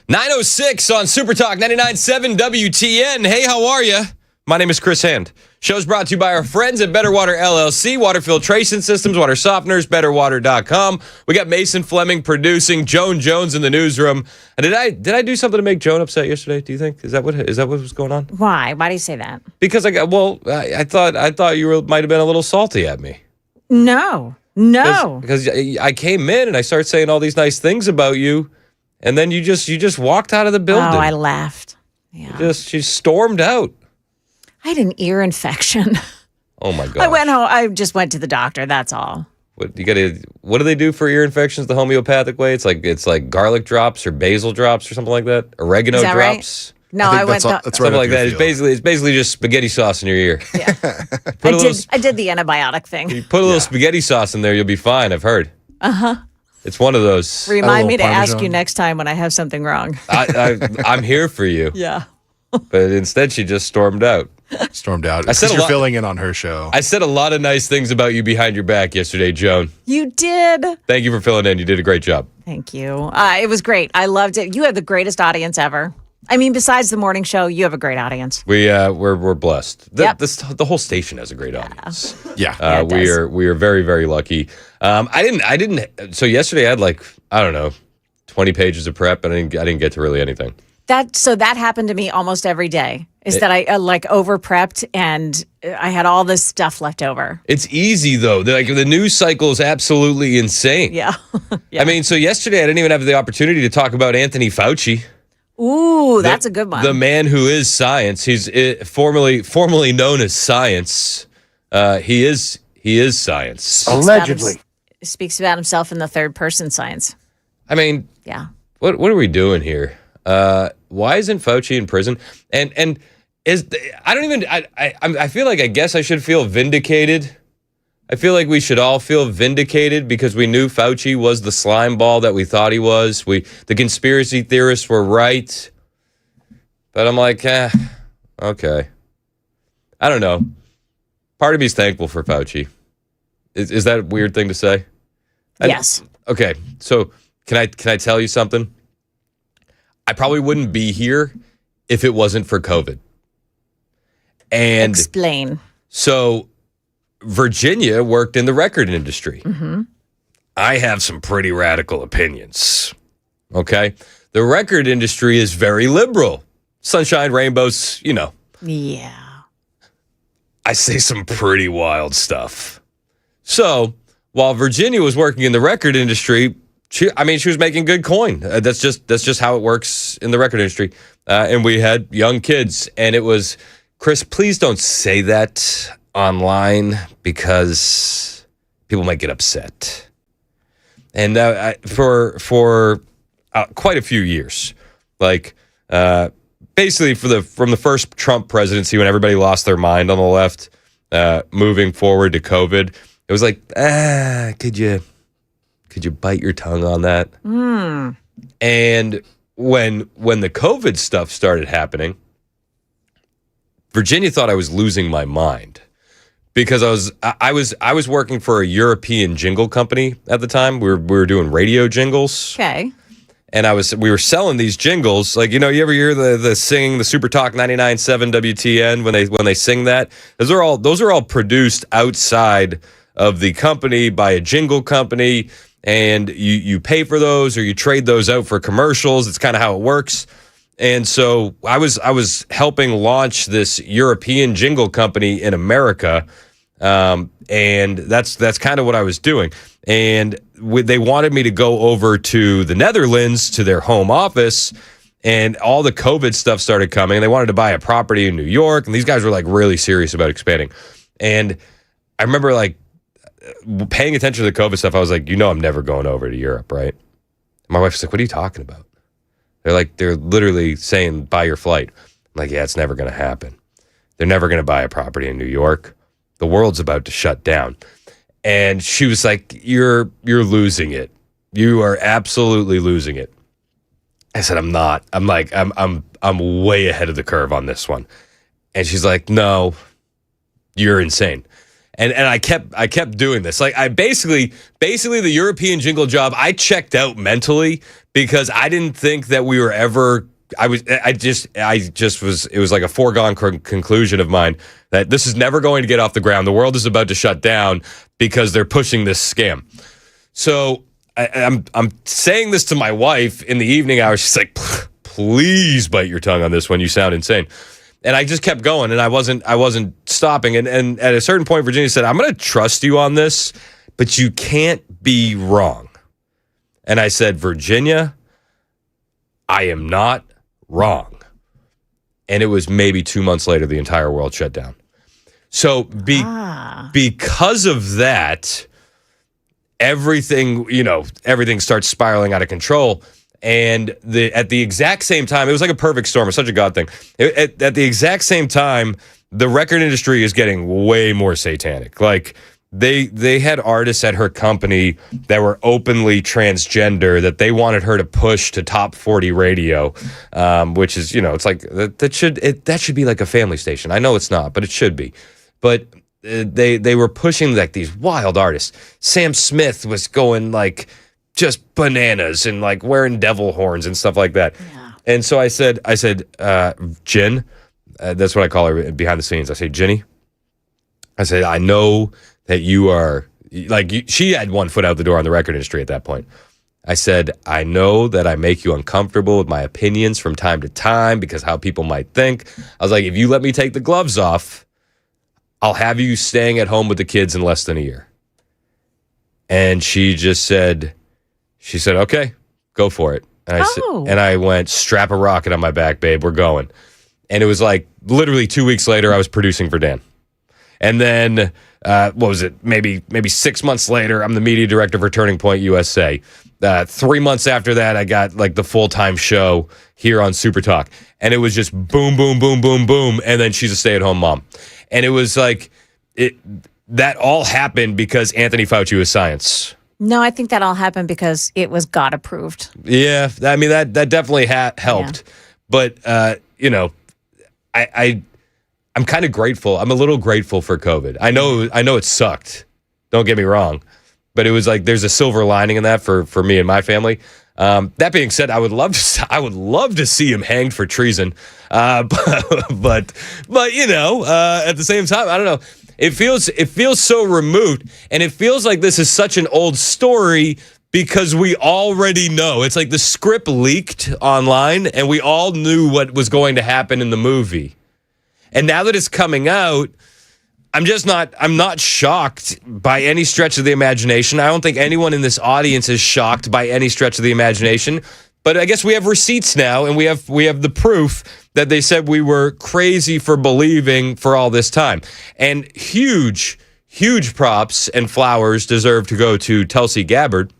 9:06 on Super Talk 99.7 WTN. Hey, how are you? My name is Chris Hand. Show's brought to you by our friends at Better Water LLC, water filtration systems, water softeners, betterwater.com. We got Mason Fleming producing, Joan Jones in the newsroom. Did I do something to make Joan upset yesterday? Do you think is that what was going on? Why? Why do you say that? Because I thought you might have been a little salty at me. No. Because I came in and I started saying all these nice things about you, and then you just walked out of the building. Oh, I laughed. Yeah. She stormed out. I had an ear infection. Oh my god! I went home. I just went to the doctor. That's all. What do they do for ear infections the homeopathic way? It's like garlic drops or basil drops or something like that. Oregano drops. Right? No, I went that's something like that. It's basically just spaghetti sauce in your ear. Yeah. I did the antibiotic thing. You put a little spaghetti sauce in there, you'll be fine. I've heard. It's one of those. Remind me to ask you next time when I have something wrong. I'm here for you. Yeah. But instead, she just stormed out. You're filling in on her show. I said a lot of nice things about you behind your back yesterday, Joan. You did. Thank you for filling in. You did a great job. Thank you. It was great. I loved it. You have the greatest audience ever. I mean, besides the morning show, you have a great audience. We're blessed. The whole station has a great audience. Yeah. We are very, very lucky. I didn't. So yesterday I had 20 pages of prep, and I didn't get to really anything. That happened to me almost every day. That I over prepped and I had all this stuff left over. It's easy though. The news cycle is absolutely insane. Yeah. I mean, so yesterday I didn't even have the opportunity to talk about Anthony Fauci. Ooh, that's a good one. The man who is science. He's formerly known as science. He is science. Allegedly. Speaks about himself in the third person science. I mean, yeah. What are we doing here? Why isn't Fauci in prison? And I feel like I guess I should feel vindicated. I feel like we should all feel vindicated because we knew Fauci was the slime ball that we thought he was. The conspiracy theorists were right. But I'm like, okay. I don't know. Part of me is thankful for Fauci. Is that a weird thing to say? Yes. Okay. So can I tell you something? I probably wouldn't be here if it wasn't for COVID. And explain. So Virginia worked in the record industry. Mm-hmm. I have some pretty radical opinions. Okay? The record industry is very liberal. Sunshine, rainbows, Yeah. I say some pretty wild stuff. So while Virginia was working in the record industry, she was making good coin. That's just how it works in the record industry. And we had young kids, and it was, Chris, please don't say that online because people might get upset. And for quite a few years, basically from the first Trump presidency, when everybody lost their mind on the left, moving forward to COVID, it was like, could you bite your tongue on that? And when the COVID stuff started happening, Virginia thought I was losing my mind because I was working for a European jingle company at the time. We were doing radio jingles. Okay. And we were selling these jingles. You ever hear the singing, the Super Talk 99.7 WTN when they sing that? Those are all produced outside of the company by a jingle company. And you pay for those or you trade those out for commercials. It's kind of how it works. And so I was helping launch this European jingle company in America, and that's kind of what I was doing. And they wanted me to go over to the Netherlands to their home office, and all the COVID stuff started coming. And they wanted to buy a property in New York, and these guys were really serious about expanding. And I remember paying attention to the COVID stuff. I was like, I'm never going over to Europe, right? And my wife's like, what are you talking about? They're literally saying, buy your flight. I'm like, yeah, it's never going to happen. They're never going to buy a property in New York. The world's about to shut down. And she was like, you're losing it. You are absolutely losing it. I said, I'm not. I'm way ahead of the curve on this one. And she's like, no, you're insane. And I kept doing this. I basically the European jingle job, I checked out mentally because I didn't think that we were ever. It was like a foregone conclusion of mine that this is never going to get off the ground. The world is about to shut down because they're pushing this scam. So I'm saying this to my wife in the evening hours. She's like, please bite your tongue on this one. You sound insane. And I just kept going, and I wasn't stopping. And at a certain point, Virginia said, I'm going to trust you on this, but you can't be wrong. And I said, Virginia, I am not wrong. And it was maybe 2 months later, the entire world shut down. So because of that, everything starts spiraling out of control. And at the exact same time, it was like a perfect storm. It's such a God thing. At the exact same time, the record industry is getting way more satanic. Like, They had artists at her company that were openly transgender that they wanted her to push to top 40 radio, which is, it's like that should be like a family station. I know it's not, but it should be. But they were pushing like these wild artists. Sam Smith was going like just bananas and like wearing devil horns and stuff like that. Yeah. And so I said, Jen, that's what I call her behind the scenes. I say, Jenny, I said, I know that you are she had one foot out the door on the record industry at that point. I said, I know that I make you uncomfortable with my opinions from time to time because how people might think. I was like, if you let me take the gloves off, I'll have you staying at home with the kids in less than a year. And she said, okay, go for it. And I went, strap a rocket on my back, babe, we're going. And it was like literally 2 weeks later, I was producing for Dan. And then, what was it? Maybe 6 months later, I'm the media director for Turning Point USA. 3 months after that, I got like the full-time show here on Super Talk. And it was just boom, boom, boom, boom, boom. And then she's a stay-at-home mom. And it was like, that all happened because Anthony Fauci was science. No, I think that all happened because it was God approved. Yeah, I mean, that definitely helped. Yeah. But, I'm kind of grateful. I'm a little grateful for COVID. I know it sucked. Don't get me wrong. But it was like there's a silver lining in that for me and my family. That being said, I would love to see him hanged for treason. But at the same time, I don't know. It feels so removed, and it feels like this is such an old story because we already know. It's like the script leaked online, and we all knew what was going to happen in the movie. And now that it's coming out, I'm not shocked by any stretch of the imagination. I don't think anyone in this audience is shocked by any stretch of the imagination. But I guess we have receipts now, and we have the proof that they said we were crazy for believing for all this time. And huge, huge props and flowers deserve to go to Tulsi Gabbard,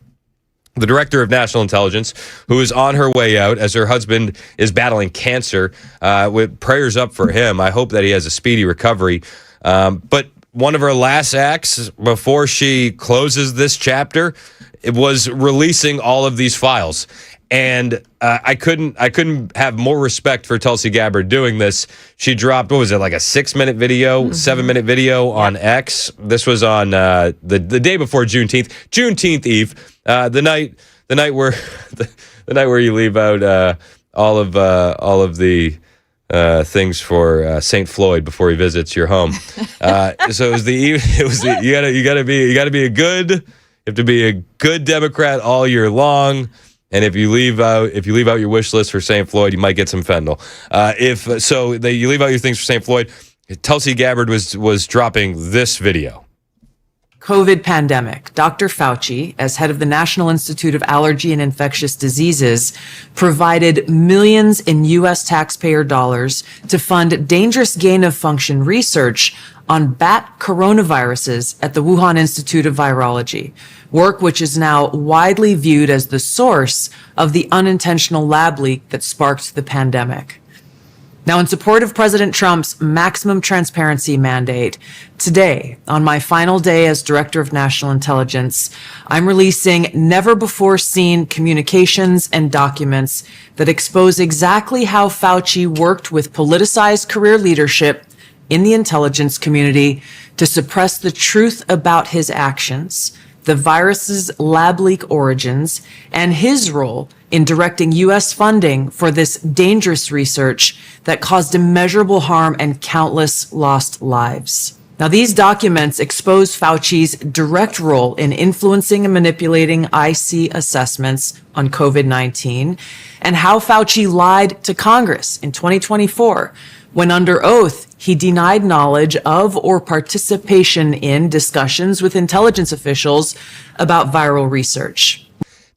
the director of national intelligence, who is on her way out as her husband is battling cancer. With prayers up for him. I hope that he has a speedy recovery. But one of her last acts before she closes this chapter, it was releasing all of these files. And I couldn't have more respect for Tulsi Gabbard doing this. She dropped, what was it, like a 6-minute video, 7-minute video on X. This was on the day before Juneteenth Eve, the night where you leave out all of the things for St. Floyd before he visits your home. So you gotta be a good Democrat all year long. And if you leave out your wish list for St. Floyd, you might get some fentanyl. You leave out your things for St. Floyd. Tulsi Gabbard was dropping this video. COVID pandemic. Dr. Fauci, as head of the National Institute of Allergy and Infectious Diseases, provided millions in U.S. taxpayer dollars to fund dangerous gain-of-function research on bat coronaviruses at the Wuhan Institute of Virology, work which is now widely viewed as the source of the unintentional lab leak that sparked the pandemic. Now, in support of President Trump's maximum transparency mandate, today, on my final day as Director of National Intelligence, I'm releasing never-before-seen communications and documents that expose exactly how Fauci worked with politicized career leadership in the intelligence community to suppress the truth about his actions the virus's lab leak origins and his role in directing U.S. funding for this dangerous research that caused immeasurable harm and countless lost lives. Now, these documents expose Fauci's direct role in influencing and manipulating IC assessments on COVID-19 and how Fauci lied to Congress in 2024 when under oath he denied knowledge of or participation in discussions with intelligence officials about viral research.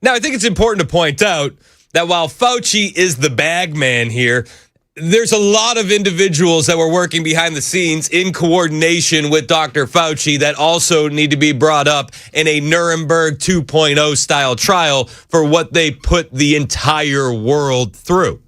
Now, I think it's important to point out that while Fauci is the bag man here, there's a lot of individuals that were working behind the scenes in coordination with Dr. Fauci that also need to be brought up in a Nuremberg 2.0 style trial for what they put the entire world through.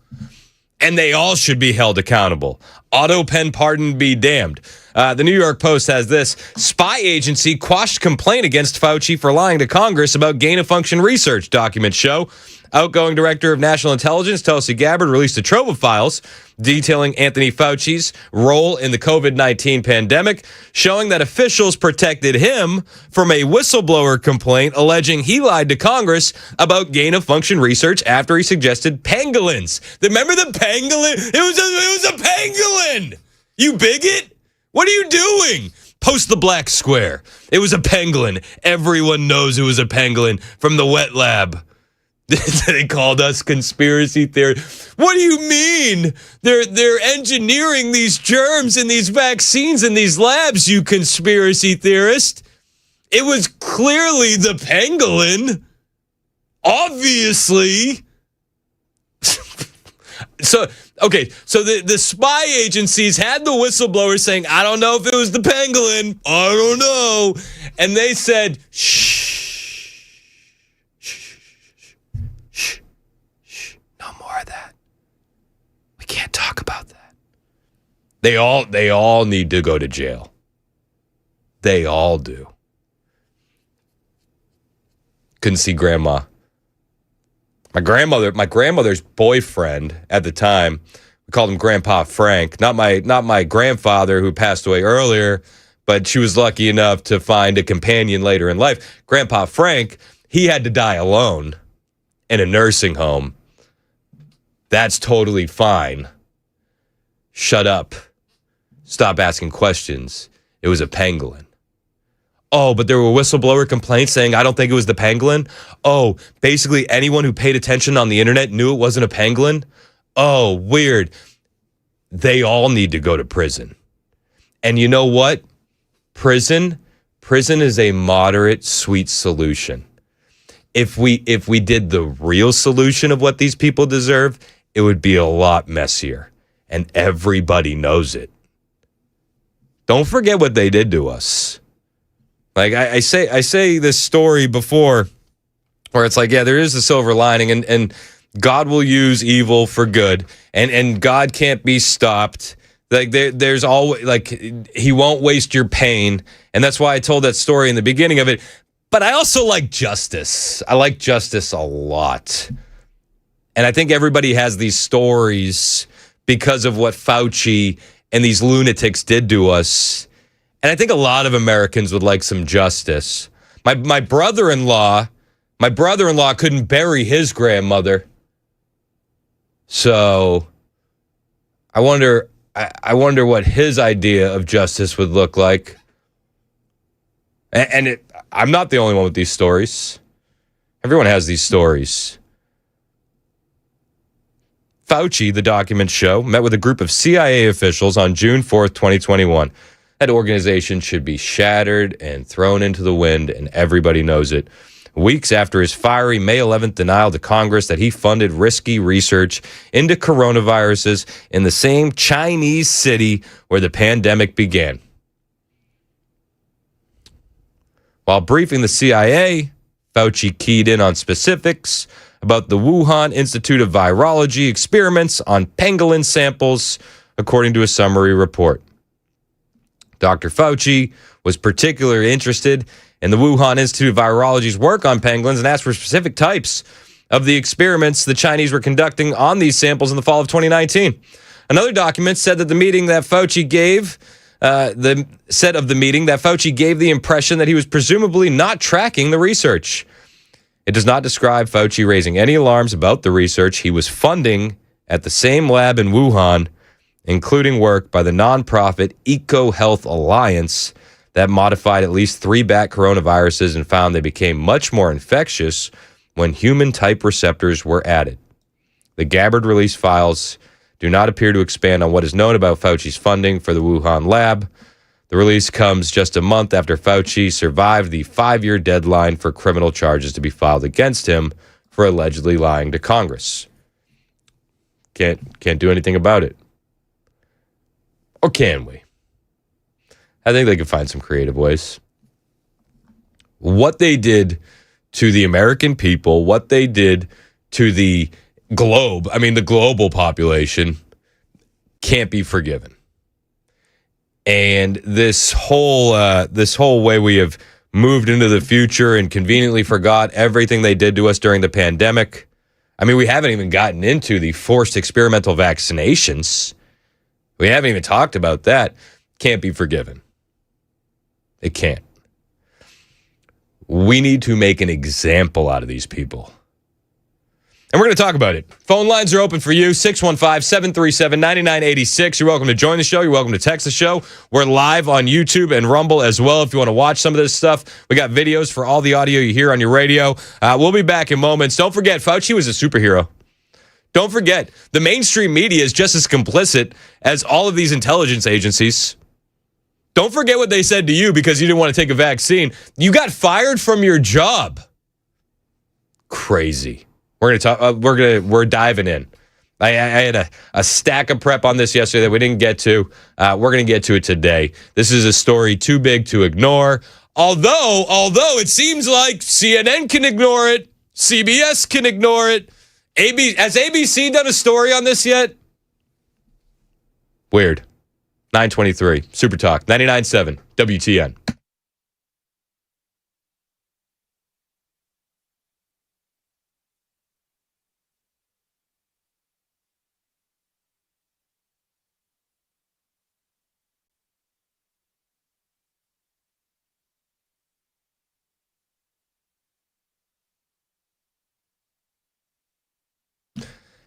And they all should be held accountable. Auto pen pardon be damned. The New York Post has this. Spy agency quashed complaint against Fauci for lying to Congress about gain-of-function research, documents show. Outgoing Director of National Intelligence, Tulsi Gabbard, released a trove of files detailing Anthony Fauci's role in the COVID-19 pandemic, showing that officials protected him from a whistleblower complaint alleging he lied to Congress about gain-of-function research after he suggested pangolins. Remember the pangolin? It was a pangolin! You bigot! What are you doing? Post the black square. It was a pangolin. Everyone knows it was a pangolin from the wet lab. They called us conspiracy theorists. What do you mean? They're engineering these germs and these vaccines in these labs, you conspiracy theorist. It was clearly the pangolin. Obviously. So the spy agencies had the whistleblower saying, I don't know if it was the pangolin. I don't know. And they said, shh. Can't talk about that. They all need to go to jail. They all do. Couldn't see grandma. My grandmother's boyfriend at the time, we called him Grandpa Frank. Not my grandfather who passed away earlier, but she was lucky enough to find a companion later in life. Grandpa Frank, he had to die alone in a nursing home. That's totally fine. Shut up. Stop asking questions. It was a pangolin. Oh, but there were whistleblower complaints saying, I don't think it was the pangolin. Oh, basically anyone who paid attention on the internet knew it wasn't a pangolin. Oh, weird. They all need to go to prison. And you know what? Prison is a moderate, sweet solution. If we did the real solution of what these people deserve, it would be a lot messier, and everybody knows it. Don't forget what they did to us. Like I say this story before, where it's like, yeah, there is a silver lining, and God will use evil for good, and God can't be stopped. Like there's always, like, he won't waste your pain, and that's why I told that story in the beginning of it. But I also like justice. I like justice a lot. And I think everybody has these stories because of what Fauci and these lunatics did to us. And I think a lot of Americans would like some justice. My brother-in-law couldn't bury his grandmother. So I wonder what his idea of justice would look like. And I'm not the only one with these stories. Everyone has these stories. Fauci, the documents show, met with a group of CIA officials on June 4th, 2021. That organization should be shattered and thrown into the wind, and everybody knows it. Weeks after his fiery May 11th denial to Congress that he funded risky research into coronaviruses in the same Chinese city where the pandemic began. While briefing the CIA, Fauci keyed in on specifics about the Wuhan Institute of Virology experiments on pangolin samples, according to a summary report. Dr. Fauci was particularly interested in the Wuhan Institute of Virology's work on pangolins and asked for specific types of the experiments the Chinese were conducting on these samples in the fall of 2019. Another document said that the meeting that Fauci gave said of the meeting that Fauci gave the impression that he was presumably not tracking the research. It does not describe Fauci raising any alarms about the research he was funding at the same lab in Wuhan, including work by the nonprofit EcoHealth Alliance that modified at least 3 bat coronaviruses and found they became much more infectious when human type receptors were added. The Gabbard release files do not appear to expand on what is known about Fauci's funding for the Wuhan lab. The release comes just a month after Fauci survived the 5-year deadline for criminal charges to be filed against him for allegedly lying to Congress. Can't do anything about it. Or can we? I think they could find some creative ways. What they did to the American people, what they did to the globe, I mean the global population, can't be forgiven. And this whole way we have moved into the future and conveniently forgot everything they did to us during the pandemic. I mean, we haven't even gotten into the forced experimental vaccinations. We haven't even talked about that. Can't be forgiven. It can't. We need to make an example out of these people. And we're going to talk about it. Phone lines are open for you, 615-737-9986. You're welcome to join the show. You're welcome to text the show. We're live on YouTube and Rumble as well if you want to watch some of this stuff. We got videos for all the audio you hear on your radio. We'll be back in moments. Don't forget, Fauci was a superhero. Don't forget, the mainstream media is just as complicit as all of these intelligence agencies. Don't forget what they said to you because you didn't want to take a vaccine. You got fired from your job. Crazy. We're diving in. I had a stack of prep on this yesterday that we didn't get to. We're going to get to it today. This is a story too big to ignore. Although it seems like CNN can ignore it, CBS can ignore it. Has ABC done a story on this yet? Weird. 923 Super Talk 99.7 WTN.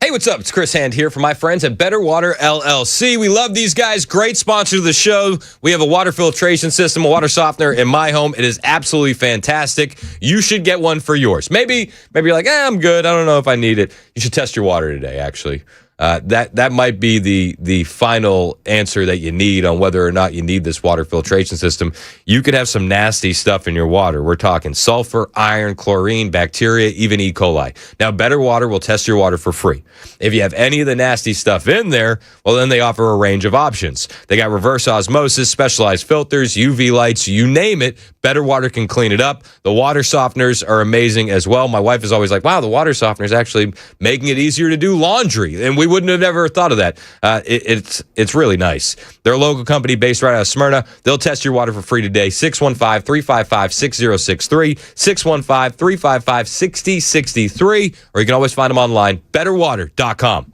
Hey, what's up? It's Chris Hand here from my friends at Better Water LLC. We love these guys. Great sponsor of the show. We have a water filtration system, a water softener in my home. It is absolutely fantastic. You should get one for yours. Maybe you're like, I'm good. I don't know if I need it. You should test your water today, actually. That might be the final answer that you need on whether or not you need this water filtration system. You could have some nasty stuff in your water. We're talking sulfur, iron, chlorine, bacteria, even E. coli. Now, Better Water will test your water for free. If you have any of the nasty stuff in there, well, then they offer a range of options. They got reverse osmosis, specialized filters, UV lights, you name it. Better Water can clean it up. The water softeners are amazing as well. My wife is always like, wow, the water softener is actually making it easier to do laundry. And we wouldn't have ever thought of that. It's really nice. They're a local company based right out of Smyrna. They'll test your water for free today. 615-355-6063, 615-355-6063, or you can always find them online, betterwater.com.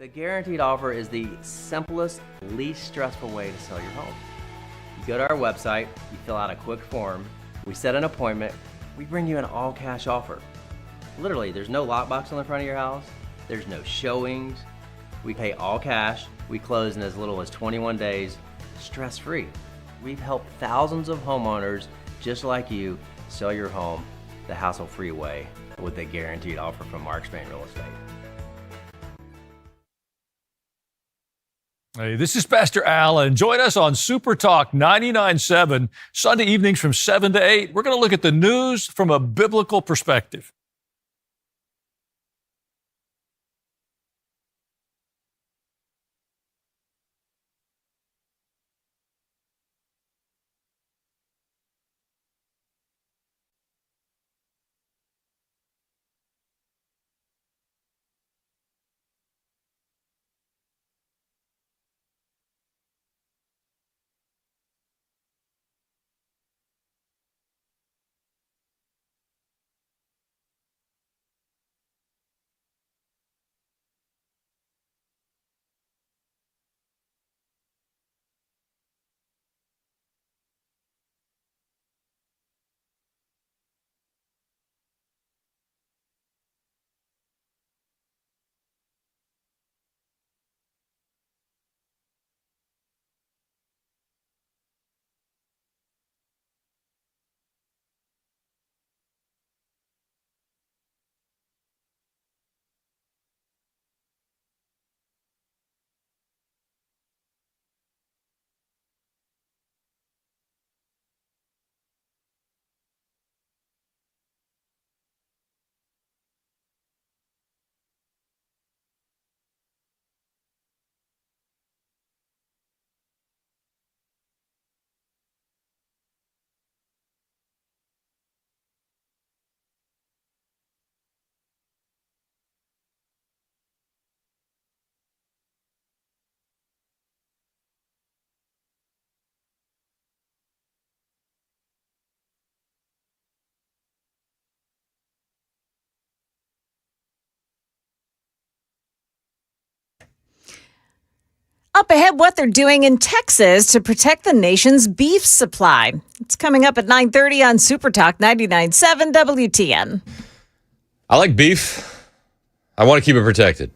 The guaranteed offer is the simplest, least stressful way to sell your home. You go to our website, you fill out a quick form, we set an appointment, we bring you an all-cash offer. Literally, there's no lockbox on the front of your house, there's no showings, we pay all cash, we close in as little as 21 days, stress-free. We've helped thousands of homeowners just like you sell your home the hassle-free way with a guaranteed offer from Mark Spain Real Estate. Hey, this is Pastor Al, and join us on Super Talk 99.7, Sunday evenings from 7 to 8. We're going to look at the news from a biblical perspective. Up ahead, what they're doing in Texas to protect the nation's beef supply. It's coming up at 9:30 on Super Talk 99.7 WTN. I like beef. I want to keep it protected.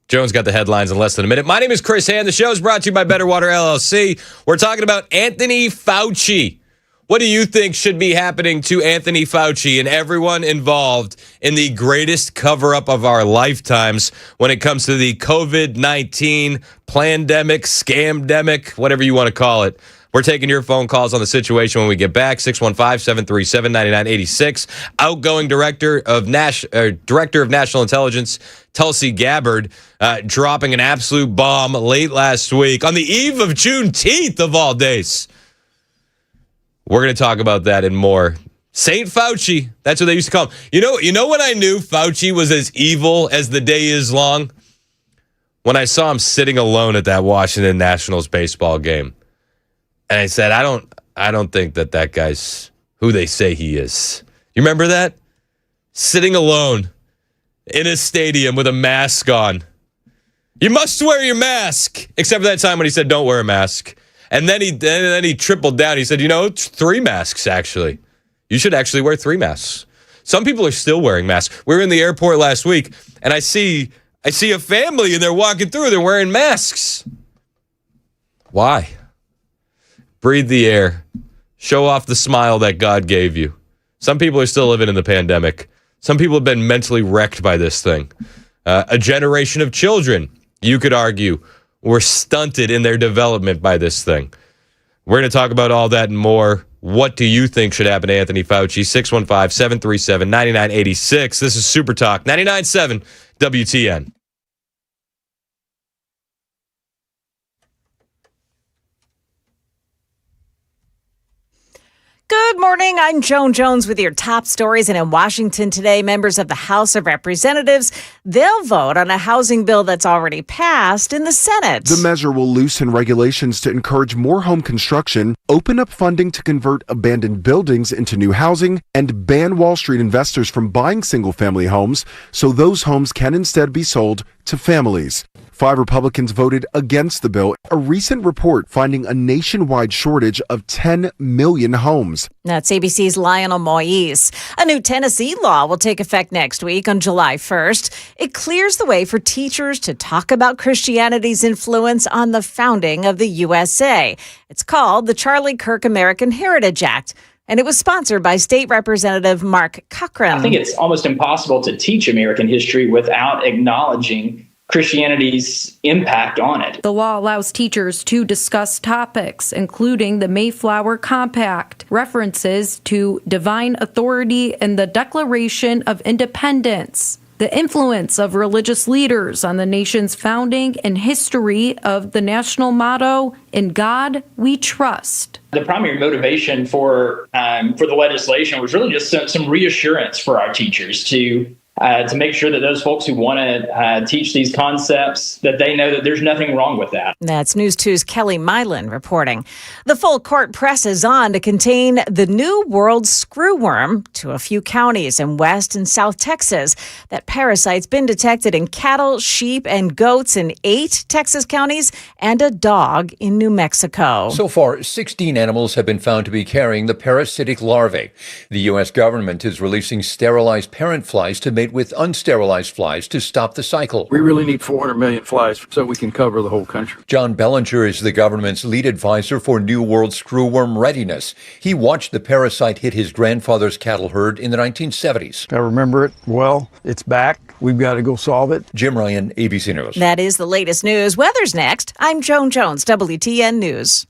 Jones got the headlines in less than a minute. My name is Chris Hand. The show is brought to you by Better Water LLC. We're talking about Anthony Fauci. What do you think should be happening to Anthony Fauci and everyone involved in the greatest cover-up of our lifetimes when it comes to the COVID-19 pandemic, scamdemic, whatever you want to call it? We're taking your phone calls on the situation when we get back. 615-737-9986. Outgoing Director of National Intelligence, Tulsi Gabbard, dropping an absolute bomb late last week on the eve of Juneteenth of all days. We're going to talk about that and more. Saint Fauci, that's what they used to call him. You know when I knew Fauci was as evil as the day is long? When I saw him sitting alone at that Washington Nationals baseball game. And I said, I don't think that guy's who they say he is. You remember that? Sitting alone in a stadium with a mask on. You must wear your mask. Except for that time when he said, don't wear a mask. And then he tripled down. He said, it's 3 masks, actually. You should actually wear 3 masks. Some people are still wearing masks. We were in the airport last week, and I see a family, and they're walking through. They're wearing masks. Why? Breathe the air. Show off the smile that God gave you. Some people are still living in the pandemic. Some people have been mentally wrecked by this thing. A generation of children, you could argue, were stunted in their development by this thing. We're going to talk about all that and more. What do you think should happen to Anthony Fauci? 615-737-9986. This is Super Talk 99.7 WTN. Good morning. I'm Joan Jones with your top stories. And in Washington today, members of the House of Representatives, they'll vote on a housing bill that's already passed in the Senate. The measure will loosen regulations to encourage more home construction, open up funding to convert abandoned buildings into new housing, and ban Wall Street investors from buying single-family homes so those homes can instead be sold to families. 5 Republicans voted against the bill, a recent report finding a nationwide shortage of 10 million homes. That's ABC's Lionel Moise. A new Tennessee law will take effect next week on July 1st. It clears the way for teachers to talk about Christianity's influence on the founding of the USA. It's called the Charlie Kirk American Heritage Act, and it was sponsored by State Representative Mark Cochran. I think it's almost impossible to teach American history without acknowledging Christianity's impact on it. The law allows teachers to discuss topics, including the Mayflower Compact, references to divine authority and the Declaration of Independence, the influence of religious leaders on the nation's founding and history of the national motto, "In God We Trust." The primary motivation for the legislation was really just some reassurance for our teachers to make sure that those folks who want to teach these concepts, that they know that there's nothing wrong with that. That's News 2's Kelly Milan reporting. The full court presses on to contain the New World screwworm to a few counties in West and South Texas. That parasite's been detected in cattle, sheep, and goats in 8 Texas counties and a dog in New Mexico. So far, 16 animals have been found to be carrying the parasitic larvae. The U.S. government is releasing sterilized parent flies to mate with unsterilized flies to stop the cycle. We really need 400 million flies so we can cover the whole country. John Bellinger is the government's lead advisor for New World screwworm readiness. He watched the parasite hit his grandfather's cattle herd in the 1970s. I remember it well. It's back. We've got to go solve it. Jim Ryan, ABC News. That is the latest news. Weather's next. I'm Joan Jones, WTN News.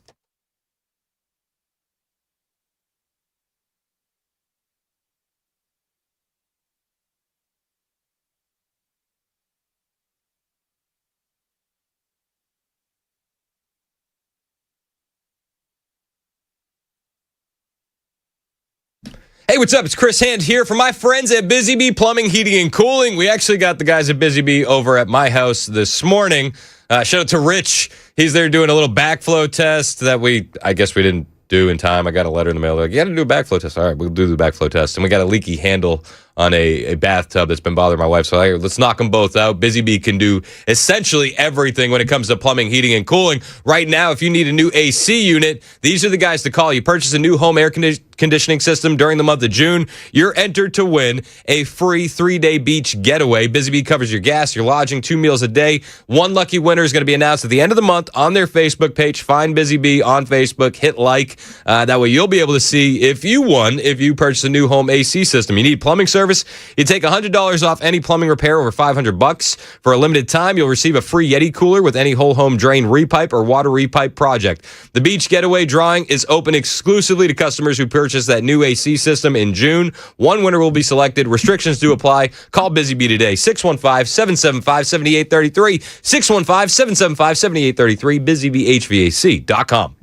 Hey, what's up? It's Chris Hand here for my friends at Busy Bee Plumbing, Heating, and Cooling. We actually got the guys at Busy Bee over at my house this morning. Shout out to Rich. He's there doing a little backflow test that I guess we didn't do in time. I got a letter in the mail. Like, you got to do a backflow test. All right, we'll do the backflow test. And we got a leaky handle on a bathtub that's been bothering my wife. So let's knock them both out. Busy Bee can do essentially everything when it comes to plumbing, heating, and cooling. Right now, if you need a new AC unit, these are the guys to call. You purchase a new home air conditioning system during the month of June, you're entered to win a free 3-day beach getaway. Busy Bee covers your gas, your lodging, 2 meals a day. One lucky winner is going to be announced at the end of the month on their Facebook page. Find Busy Bee on Facebook, hit like. That way you'll be able to see if you won if you purchase a new home AC system. You need plumbing service, you take $100 off any plumbing repair over $500. For a limited time, you'll receive a free Yeti cooler with any whole home drain repipe or water repipe project. The beach getaway drawing is open exclusively to customers who purchase that new AC system in June. One winner will be selected. Restrictions do apply. Call Busy Bee today, 615-775-7833, 615-775-7833, busybeehvac.com.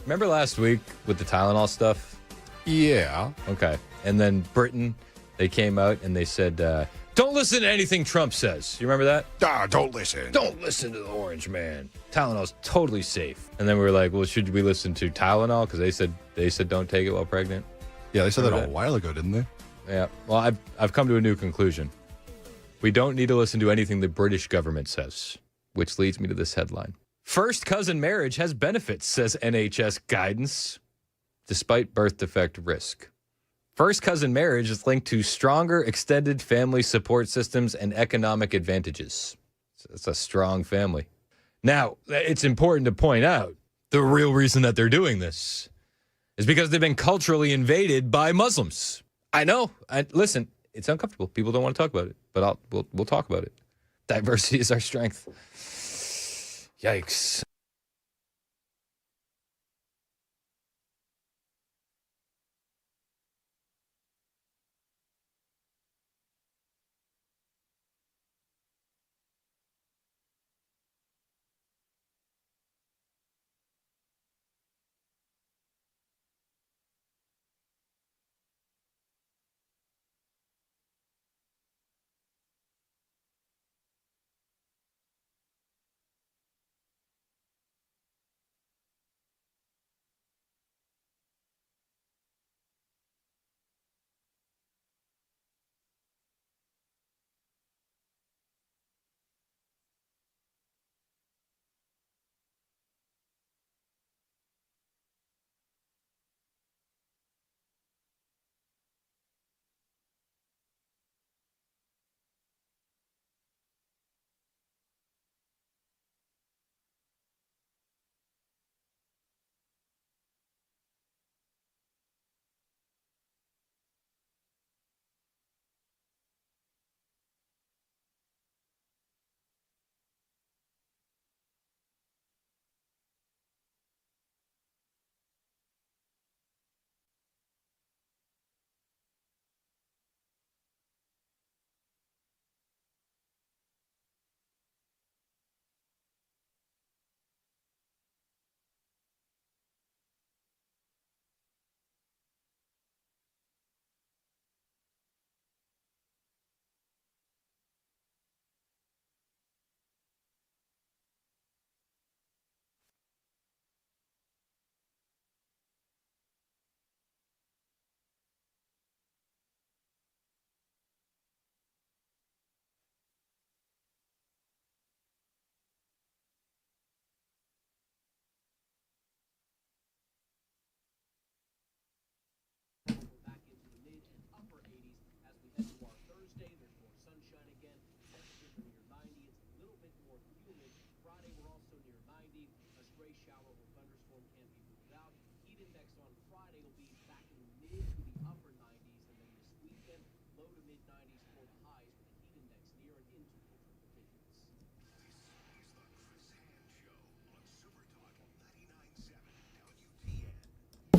Remember last week with the Tylenol stuff? Yeah. Okay. And then Britain, they came out and they said, don't listen to anything Trump says. You remember that? Don't listen. Don't listen to the orange man. Tylenol's totally safe. And then we were like, well, should we listen to Tylenol? Because they said don't take it while pregnant. Yeah, they said that a while ago, didn't they? Yeah. Well, I've come to a new conclusion. We don't need to listen to anything the British government says, which leads me to this headline. First cousin marriage has benefits, says NHS guidance, despite birth defect risk. First cousin marriage is linked to stronger extended family support systems and economic advantages. It's a strong family. Now, it's important to point out the real reason that they're doing this is because they've been culturally invaded by Muslims. I know. Listen, it's uncomfortable. People don't want to talk about it, but we'll talk about it. Diversity is our strength. Yikes.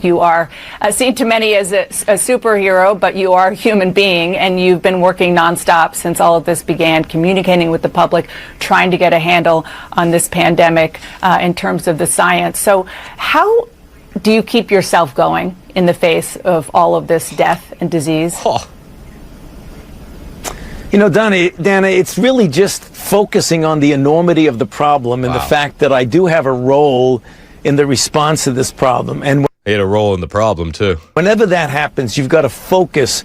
You are seen to many as a superhero, but you are a human being, and you've been working nonstop since all of this began, communicating with the public, trying to get a handle on this pandemic in terms of the science. So how do you keep yourself going in the face of all of this death and disease? Oh. You know, Dana, it's really just focusing on the enormity of the problem and the fact that I do have a role in the response to this problem. And He had a role in the problem, too. whenever that happens, you've got to focus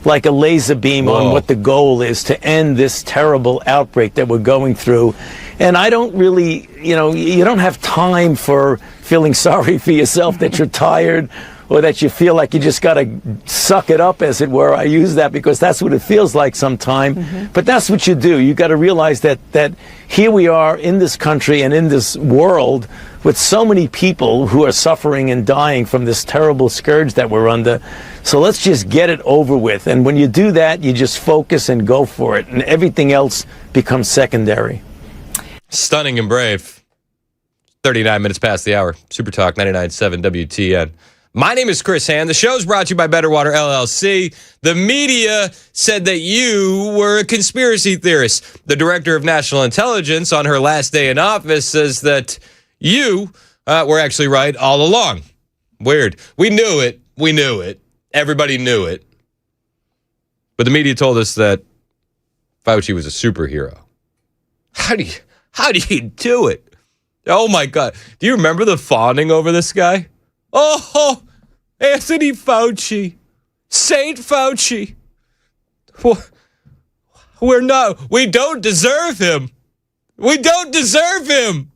like a laser beam on what the goal is to end this terrible outbreak that we're going through. And I don't really, you don't have time for feeling sorry for yourself that you're tired or that you feel like you just got to suck it up, as it were. I use that because that's what it feels like sometimes. But that's what you do. You got to realize that here we are in this country and in this world with so many people who are suffering and dying from this terrible scourge that we're under. So let's just get it over with. And when you do that, you just focus and go for it. And everything else becomes secondary. Stunning and brave. 39 minutes past the hour. Super Talk 99.7 WTN. My name is Chris Hand. The show's brought to you by Better Water LLC. The media said that you were a conspiracy theorist. The director of national intelligence on her last day in office says that you were actually right all along. Weird. We knew it. We knew it. Everybody knew it. But the media told us that Fauci was a superhero. How do you do it? Oh my God. Do you remember the fawning over this guy? Oh, Anthony Fauci. Saint Fauci. We don't deserve him. We don't deserve him.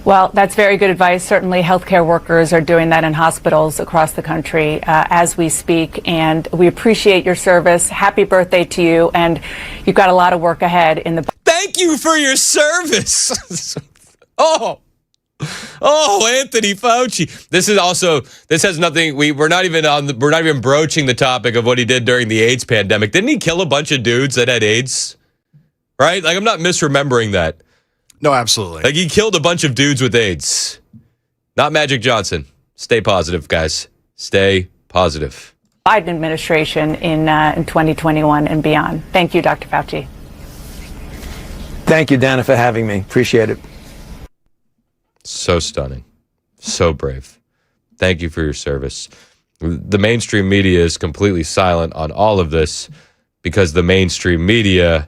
Well, that's very good advice. Certainly, healthcare workers are doing that in hospitals across the country as we speak, and we appreciate your service. Happy birthday to you, and you've got a lot of work ahead in the... Thank you for your service. Oh, Anthony Fauci. This has nothing. We're not even broaching the topic of what he did during the AIDS pandemic. Didn't he kill a bunch of dudes that had AIDS? Right? Like, I'm not misremembering that. No, absolutely. Like, he killed a bunch of dudes with AIDS. Not Magic Johnson. Stay positive, guys. Stay positive. Biden administration in 2021 and beyond. Thank you, Dr. Fauci. Thank you, Dana, for having me. Appreciate it. So stunning. So brave. Thank you for your service. The mainstream media is completely silent on all of this because the mainstream media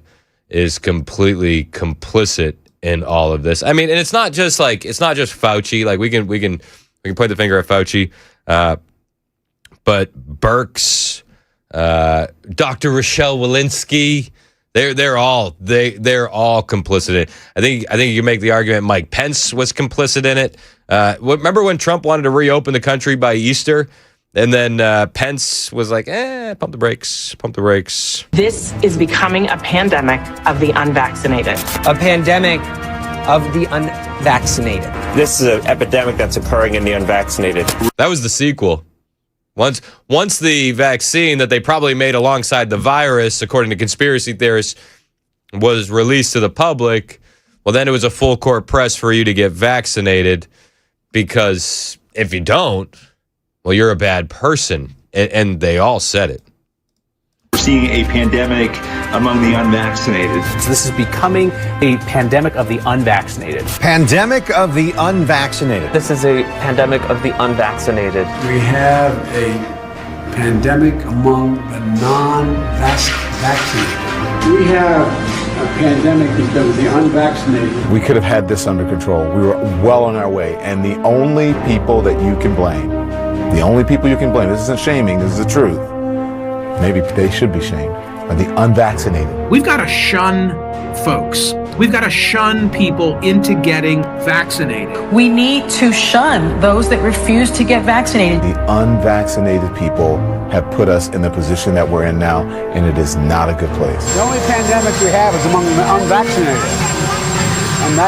is completely complicit in all of this. I mean, and it's not just Fauci. Like, we can point the finger at Fauci, but Birx, Dr. Rochelle Walensky, they're all complicit in it. I think you can make the argument Mike Pence was complicit in it. Remember when Trump wanted to reopen the country by Easter? And then Pence was like, pump the brakes. This is becoming a pandemic of the unvaccinated. A pandemic of the unvaccinated. This is an epidemic that's occurring in the unvaccinated. That was the sequel. Once the vaccine that they probably made alongside the virus, according to conspiracy theorists, was released to the public, well, then it was a full court press for you to get vaccinated, because if you don't, well, you're a bad person. And they all said it. We're seeing a pandemic among the unvaccinated. This is becoming a pandemic of the unvaccinated. Pandemic of the unvaccinated. This is a pandemic of the unvaccinated. We have a pandemic among the non-vaccinated. We have a pandemic because of the unvaccinated. We could have had this under control. We were well on our way. And the only people that you can blame, this isn't shaming, this is the truth. Maybe they should be shamed, are the unvaccinated. We've got to shun folks. We've got to shun people into getting vaccinated. We need to shun those that refuse to get vaccinated. The unvaccinated people have put us in the position that we're in now, and it is not a good place. The only pandemic we have is among the unvaccinated, and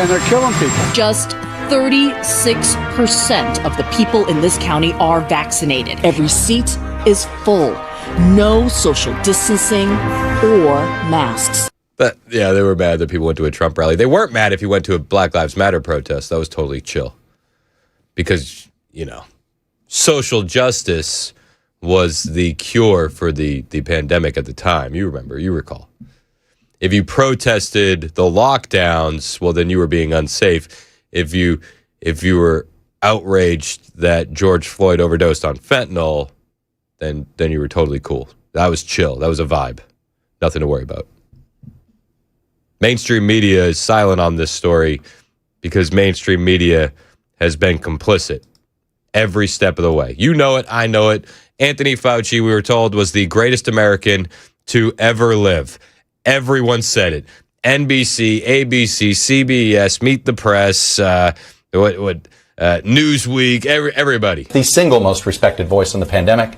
they're killing people. Just 36% of the people in this county are vaccinated. Every seat is full. No social distancing or masks. But yeah, they were mad that people went to a Trump rally. They weren't mad if you went to a Black Lives Matter protest. That was totally chill. Because, social justice was the cure for the pandemic at the time. You recall. If you protested the lockdowns, well, then you were being unsafe. If you were outraged that George Floyd overdosed on fentanyl, then you were totally cool. That was chill. That was a vibe. Nothing to worry about. Mainstream media is silent on this story because mainstream media has been complicit every step of the way. You know it. I know it. Anthony Fauci, we were told, was the greatest American to ever live. Everyone said it. NBC, ABC, CBS, Meet the Press, Newsweek, everybody. The single most respected voice in the pandemic,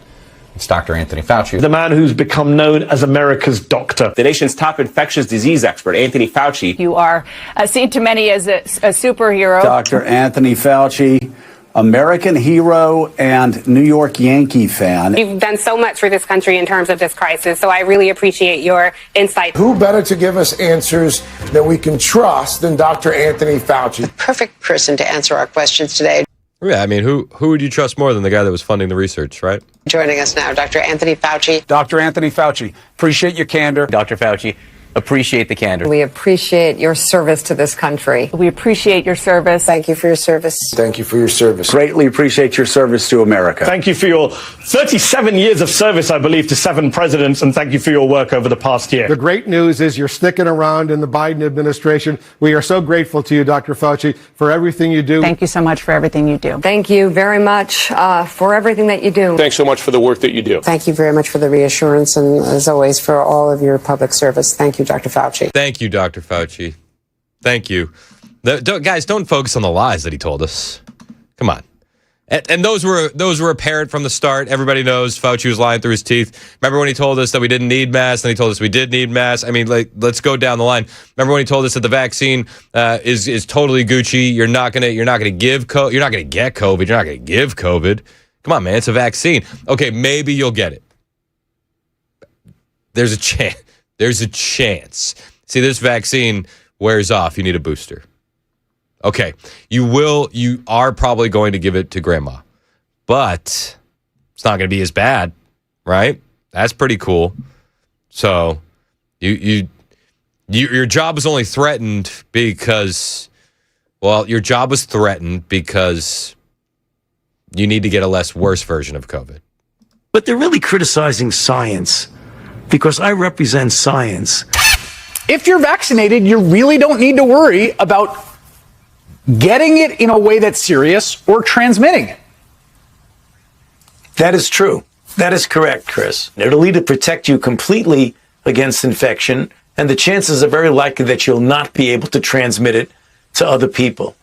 it's Dr. Anthony Fauci. The man who's become known as America's doctor. The nation's top infectious disease expert, Anthony Fauci. You are seen to many as a superhero. Dr. Anthony Fauci, American hero and New York Yankee fan. You've done so much for this country in terms of this crisis, so I really appreciate your insight. Who better to give us answers that we can trust than Dr. Anthony Fauci? The perfect person to answer our questions today. Yeah, I mean, who would you trust more than the guy that was funding the research, right? Joining us now, Dr. Anthony Fauci. Dr. Anthony Fauci, appreciate your candor. Dr. Fauci, appreciate the candor. We appreciate your service to this country. We appreciate your service. Thank you for your service. Thank you for your service. Greatly appreciate your service to America. Thank you for your 37 years of service, I believe, to 7 presidents, and thank you for your work over the past year. The great news is you're sticking around in the Biden administration. We are so grateful to you, Dr. Fauci, for everything you do. Thank you so much for everything you do. Thank you very much for everything that you do. Thanks so much for the work that you do. Thank you very much for the reassurance and, as always, for all of your public service. Thank you, Dr. Fauci. Thank you, Dr. Fauci. Thank you. Guys, don't focus on the lies that he told us. Come on. And those were apparent from the start. Everybody knows Fauci was lying through his teeth. Remember when he told us that we didn't need masks, and he told us we did need masks? I mean, let's go down the line. Remember when he told us that the vaccine is totally Gucci? You're not gonna get COVID. You're not gonna give COVID. Come on, man. It's a vaccine. Okay, maybe you'll get it. There's a chance. There's a chance. See, this vaccine wears off. You need a booster. Okay, you are probably going to give it to grandma, but it's not going to be as bad, right? That's pretty cool. So your job was only threatened because, well, your job was threatened because you need to get a less worse version of COVID. But they're really criticizing science because I represent science. If you're vaccinated, you really don't need to worry about getting it in a way that's serious or transmitting it. That is true. That is correct, Chris. It'll either protect you completely against infection, and the chances are very likely that you'll not be able to transmit it to other people.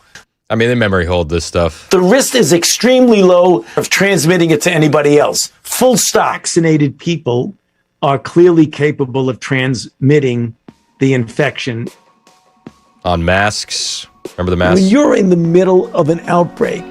I mean, they memory hold this stuff. The risk is extremely low of transmitting it to anybody else. Full stop. Vaccinated people are clearly capable of transmitting the infection. On masks. Remember the mask? When you're in the middle of an outbreak,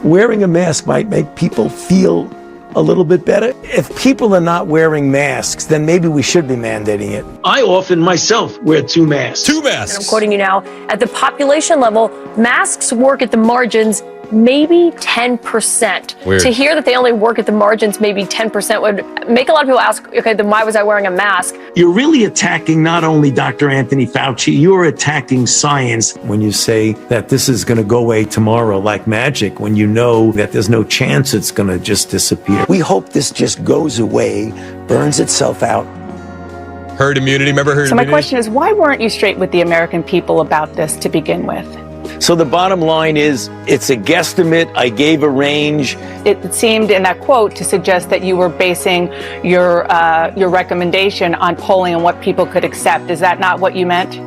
wearing a mask might make people feel a little bit better. If people are not wearing masks, then maybe we should be mandating it. I often myself wear 2 masks. 2 masks. I'm quoting you now. At the population level, masks work at the margins maybe 10%. Weird. To hear that they only work at the margins maybe 10% would make a lot of people ask, okay, then why was I wearing a mask? You're really attacking not only Dr. Anthony Fauci, you're attacking science when you say that this is going to go away tomorrow like magic, when you know that there's no chance it's going to just disappear. We hope this just goes away, burns itself out. Herd immunity, remember herd immunity? So my question is, why weren't you straight with the American people about this to begin with? So the bottom line is, it's a guesstimate. I gave a range. It seemed in that quote to suggest that you were basing your recommendation on polling and what people could accept. Is that not what you meant?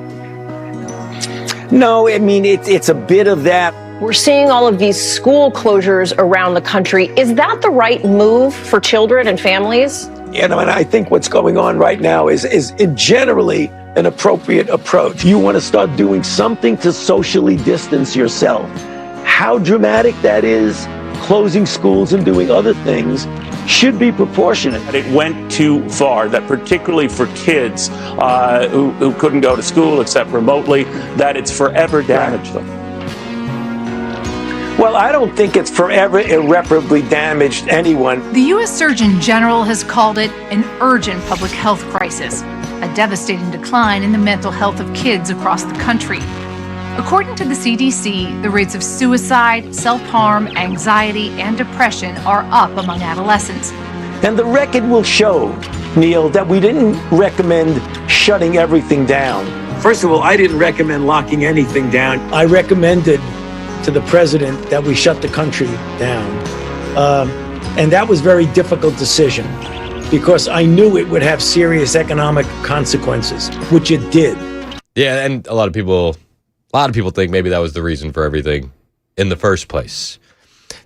No, I mean, it's a bit of that. We're seeing all of these school closures around the country. Is that the right move for children and families? You know, and I think what's going on right now is generally an appropriate approach. You want to start doing something to socially distance yourself. How dramatic that is, closing schools and doing other things, should be proportionate. It went too far, that particularly for kids who couldn't go to school except remotely, that it's forever damaged them. Well, I don't think it's forever irreparably damaged anyone. The U.S. Surgeon General has called it an urgent public health crisis, a devastating decline in the mental health of kids across the country. According to the CDC, the rates of suicide, self-harm, anxiety, and depression are up among adolescents. And the record will show, Neil, that we didn't recommend shutting everything down. First of all, I didn't recommend locking anything down. I recommended to the president that we shut the country down. And that was a very difficult decision because I knew it would have serious economic consequences, which it did. Yeah, and a lot of people think maybe that was the reason for everything in the first place.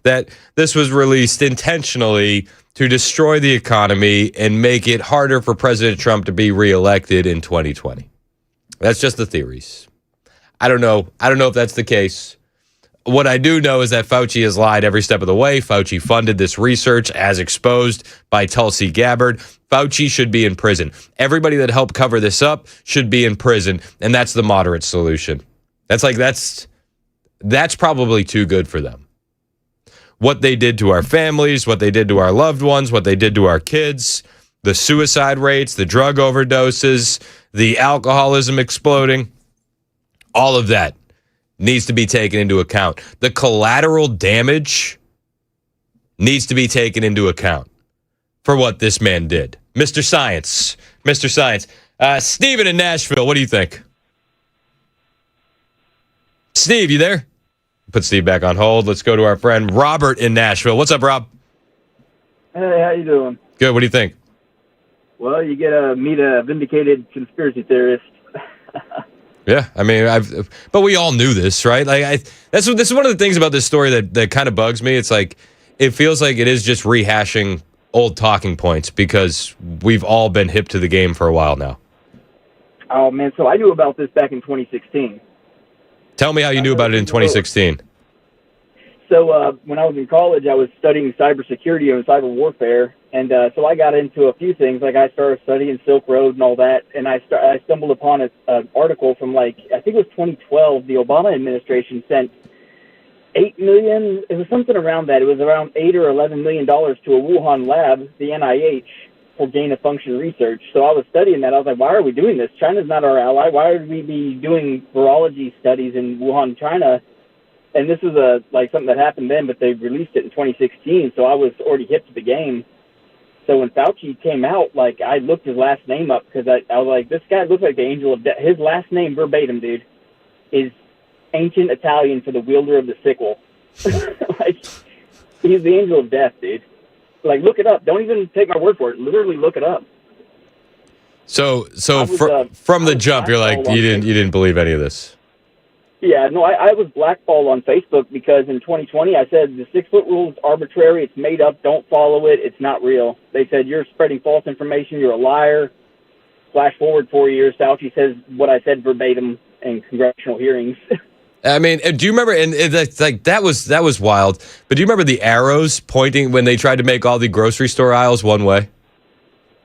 That this was released intentionally to destroy the economy and make it harder for President Trump to be reelected in 2020. That's just the theories. I don't know if that's the case. What I do know is that Fauci has lied every step of the way. Fauci funded this research as exposed by Tulsi Gabbard. Fauci should be in prison. Everybody that helped cover this up should be in prison, and that's the moderate solution. That's probably too good for them. What they did to our families, what they did to our loved ones, what they did to our kids, the suicide rates, the drug overdoses, the alcoholism exploding, all of that needs to be taken into account. The collateral damage needs to be taken into account for what this man did. Mr. Science. Steven in Nashville, what do you think? Steve, you there? Put Steve back on hold. Let's go to our friend Robert in Nashville. What's up, Rob? Hey, how you doing? Good. What do you think? Well, you get to meet a vindicated conspiracy theorist. Yeah, I mean, but we all knew this, right? Like, this is one of the things about this story that kind of bugs me. It's like it feels like it is just rehashing old talking points because we've all been hip to the game for a while now. Oh man, so I knew about this back in 2016. Tell me how you knew about it in 2016. So when I was in college, I was studying cybersecurity and cyber warfare, and so I got into a few things. Like I started studying Silk Road and all that, and I stumbled upon an article from I think it was 2012. The Obama administration sent $8 million. It was something around that. It was around $8 or $11 million to a Wuhan lab, the NIH, for gain-of-function research. So I was studying that. I was like, why are we doing this? China's not our ally. Why would we be doing virology studies in Wuhan, China? And this is something that happened then, but they released it in 2016, so I was already hip to the game. So when Fauci came out, I looked his last name up because I was like, this guy looks like the angel of death. His last name, verbatim, dude, is ancient Italian for the wielder of the sickle. He's the angel of death, dude. Look it up. Don't even take my word for it. Literally look it up. So from the jump, you're like, you didn't believe any of this. Yeah, no, I was blackballed on Facebook because in 2020 I said the 6-foot rule is arbitrary, it's made up, don't follow it, it's not real. They said you're spreading false information, you're a liar. Flash forward 4 years, Fauci says what I said verbatim in congressional hearings. I mean, do you remember? And that was wild. But do you remember the arrows pointing when they tried to make all the grocery store aisles one way?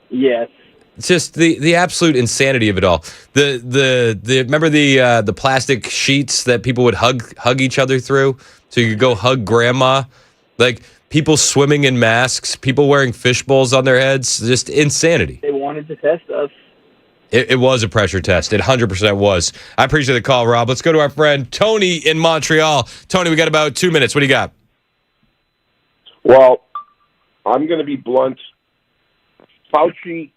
Yes. It's just the absolute insanity of it all. Remember the plastic sheets that people would hug each other through, so you could go hug grandma, people swimming in masks, people wearing fish bowls on their heads, just insanity. They wanted to test us. It was a pressure test. It 100% was. I appreciate the call, Rob. Let's go to our friend Tony in Montreal. Tony, we got about 2 minutes. What do you got? Well, I'm going to be blunt. Fauci,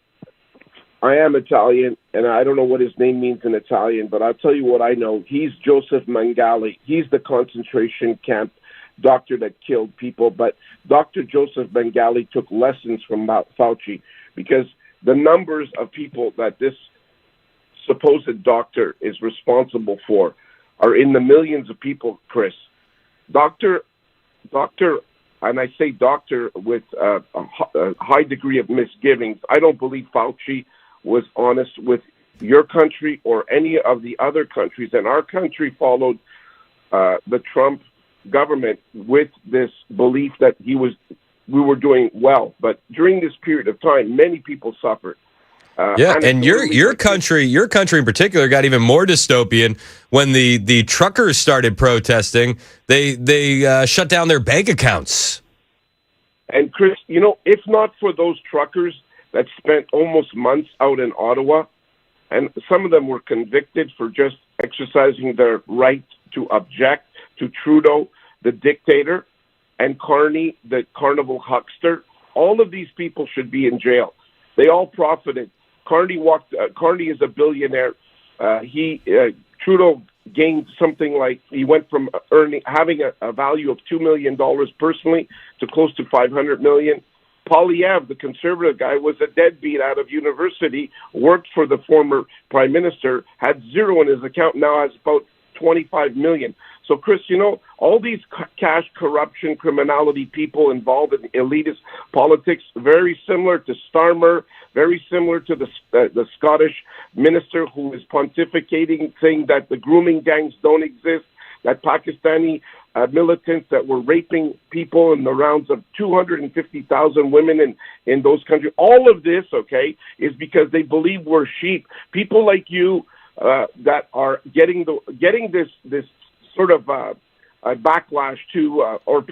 I am Italian, and I don't know what his name means in Italian, but I'll tell you what I know. He's Joseph Mengele. He's the concentration camp doctor that killed people, but Dr. Joseph Mengele took lessons from Fauci because the numbers of people that this supposed doctor is responsible for are in the millions of people, Chris. Doctor, and I say doctor with a high degree of misgivings, I don't believe Fauci was honest with your country or any of the other countries. And our country followed the Trump government with this belief that we were doing well. But during this period of time, many people suffered. And your country in particular got even more dystopian when the truckers started protesting. They shut down their bank accounts. And Chris, if not for those truckers that spent almost months out in Ottawa, and some of them were convicted for just exercising their right to object to Trudeau, the dictator, and Carney, the carnival huckster, all of these people should be in jail. They all profited. Carney is a billionaire. Trudeau gained something like, he went from having a value of $2 million personally to close to $500 million. Poilievre, the conservative guy, was a deadbeat out of university, worked for the former prime minister, had zero in his account, now has about $25 million. So, Chris, all these cash corruption, criminality people involved in elitist politics, very similar to Starmer, very similar to the Scottish minister who is pontificating, saying that the grooming gangs don't exist, that Pakistani militants that were raping people in the rounds of 250,000 women in those countries. All of this, okay, is because they believe we're sheep. People like you that are getting this sort of a backlash to or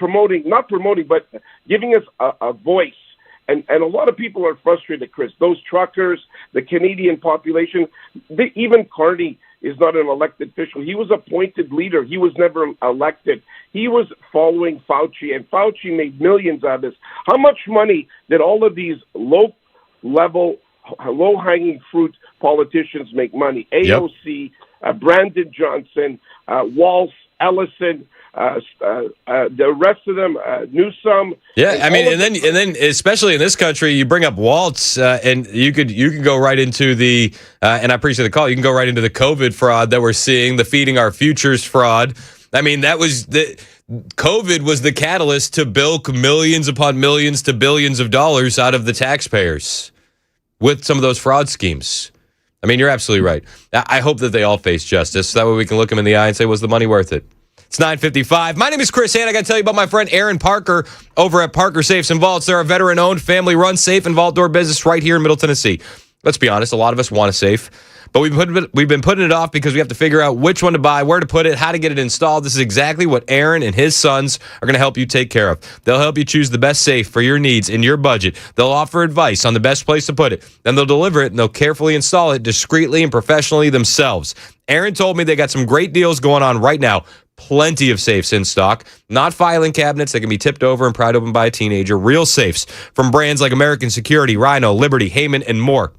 not promoting, but giving us a voice. And a lot of people are frustrated, Chris. Those truckers, the Canadian population, even Carney is not an elected official. He was appointed leader. He was never elected. He was following Fauci, and Fauci made millions out of this. How much money did all of these low-level, low-hanging fruit politicians make money? AOC, Brandon Johnson, Walsh, Ellison, the rest of them, Newsom. Yeah, I mean, and then especially in this country, you bring up Waltz, and you could go right into the and I appreciate the call. You can go right into the COVID fraud that we're seeing, the feeding our futures fraud. I mean, COVID was the catalyst to bilk millions upon millions to billions of dollars out of the taxpayers with some of those fraud schemes. I mean, you're absolutely right. I hope that they all face justice. That way we can look them in the eye and say, was the money worth it? It's 9:55. My name is Chris Hand. I got to tell you about my friend Aaron Parker over at Parker Safes and Vaults. They're a veteran-owned, family-run safe and vault door business right here in Middle Tennessee. Let's be honest, a lot of us want a safe, but we've been putting it off because we have to figure out which one to buy, where to put it, how to get it installed. This is exactly what Aaron and his sons are going to help you take care of. They'll help you choose the best safe for your needs in your budget. They'll offer advice on the best place to put it. Then they'll deliver it, and they'll carefully install it discreetly and professionally themselves. Aaron told me they got some great deals going on right now. Plenty of safes in stock, not filing cabinets that can be tipped over and pried open by a teenager. Real safes from brands like American Security, Rhino, Liberty, Heyman, and more.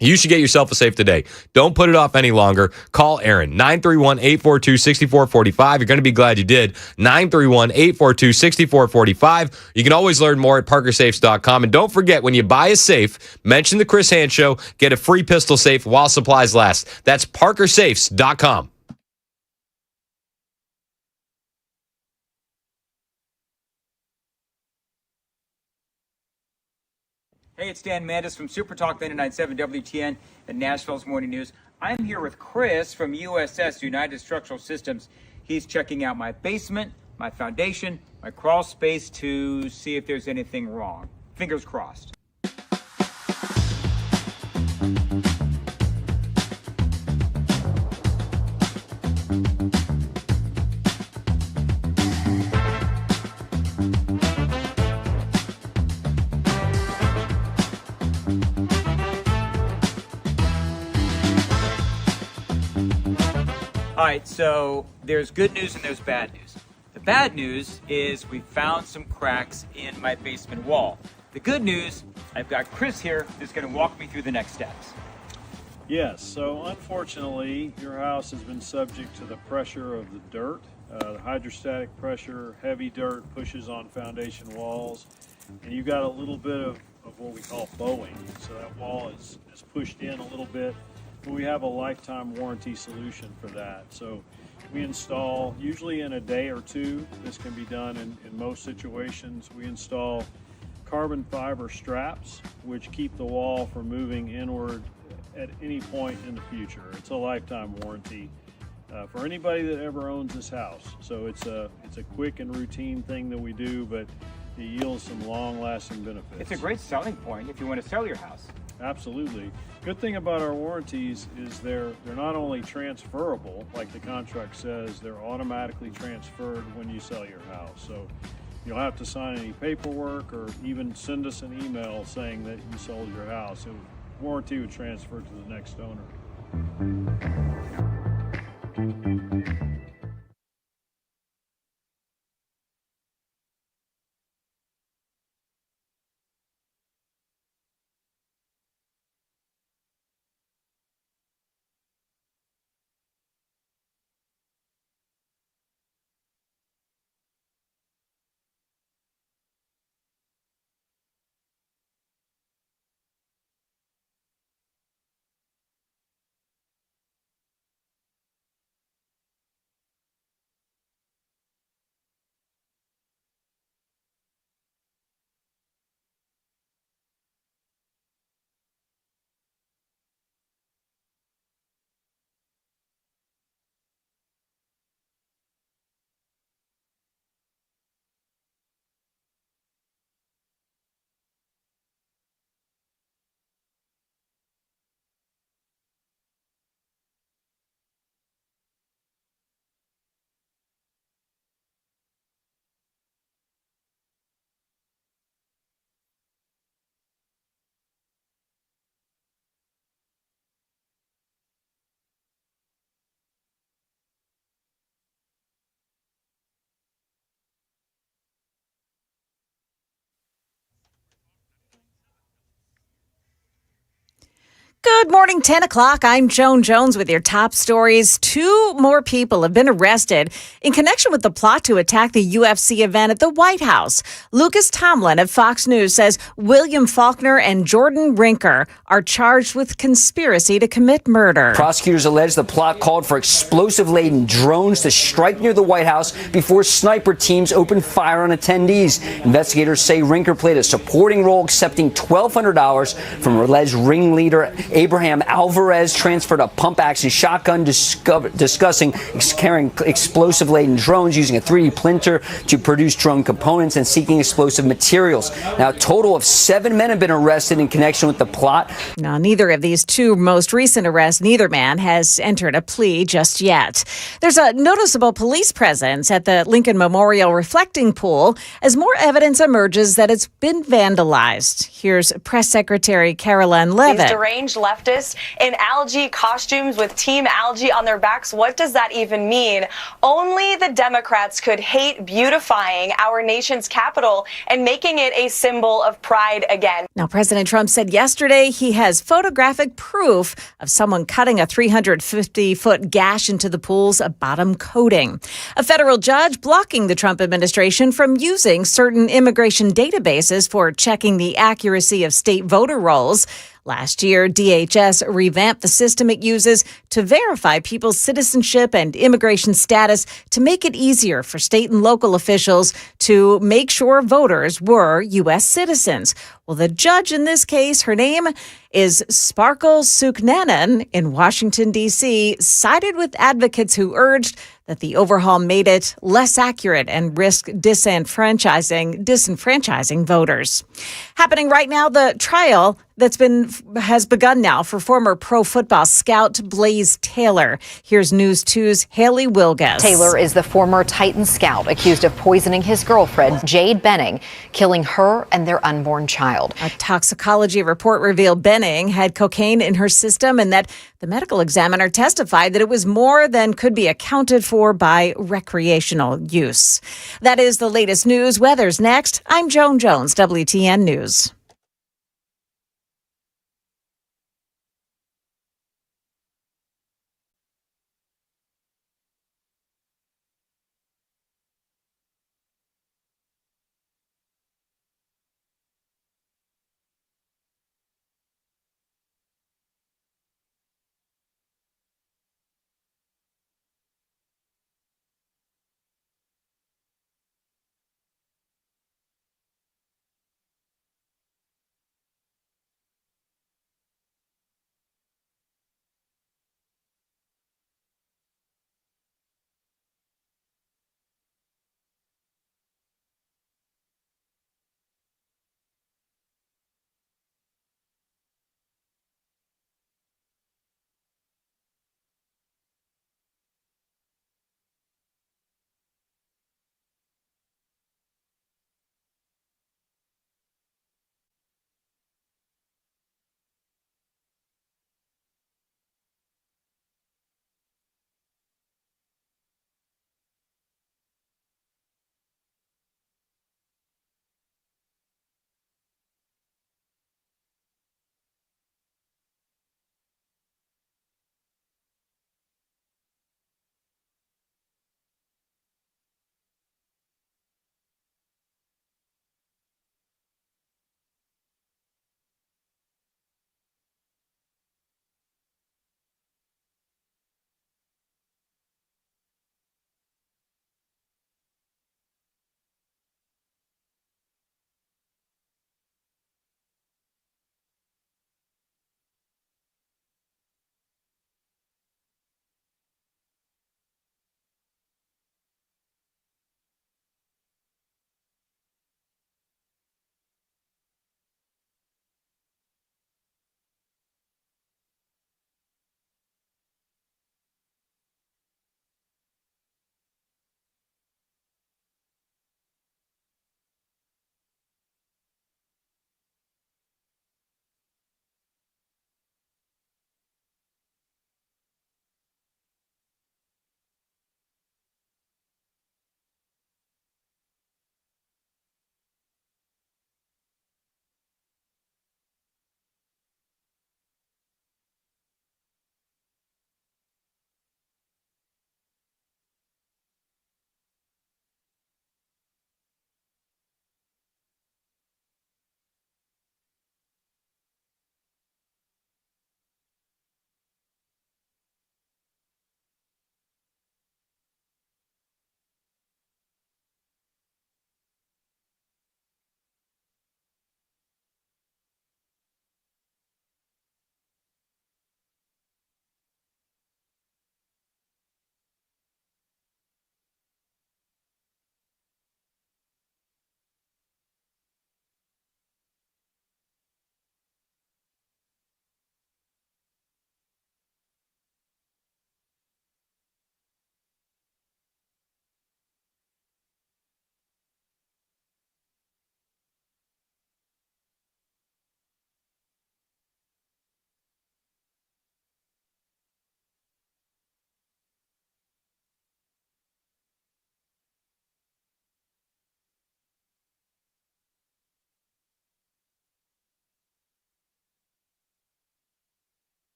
You should get yourself a safe today. Don't put it off any longer. Call Aaron, 931-842-6445. You're going to be glad you did. 931-842-6445. You can always learn more at parkersafes.com. And don't forget, when you buy a safe, mention the Chris Hand Show. Get a free pistol safe while supplies last. That's parkersafes.com. Hey, it's Dan Mandis from Super Talk 99.7 WTN and Nashville's Morning News. I'm here with Chris from USS, United Structural Systems. He's checking out my basement, my foundation, my crawl space to see if there's anything wrong. Fingers crossed. All right, so there's good news and there's bad news. The bad news is we found some cracks in my basement wall. The good news, I've got Chris here who's going to walk me through the next steps. Yes, so unfortunately, your house has been subject to the pressure of the dirt. The hydrostatic pressure, heavy dirt pushes on foundation walls, and you've got a little bit of what we call bowing. So that wall is pushed in a little bit. We have a lifetime warranty solution for that. So we install, usually in a day or two, this can be done in most situations. We install carbon fiber straps, which keep the wall from moving inward at any point in the future. It's a lifetime warranty for anybody that ever owns this house. So it's a quick and routine thing that we do, but it yields some long-lasting benefits. It's a great selling point if you want to sell your house. Absolutely. Good thing about our warranties is they're not only transferable, like the contract says, they're automatically transferred when you sell your house. So you don't have to sign any paperwork or even send us an email saying that you sold your house. Warranty would transfer to the next owner. Good morning, 10 o'clock. I'm Joan Jones with your top stories. 2 more people have been arrested in connection with the plot to attack the UFC event at the White House. Lucas Tomlin of Fox News says William Faulkner and Jordan Rinker are charged with conspiracy to commit murder. Prosecutors allege the plot called for explosive-laden drones to strike near the White House before sniper teams opened fire on attendees. Investigators say Rinker played a supporting role, accepting $1,200 from alleged ringleader Abraham Alvarez, transferred a pump-action shotgun, discussing carrying explosive-laden drones, using a 3D printer to produce drone components, and seeking explosive materials. Now, a total of 7 men have been arrested in connection with the plot. Now, neither of these 2 most recent arrests, neither man has entered a plea just yet. There's a noticeable police presence at the Lincoln Memorial reflecting pool as more evidence emerges that it's been vandalized. Here's Press Secretary Carolyn Levitt. These deranged leftists in algae costumes with Team Algae on their backs. What does that even mean? Only the Democrats could hate beautifying our nation's capital and making it a symbol of pride again. Now, President Trump said yesterday he has photographic proof of someone cutting a 350-foot gash into the pool's bottom coating. A federal judge blocking the Trump administration from using certain immigration databases for checking the accuracy of state voter rolls. Last year, DHS revamped the system it uses to verify people's citizenship and immigration status to make it easier for state and local officials to make sure voters were U.S. citizens. Well, the judge in this case, her name is Sparkle Suknanen in Washington, D.C., sided with advocates who urged that the overhaul made it less accurate and risked disenfranchising voters. Happening right now, the trial has begun now for former pro football scout Blaze Taylor. Here's News 2's Haley Wilgus. Taylor is the former Titan scout accused of poisoning his girlfriend, Jade Benning, killing her and their unborn child. A toxicology report revealed Benning had cocaine in her system and that the medical examiner testified that it was more than could be accounted for by recreational use. That is the latest news. Weather's next. I'm Joan Jones, WTN News.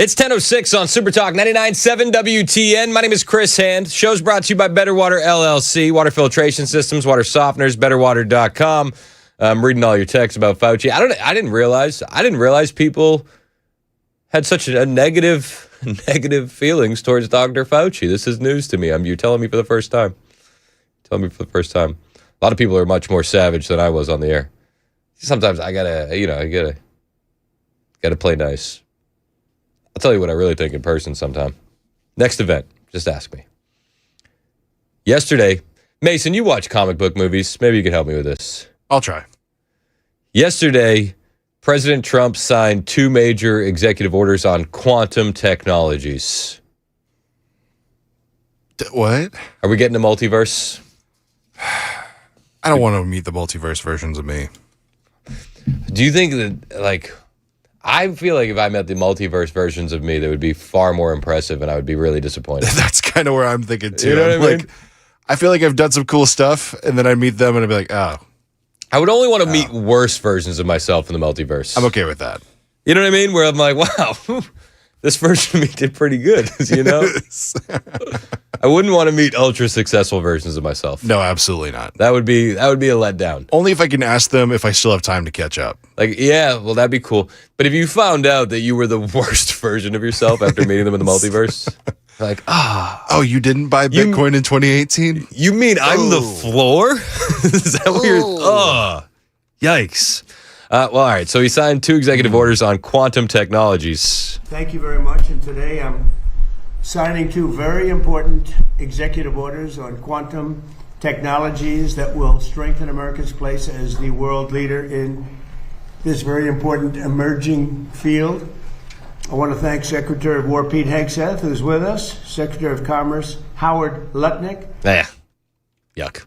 It's 10:06 on Super Talk 99.7 WTN. My name is Chris Hand. Show's brought to you by Better Water LLC, water filtration systems, water softeners, betterwater.com. I'm reading all your texts about Fauci. I didn't realize people had such a negative feelings towards Dr. Fauci. This is news to me. You're telling me for the first time. A lot of people are much more savage than I was on the air. Sometimes I gotta play nice. I'll tell you what I really think in person sometime. Next event, just ask me. Yesterday, Mason, you watch comic book movies. Maybe you could help me with this. I'll try. Yesterday, President Trump signed 2 major executive orders on quantum technologies. What? Are we getting a multiverse? I don't want to meet the multiverse versions of me. Do you think that, I feel like if I met the multiverse versions of me, they would be far more impressive and I would be really disappointed. That's kind of where I'm thinking too. You know what I mean? I feel like I've done some cool stuff and then I meet them and I'd be like, oh. I would only want to meet worse versions of myself in the multiverse. I'm okay with that. You know what I mean? Where I'm like, wow, this version of me did pretty good, you know? I wouldn't want to meet ultra successful versions of myself. No, absolutely not. That would be a letdown. Only if I can ask them if I still have time to catch up. Well, that'd be cool. But if you found out that you were the worst version of yourself after meeting them in the multiverse, oh, you didn't buy Bitcoin in 2018? You mean I'm the floor? Is that what you're? Yikes. All right. So he signed 2 executive orders on quantum technologies. Thank you very much. And today I'm signing 2 very important executive orders on quantum technologies that will strengthen America's place as the world leader in this very important emerging field. I want to thank Secretary of War Pete Hegseth, who's with us, Secretary of Commerce Howard Lutnick. Yuck.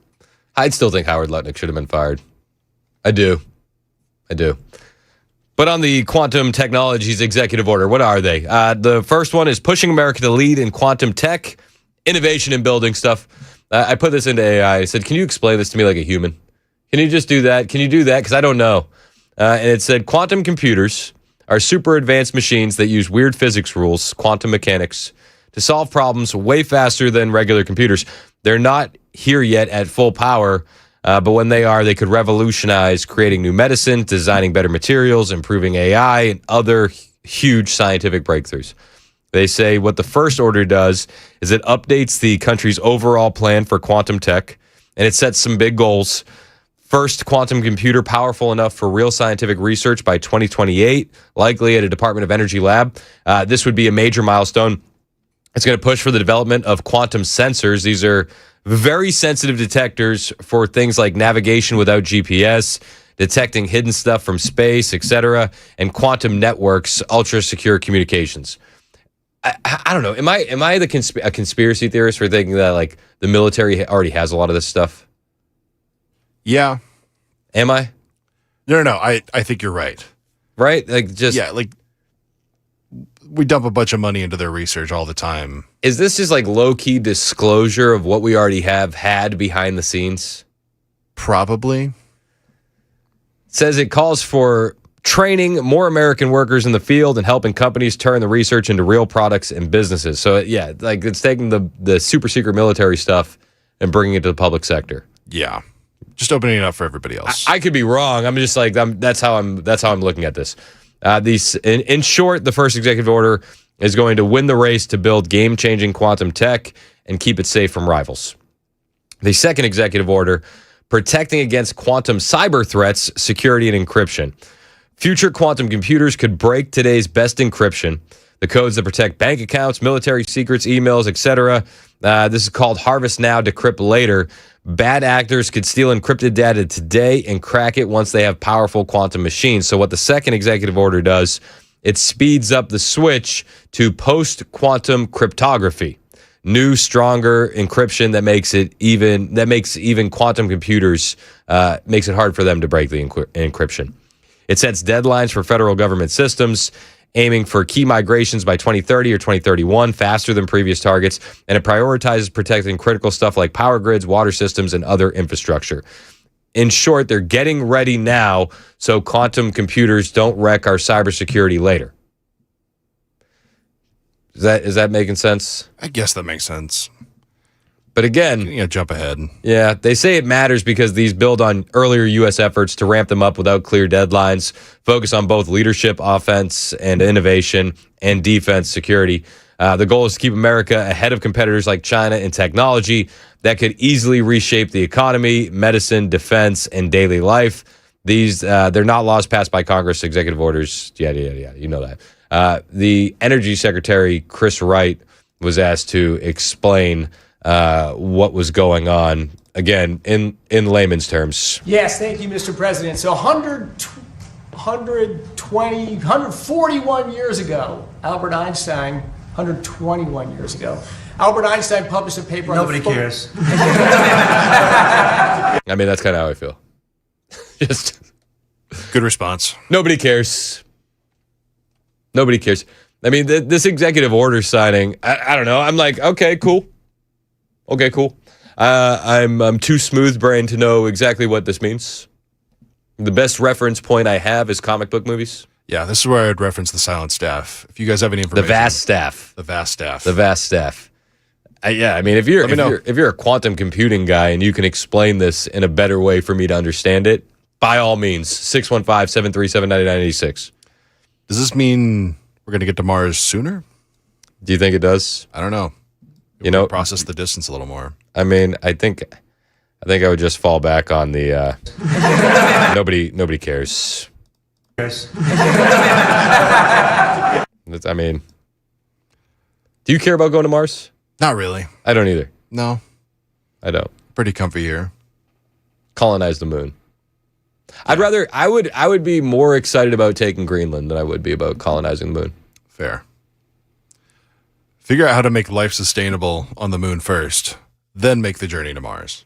I'd still think Howard Lutnick should have been fired. I do. But on the quantum technologies executive order, what are they? The first one is pushing America to lead in quantum tech, innovation and building stuff. I put this into AI. I said, can you explain this to me like a human? Can you just do that? Can you do that? Because I don't know. And it said quantum computers are super advanced machines that use weird physics rules, quantum mechanics, to solve problems way faster than regular computers. They're not here yet at full power, but when they are, they could revolutionize creating new medicine, designing better materials, improving AI, and other huge scientific breakthroughs. They say what the first order does is it updates the country's overall plan for quantum tech, and it sets some big goals. First quantum computer powerful enough for real scientific research by 2028, likely at a Department of Energy lab. This would be a major milestone. It's going to push for the development of quantum sensors. These are very sensitive detectors for things like navigation without GPS, detecting hidden stuff from space, etc., and quantum networks, ultra-secure communications. I don't know. Am I a conspiracy theorist for thinking that the military already has a lot of this stuff? Yeah. Am I? No. I think you're right. Right? We dump a bunch of money into their research all the time. Is this just low-key disclosure of what we already have had behind the scenes? Probably. It says it calls for training more American workers in the field and helping companies turn the research into real products and businesses. So, it's taking the super secret military stuff and bringing it to the public sector. Yeah. Just opening it up for everybody else. I could be wrong. I'm just that's how I'm looking at this. In short, the first executive order is going to win the race to build game-changing quantum tech and keep it safe from rivals. The second executive order, protecting against quantum cyber threats, security, and encryption. Future quantum computers could break today's best encryption, the codes that protect bank accounts, military secrets, emails, etc. This is called Harvest Now, Decrypt Later. Bad actors could steal encrypted data today and crack it once they have powerful quantum machines. So what the second executive order does, it speeds up the switch to post-quantum cryptography. New, stronger encryption that makes even quantum computers, makes it hard for them to break the encryption. It sets deadlines for federal government systems, aiming for key migrations by 2030 or 2031, faster than previous targets, and it prioritizes protecting critical stuff like power grids, water systems, and other infrastructure. In short, they're getting ready now so quantum computers don't wreck our cybersecurity later. Is that making sense? I guess that makes sense. But again, jump ahead. Yeah, they say it matters because these build on earlier U.S. efforts to ramp them up without clear deadlines, focus on both leadership, offense, and innovation, and defense security. The goal is to keep America ahead of competitors like China in technology that could easily reshape the economy, medicine, defense, and daily life. These they're not laws passed by Congress, executive orders, yada, yada, yada. You know that. The Energy Secretary, Chris Wright, was asked to explain what was going on, again, in layman's terms. Yes, thank you, Mr. President. So 141 years ago, Albert Einstein, 121 years ago, Albert Einstein published a paper Nobody cares. I mean, that's kind of how I feel. Just good response. Nobody cares. Nobody cares. I mean, this executive order signing, I don't know. I'm like, okay, cool. Okay, cool. I'm too smooth-brained to know exactly what this means. The best reference point I have is comic book movies. Yeah, this is where I would reference the silent staff. If you guys have any information. The vast staff. The vast staff. The vast staff. Yeah, I mean, if you're a quantum computing guy and you can explain this in a better way for me to understand it, by all means, 615-737-9986. Does this mean we're going to get to Mars sooner? Do you think it does? I don't know. You know, process the distance a little more. I mean, I think I would just fall back on the nobody cares. I mean, do you care about going to Mars? Not really. I don't either. No, I don't. Pretty comfy here. Colonize the moon. I would be more excited about taking Greenland than I would be about colonizing the moon. Fair. Figure out how to make life sustainable on the moon first, then make the journey to Mars.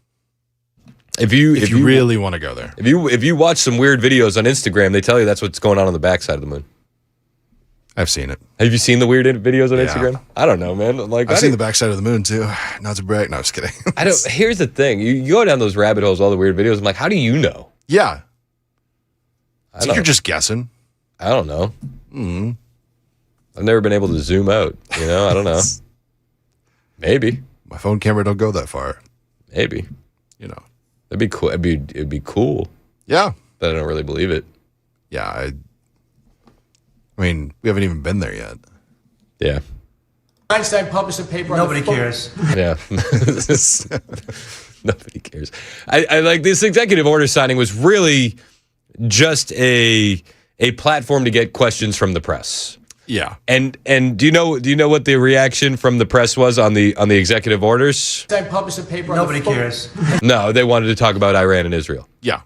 If you really want to go there. If you watch some weird videos on Instagram, they tell you that's what's going on the backside of the moon. I've seen it. Have you seen the weird videos on Instagram? I don't know, man. Like I've seen the backside of the moon too. Not to brag. No, I'm just kidding. Here's the thing. You go down those rabbit holes, all the weird videos. I'm like, how do you know? Yeah. So you're just guessing. I don't know. I've never been able to zoom out. I don't know. Maybe. My phone camera don't go that far. Maybe. It'd be cool. It'd be cool. Yeah. But I don't really believe it. Yeah. I mean, we haven't even been there yet. Yeah. Einstein published a paper. Nobody cares. Yeah. Nobody cares. I like this executive order signing was really just a platform to get questions from the press. Yeah. And do you know what the reaction from the press was on the executive orders? Einstein published a paper. Nobody cares. No, they wanted to talk about Iran and Israel. Yeah.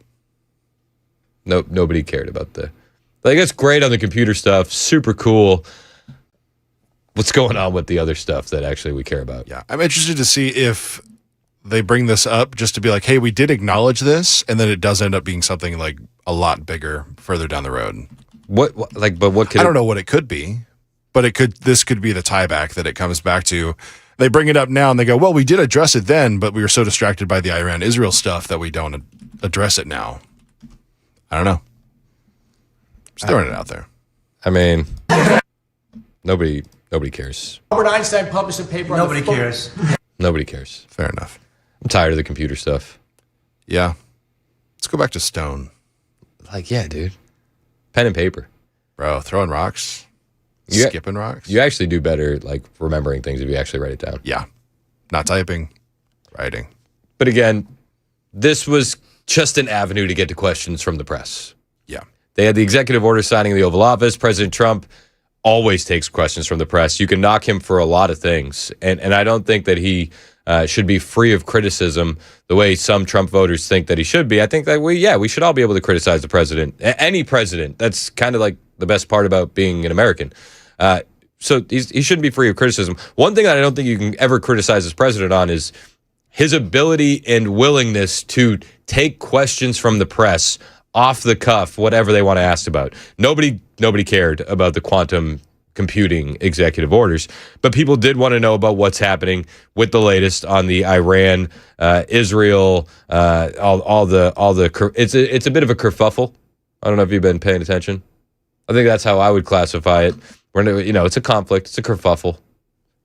No, nobody cared about it's great on the computer stuff, super cool. What's going on with the other stuff that actually we care about? Yeah. I'm interested to see if they bring this up just to be like, hey, we did acknowledge this, and then it does end up being something like a lot bigger further down the road. What could I don't know what it could be, but this could be the tie back that it comes back to. They bring it up now and they go, well, we did address it then, but we were so distracted by the Iran-Israel stuff that we don't address it now. I don't know. Just throwing it out there. I mean, nobody cares. Albert Einstein published a paper. Nobody cares. Nobody cares. Fair enough. I'm tired of the computer stuff. Yeah. Let's go back to stone. Yeah, dude. Pen and paper. Bro, throwing rocks. Skipping rocks. You actually do better remembering things if you actually write it down. Yeah. Not typing, writing. But again, this was just an avenue to get to questions from the press. Yeah. They had the executive order signing in the Oval Office. President Trump always takes questions from the press. You can knock him for a lot of things. And I don't think that he should be free of criticism the way some Trump voters think that he should be. I think that we should all be able to criticize the president. Any president. That's kind of like the best part about being an American. So he shouldn't be free of criticism. One thing that I don't think you can ever criticize this president on is his ability and willingness to take questions from the press off the cuff, whatever they want to ask about. Nobody cared about the quantum computing executive orders, but people did want to know about what's happening with the latest on the Iran, Israel, it's a bit of a kerfuffle. I don't know if you've been paying attention. I think that's how I would classify it. It's a conflict. It's a kerfuffle.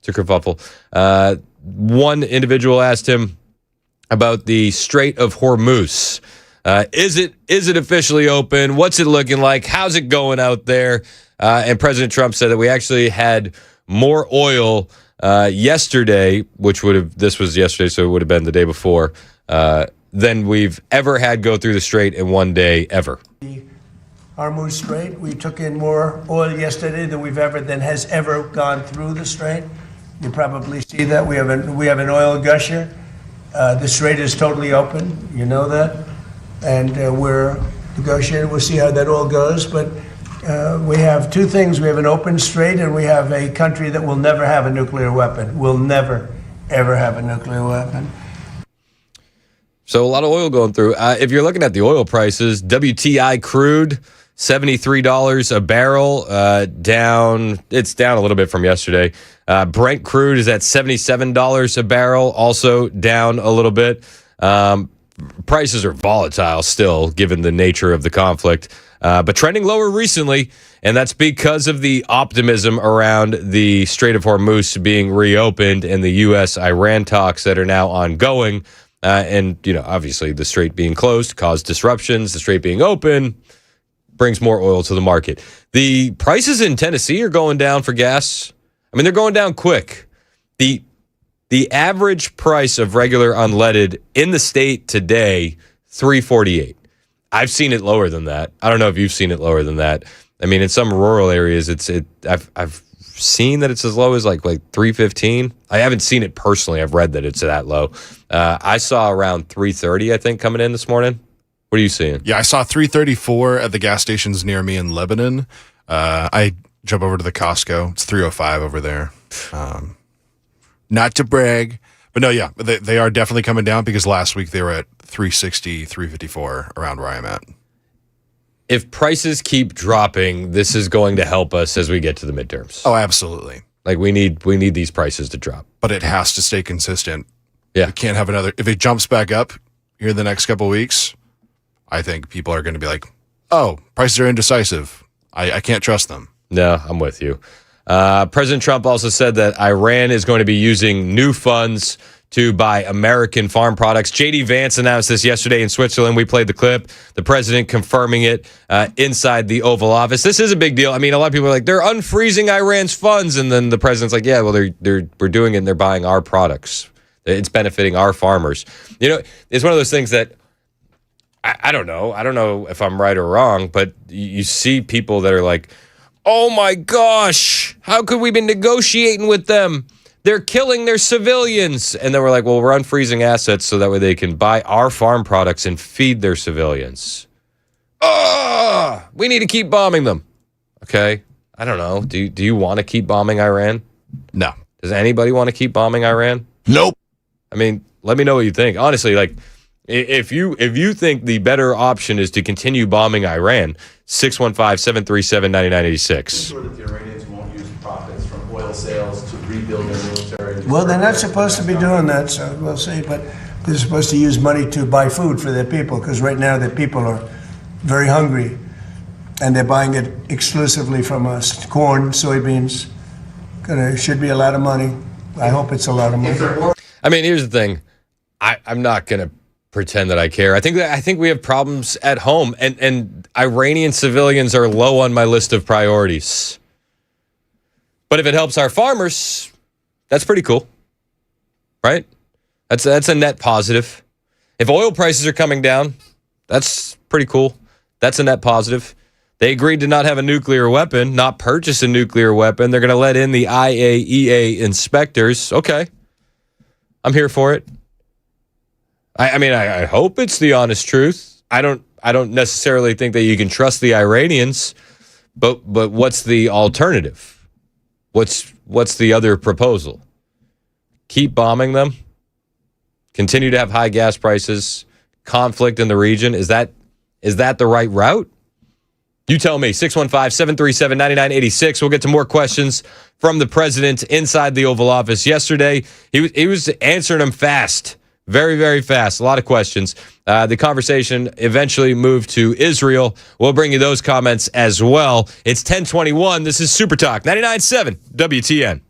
It's a kerfuffle. One individual asked him about the Strait of Hormuz. Is it officially open? What's it looking like? How's it going out there? And President Trump said that we actually had more oil yesterday, this was yesterday, so it would have been the day before, than we've ever had go through the strait in one day ever. Hormuz Strait, we took in more oil yesterday than has ever gone through the strait. You probably see that we have an oil gusher. The strait is totally open. You know that, and we're negotiating. We'll see how that all goes. But we have two things: we have an open strait, and we have a country that will never have a nuclear weapon. Will never, ever have a nuclear weapon. So a lot of oil going through. If you're looking at the oil prices, WTI crude, $73 a barrel, down. It's down a little bit from yesterday. Brent crude is at $77 a barrel, also down a little bit. Prices are volatile still, given the nature of the conflict, but trending lower recently, and that's because of the optimism around the Strait of Hormuz being reopened and the U.S.-Iran talks that are now ongoing. And, obviously the strait being closed caused disruptions. The strait being open brings more oil to the market. The prices in Tennessee are going down for gas. I mean, they're going down quick. The average price of regular unleaded in the state today, $3.48. I've seen it lower than that. I don't know if you've seen it lower than that. I mean, in some rural areas, I've seen that it's as low as like $3.15. I haven't seen it personally. I've read that it's that low. I saw around $3.30, I think, coming in this morning. What are you seeing? Yeah, I saw $3.34 at the gas stations near me in Lebanon. I jump over to the Costco. It's $3.05 over there. Not to brag, but no, yeah, they are definitely coming down because last week they were at $3.60, $3.54 around where I'm at. If prices keep dropping, this is going to help us as we get to the midterms. Oh, absolutely. Like we need these prices to drop. But it has to stay consistent. Yeah. We can't have if it jumps back up here in the next couple of weeks, I think people are going to be like, oh, prices are indecisive. I can't trust them. No, I'm with you. President Trump also said that Iran is going to be using new funds to buy American farm products. J.D. Vance announced this yesterday in Switzerland. We played the clip. The president confirming it inside the Oval Office. This is a big deal. I mean, a lot of people are like, they're unfreezing Iran's funds. And then the president's like, yeah, well, we're doing it and they're buying our products. It's benefiting our farmers. It's one of those things that I don't know. I don't know if I'm right or wrong, but you see people that are like, oh my gosh, how could we be negotiating with them? They're killing their civilians. And then we're like, well, we're unfreezing assets so that way they can buy our farm products and feed their civilians. We need to keep bombing them. Okay. I don't know. Do you want to keep bombing Iran? No. Does anybody want to keep bombing Iran? Nope. I mean, let me know what you think. Honestly, like, if you think the better option is to continue bombing Iran, 615-737-9986. Sure that the Iranians won't use profits from oil sales to rebuild their military. Well, they're not supposed to be doing that, so we'll see. But they're supposed to use money to buy food for their people, because right now their people are very hungry, and they're buying it exclusively from us. Corn, soybeans. Should be a lot of money. I hope it's a lot of money. I mean, here's the thing. I'm not going to pretend that I care. I think we have problems at home, and Iranian civilians are low on my list of priorities. But if it helps our farmers, that's pretty cool, right? That's a net positive. If oil prices are coming down, that's pretty cool. That's a net positive. They agreed to not have a nuclear weapon, not purchase a nuclear weapon. They're going to let in the IAEA inspectors. Okay, I'm here for it. I mean, I hope it's the honest truth. I don't necessarily think that you can trust the Iranians, but what's the alternative? What's the other proposal? Keep bombing them? Continue to have high gas prices? Conflict in the region? Is that the right route? You tell me. 615-737-9986. We'll get to more questions from the president inside the Oval Office yesterday. He was answering them fast. Very, very fast. A lot of questions. The conversation eventually moved to Israel. We'll bring you those comments as well. It's 10:21. This is Super Talk 99.7 WTN.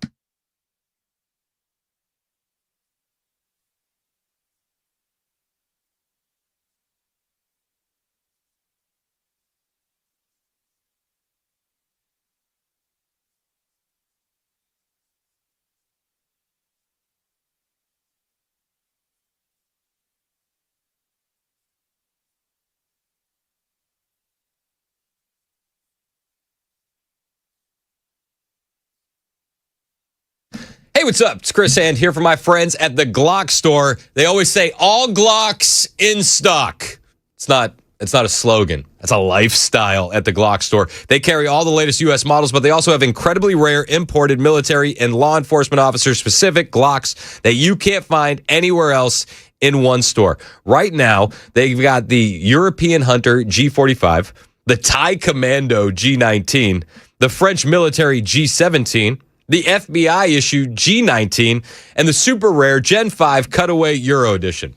what's up? It's Chris Hand here for my friends at the Glock store. They always say all Glocks in stock. It's not a slogan. That's a lifestyle at the Glock store. They carry all the latest U.S. models, but they also have incredibly rare imported military and law enforcement officer-specific Glocks that you can't find anywhere else in one store. Right now, they've got the European Hunter G45, the Thai Commando G19, the French military G17, the FBI issued G19, and the super rare Gen 5 Cutaway Euro Edition.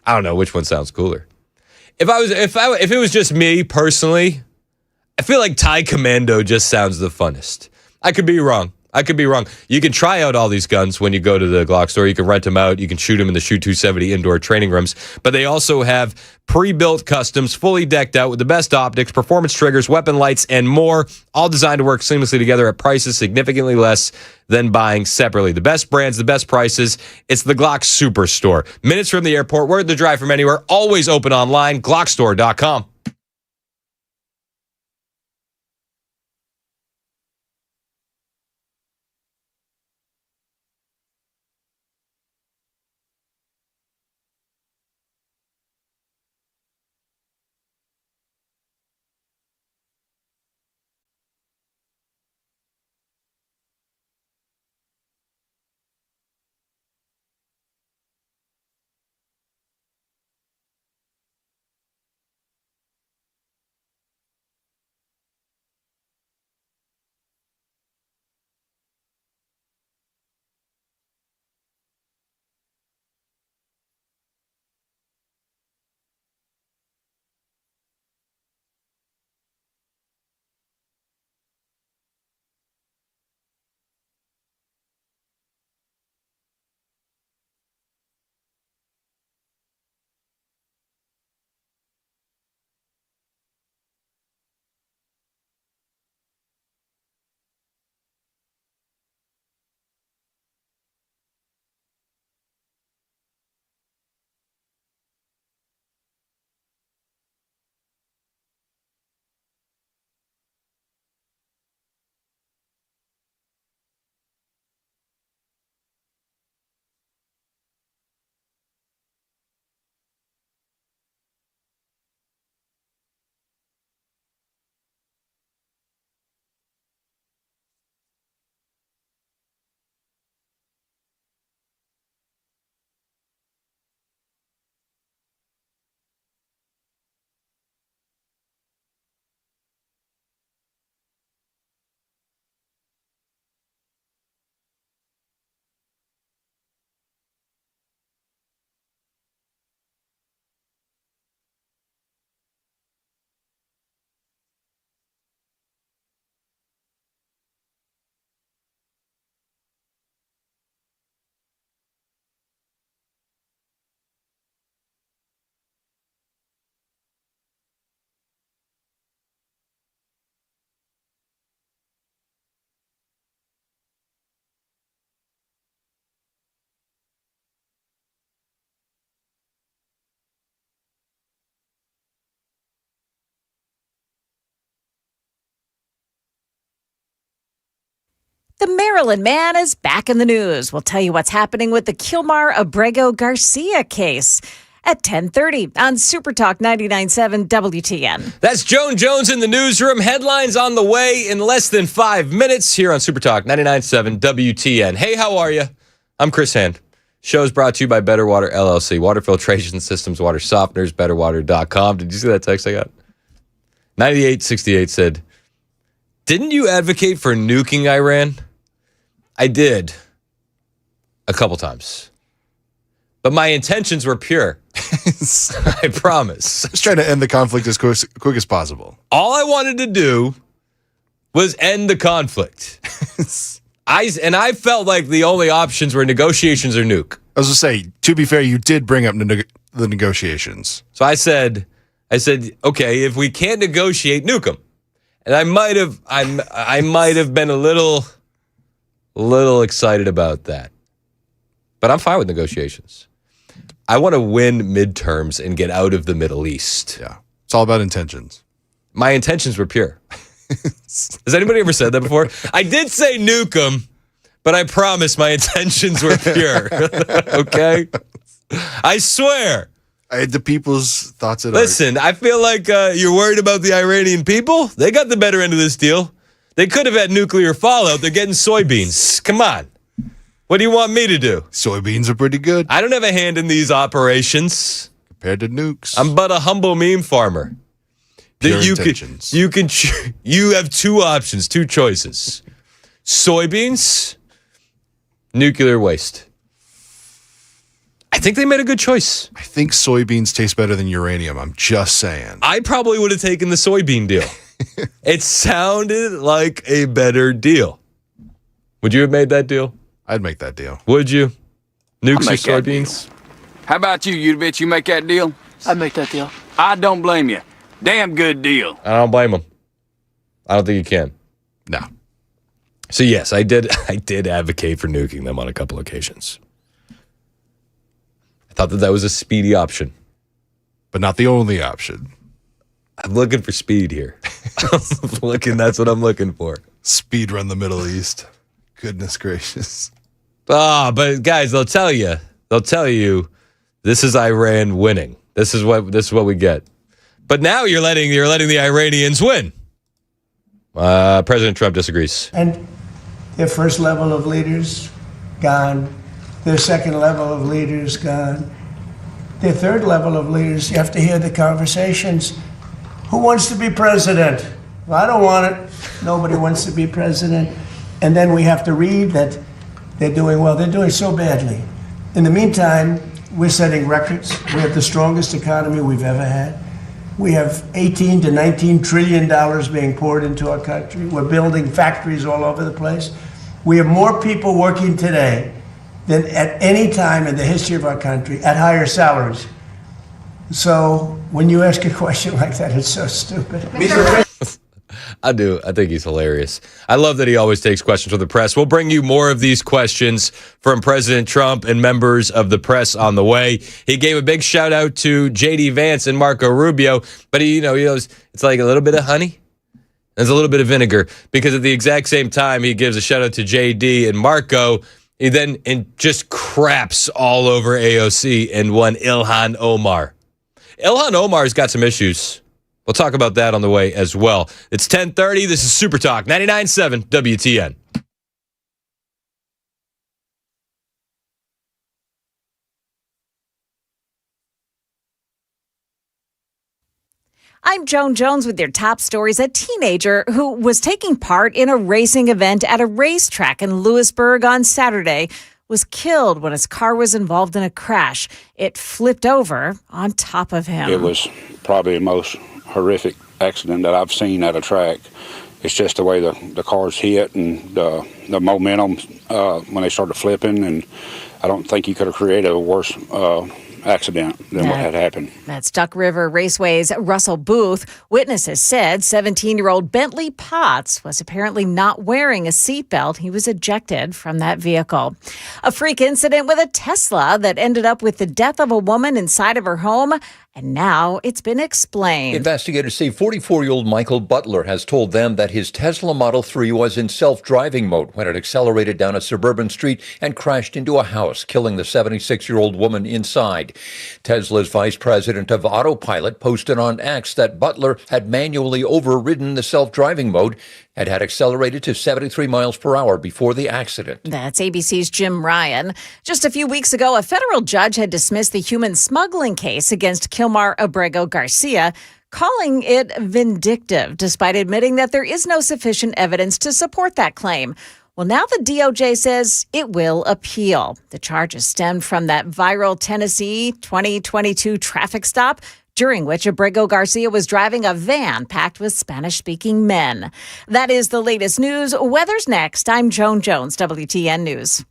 I don't know which one sounds cooler. If it was just me personally, I feel like Thai Commando just sounds the funnest. I could be wrong. You can try out all these guns when you go to the Glock store. You can rent them out. You can shoot them in the Shoot 270 indoor training rooms. But they also have pre-built customs, fully decked out with the best optics, performance triggers, weapon lights, and more, all designed to work seamlessly together at prices significantly less than buying separately. The best brands, the best prices. It's the Glock Superstore. Minutes from the airport, worth the drive from anywhere, always open online, glockstore.com. The Maryland man is back in the news. We'll tell you what's happening with the Kilmar Abrego Garcia case at 10:30 on Super Talk 99.7 WTN. That's Joan Jones in the newsroom. Headlines on the way in less than 5 minutes here on Super Talk 99.7 WTN. Hey, how are you? I'm Chris Hand. Show is brought to you by Better Water LLC. Water filtration systems, water softeners, betterwater.com. Did you see that text I got? 9868 said, didn't you advocate for nuking Iran? I did. A couple times. But my intentions were pure. I promise. Just trying to end the conflict as quick as possible. All I wanted to do was end the conflict. I felt like the only options were negotiations or nuke. I was going to say, to be fair, you did bring up the negotiations. So I said, okay, if we can't negotiate, nuke them. And I might have been a little excited about that. But I'm fine with negotiations. I want to win midterms and get out of the Middle East. Yeah. It's all about intentions. My intentions were pure. Has anybody ever said that before? I did say nuke them, but I promise my intentions were pure. Okay? I swear. I had the people's thoughts at Listen, I feel like you're worried about the Iranian people. They got the better end of this deal. They could have had nuclear fallout. They're getting soybeans. Come on. What do you want me to do? Soybeans are pretty good. I don't have a hand in these operations. Compared to nukes. I'm but a humble meme farmer. Pure You intentions. you have two options, two choices. Soybeans, nuclear waste. I think they made a good choice. I think soybeans taste better than uranium. I'm just saying. I probably would have taken the soybean deal. It sounded like a better deal. Would you have made that deal? I'd make that deal. Would you? Nukes or make that soybeans? How about you, Udovich? You make that deal? I'd make that deal. I don't blame you. Damn good deal. I don't blame them. I don't think you can. No. So yes, I did advocate for nuking them on a couple occasions. I thought that was a speedy option. But not the only option. I'm looking for speed here. That's what I'm looking for. Speed run the Middle East. Goodness gracious. But guys, they'll tell you this is Iran winning. This is what we get. But now you're letting the Iranians win. President Trump disagrees. And their first level of leaders, gone. Their second level of leaders, gone. Their third level of leaders, you have to hear the conversations. Who wants to be president? Well, I don't want it. Nobody wants to be president. And then we have to read that they're doing well. They're doing so badly. In the meantime, we're setting records. We have the strongest economy we've ever had. We have $18 to $19 trillion being poured into our country. We're building factories all over the place. We have more people working today than at any time in the history of our country at higher salaries. So when you ask a question like that, it's so stupid. I do. I think he's hilarious. I love that he always takes questions from the press. We'll bring you more of these questions from President Trump and members of the press on the way. He gave a big shout out to J.D. Vance and Marco Rubio, but he knows it's like a little bit of honey. There's a little bit of vinegar, because at the exact same time he gives a shout out to J.D. and Marco, he then just craps all over AOC and one Ilhan Omar. Ilhan Omar's got some issues. We'll talk about that on the way as well. It's 10:30. This is Super Talk 99.7 WTN. I'm Joan Jones with your top stories. A teenager who was taking part in a racing event at a racetrack in Lewisburg on Saturday was killed when his car was involved in a crash. It flipped over on top of him. It was probably the most horrific accident that I've seen at a track. It's just the way the cars hit and the momentum when they started flipping, and I don't think you could have created a worse accident than what had happened. That's Duck River Raceway's Russell Booth. Witnesses said 17-year-old Bentley Potts was apparently not wearing a seatbelt. He was ejected from that vehicle. A freak incident with a Tesla that ended up with the death of a woman inside of her home, and now it's been explained. Investigators say 44-year-old Michael Butler has told them that his Tesla Model 3 was in self-driving mode when it accelerated down a suburban street and crashed into a house, killing the 76-year-old woman inside. Tesla's vice president of Autopilot posted on X that Butler had manually overridden the self-driving mode and had accelerated to 73 miles per hour before the accident. That's ABC's Jim Ryan. Just a few weeks ago, a federal judge had dismissed the human smuggling case against Kilmar Abrego Garcia, calling it vindictive, despite admitting that there is no sufficient evidence to support that claim. Well, now the DOJ says it will appeal. The charges stemmed from that viral Tennessee 2022 traffic stop, during which Abrego Garcia was driving a van packed with Spanish-speaking men. That is the latest news. Weather's next. I'm Joan Jones, WTN News.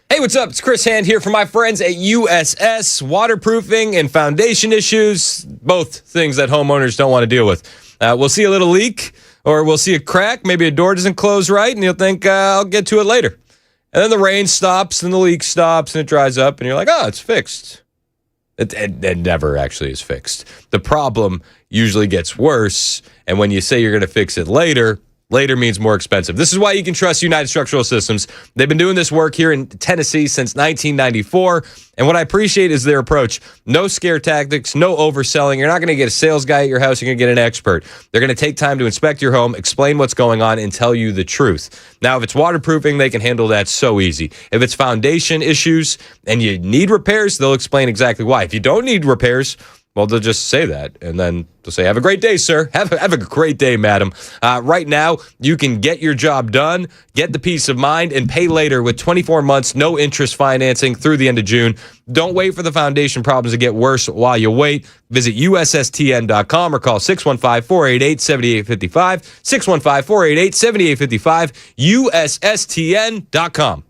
Hey, what's up? It's Chris Hand here for my friends at USS. Waterproofing and foundation issues, both things that homeowners don't want to deal with. We'll see a little leak. Or we'll see a crack, maybe a door doesn't close right, and you'll think, I'll get to it later. And then the rain stops, and the leak stops, and it dries up, and you're like, oh, it's fixed. It never actually is fixed. The problem usually gets worse, and when you say you're going to fix it later means more expensive. This is why you can trust United Structural Systems. They've been doing this work here in Tennessee since 1994, and what I appreciate is their approach. No scare tactics, no overselling. You're not going to get a sales guy at your house. You're going to get an expert. They're going to take time to inspect your home, explain what's going on, and tell you the truth. Now, if it's waterproofing, they can handle that so easy. If it's foundation issues and you need repairs, they'll explain exactly why. If you don't need repairs, well, they'll just say that, and then they'll say, have a great day, sir. Have a great day, madam. Right now, you can get your job done, get the peace of mind, and pay later with 24 months, no interest financing through the end of June. Don't wait for the foundation problems to get worse while you wait. Visit USSTN.com or call 615-488-7855, 615-488-7855, USSTN.com.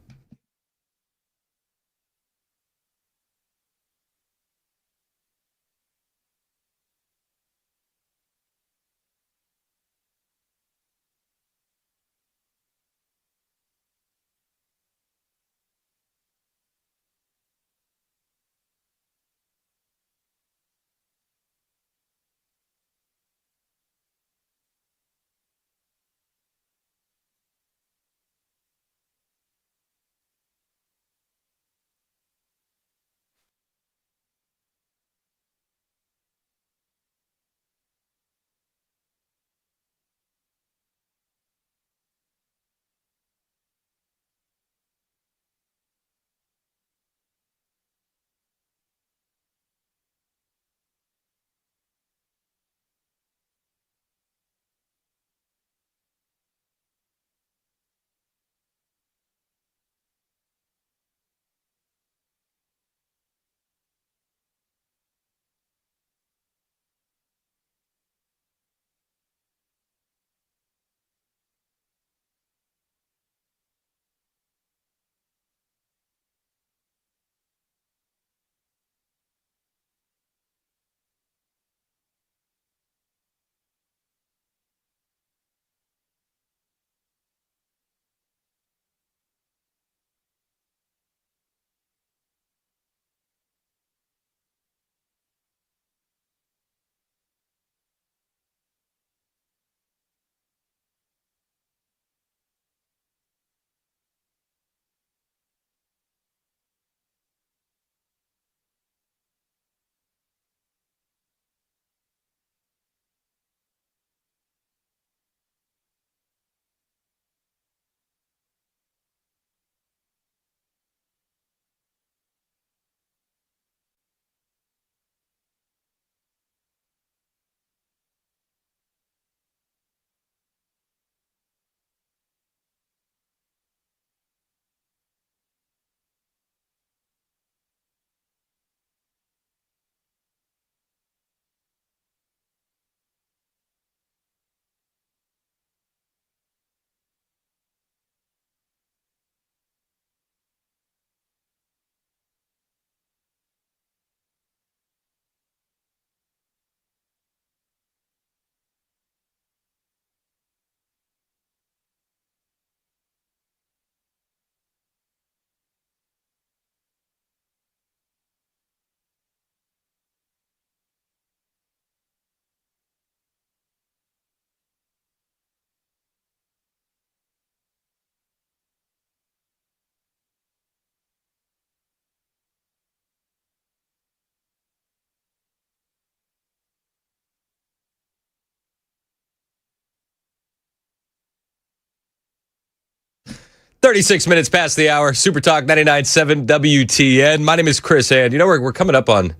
"36 minutes past the hour. Super Talk 99.7 WTN. My name is Chris Hand. You know, we're coming up on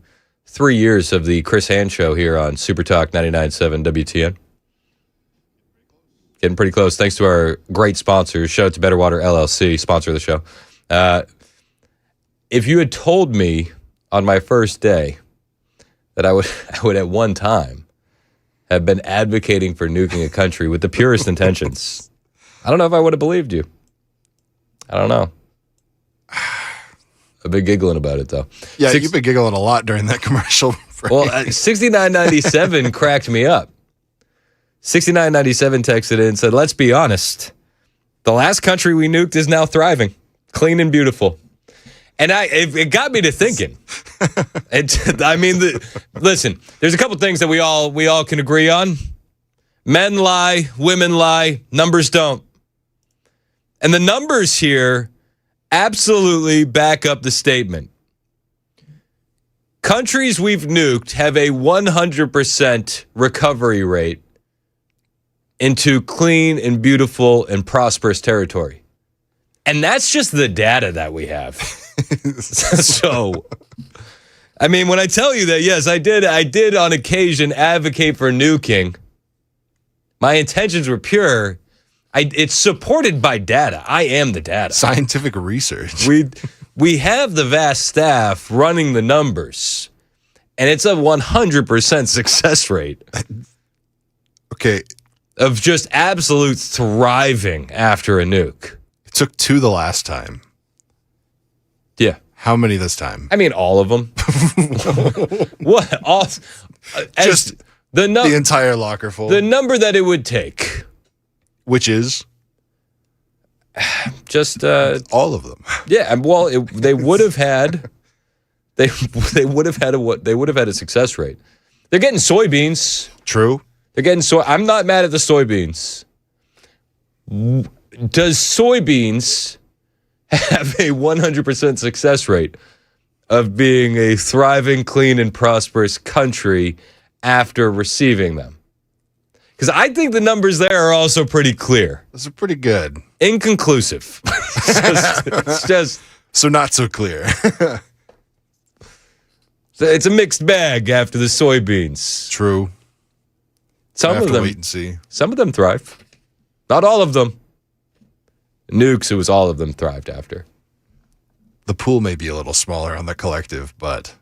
3 years of the Chris Hand Show here on Super Talk 99.7 WTN. Getting pretty close. Thanks to our great sponsors. Shout out to Better Water LLC, sponsor of the show. If you had told me on my first day that I would at one time have been advocating for nuking a country with the purest intentions, I don't know if I would have believed you. I don't know. I've been giggling about it, though. Yeah, you've been giggling a lot during that commercial. Well, 69.97 cracked me up. 6997 texted in and said, let's be honest. The last country we nuked is now thriving, clean and beautiful. And it got me to thinking. Listen, there's a couple things that we all can agree on. Men lie, women lie, numbers don't. And the numbers here absolutely back up the statement. Countries we've nuked have a 100% recovery rate into clean and beautiful and prosperous territory. And that's just the data that we have. So, I mean, when I tell you that, yes, I did on occasion advocate for nuking. My intentions were pure. It's supported by data. I am the data. Scientific research. We have the vast staff running the numbers, and it's a 100% success rate. Okay. Of just absolute thriving after a nuke. It took 2 the last time. Yeah. How many this time? I mean, all of them. What? All? Just the entire locker full. The number that it would take. Which is? Just all of them. Yeah. Well, they would have had. They would have had a success rate. They're getting soybeans. True. They're getting soy. I'm not mad at the soybeans. Does soybeans have a 100% success rate of being a thriving, clean, and prosperous country after receiving them? Because I think the numbers there are also pretty clear. Those are pretty good. Inconclusive. It's just so not so clear. So it's a mixed bag after the soybeans. True. Some of them wait and see. Some of them thrive. Not all of them. Nukes, it was all of them thrived after. The pool may be a little smaller on the collective, but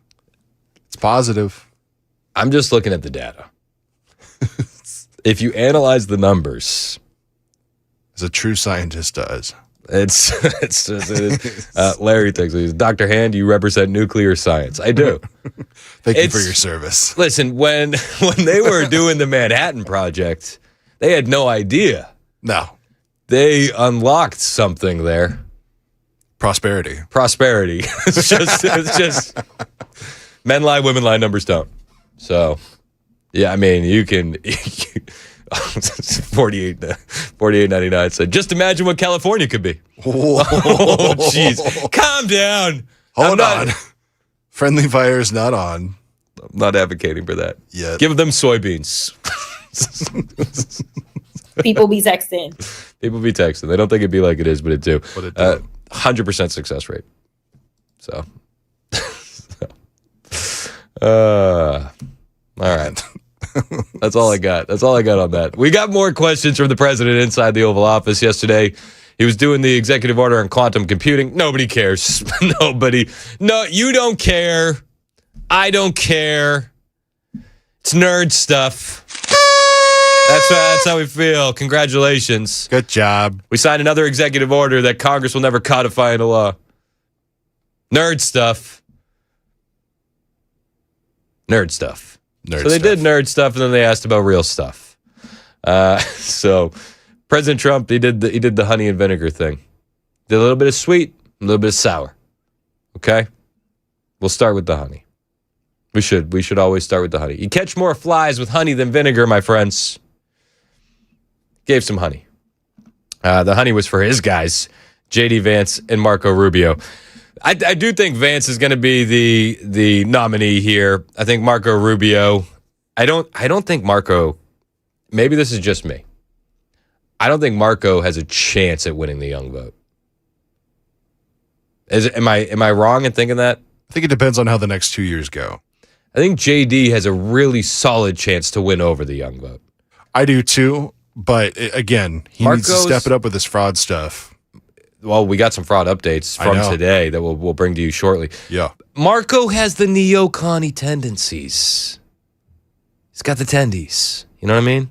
it's positive. I'm just looking at the data. If you analyze the numbers, as a true scientist does, Larry texts me, Dr. Hand, you represent nuclear science. I do. Thank you for your service. Listen, when they were doing the Manhattan Project, they had no idea. No. They unlocked something there. Prosperity. It's just men lie, women lie, numbers don't. So, yeah, I mean, you can 48.99 said, just imagine what California could be. Oh, jeez. Calm down. Hold on. Friendly fire is not on. I'm not advocating for that. Yet. Give them soybeans. People be texting. People be texting. They don't think it'd be like it is, but it do. 100% success rate. So. All right. That's all I got. That's all I got on that. We got more questions from the president inside the Oval Office yesterday. He was doing the executive order on quantum computing. Nobody cares. Nobody. No, you don't care. I don't care. It's nerd stuff. That's how we feel. Congratulations. Good job. We signed another executive order that Congress will never codify into law. Nerd stuff. Nerd stuff. So they did nerd stuff, and then they asked about real stuff. So President Trump, he did the honey and vinegar thing. Did a little bit of sweet, a little bit of sour. Okay? We'll start with the honey. We should always start with the honey. You catch more flies with honey than vinegar, my friends. Gave some honey. The honey was for his guys, J.D. Vance and Marco Rubio. I do think Vance is going to be the nominee here. I think Marco Rubio. I don't think Marco. Maybe this is just me. I don't think Marco has a chance at winning the young vote. Am I wrong in thinking that? I think it depends on how the next 2 years go. I think JD has a really solid chance to win over the young vote. I do too, but again, he needs to step it up with his fraud stuff. Well, we got some fraud updates from today that we'll bring to you shortly. Yeah. Marco has the neo-connie tendencies. He's got the tendies. You know what I mean?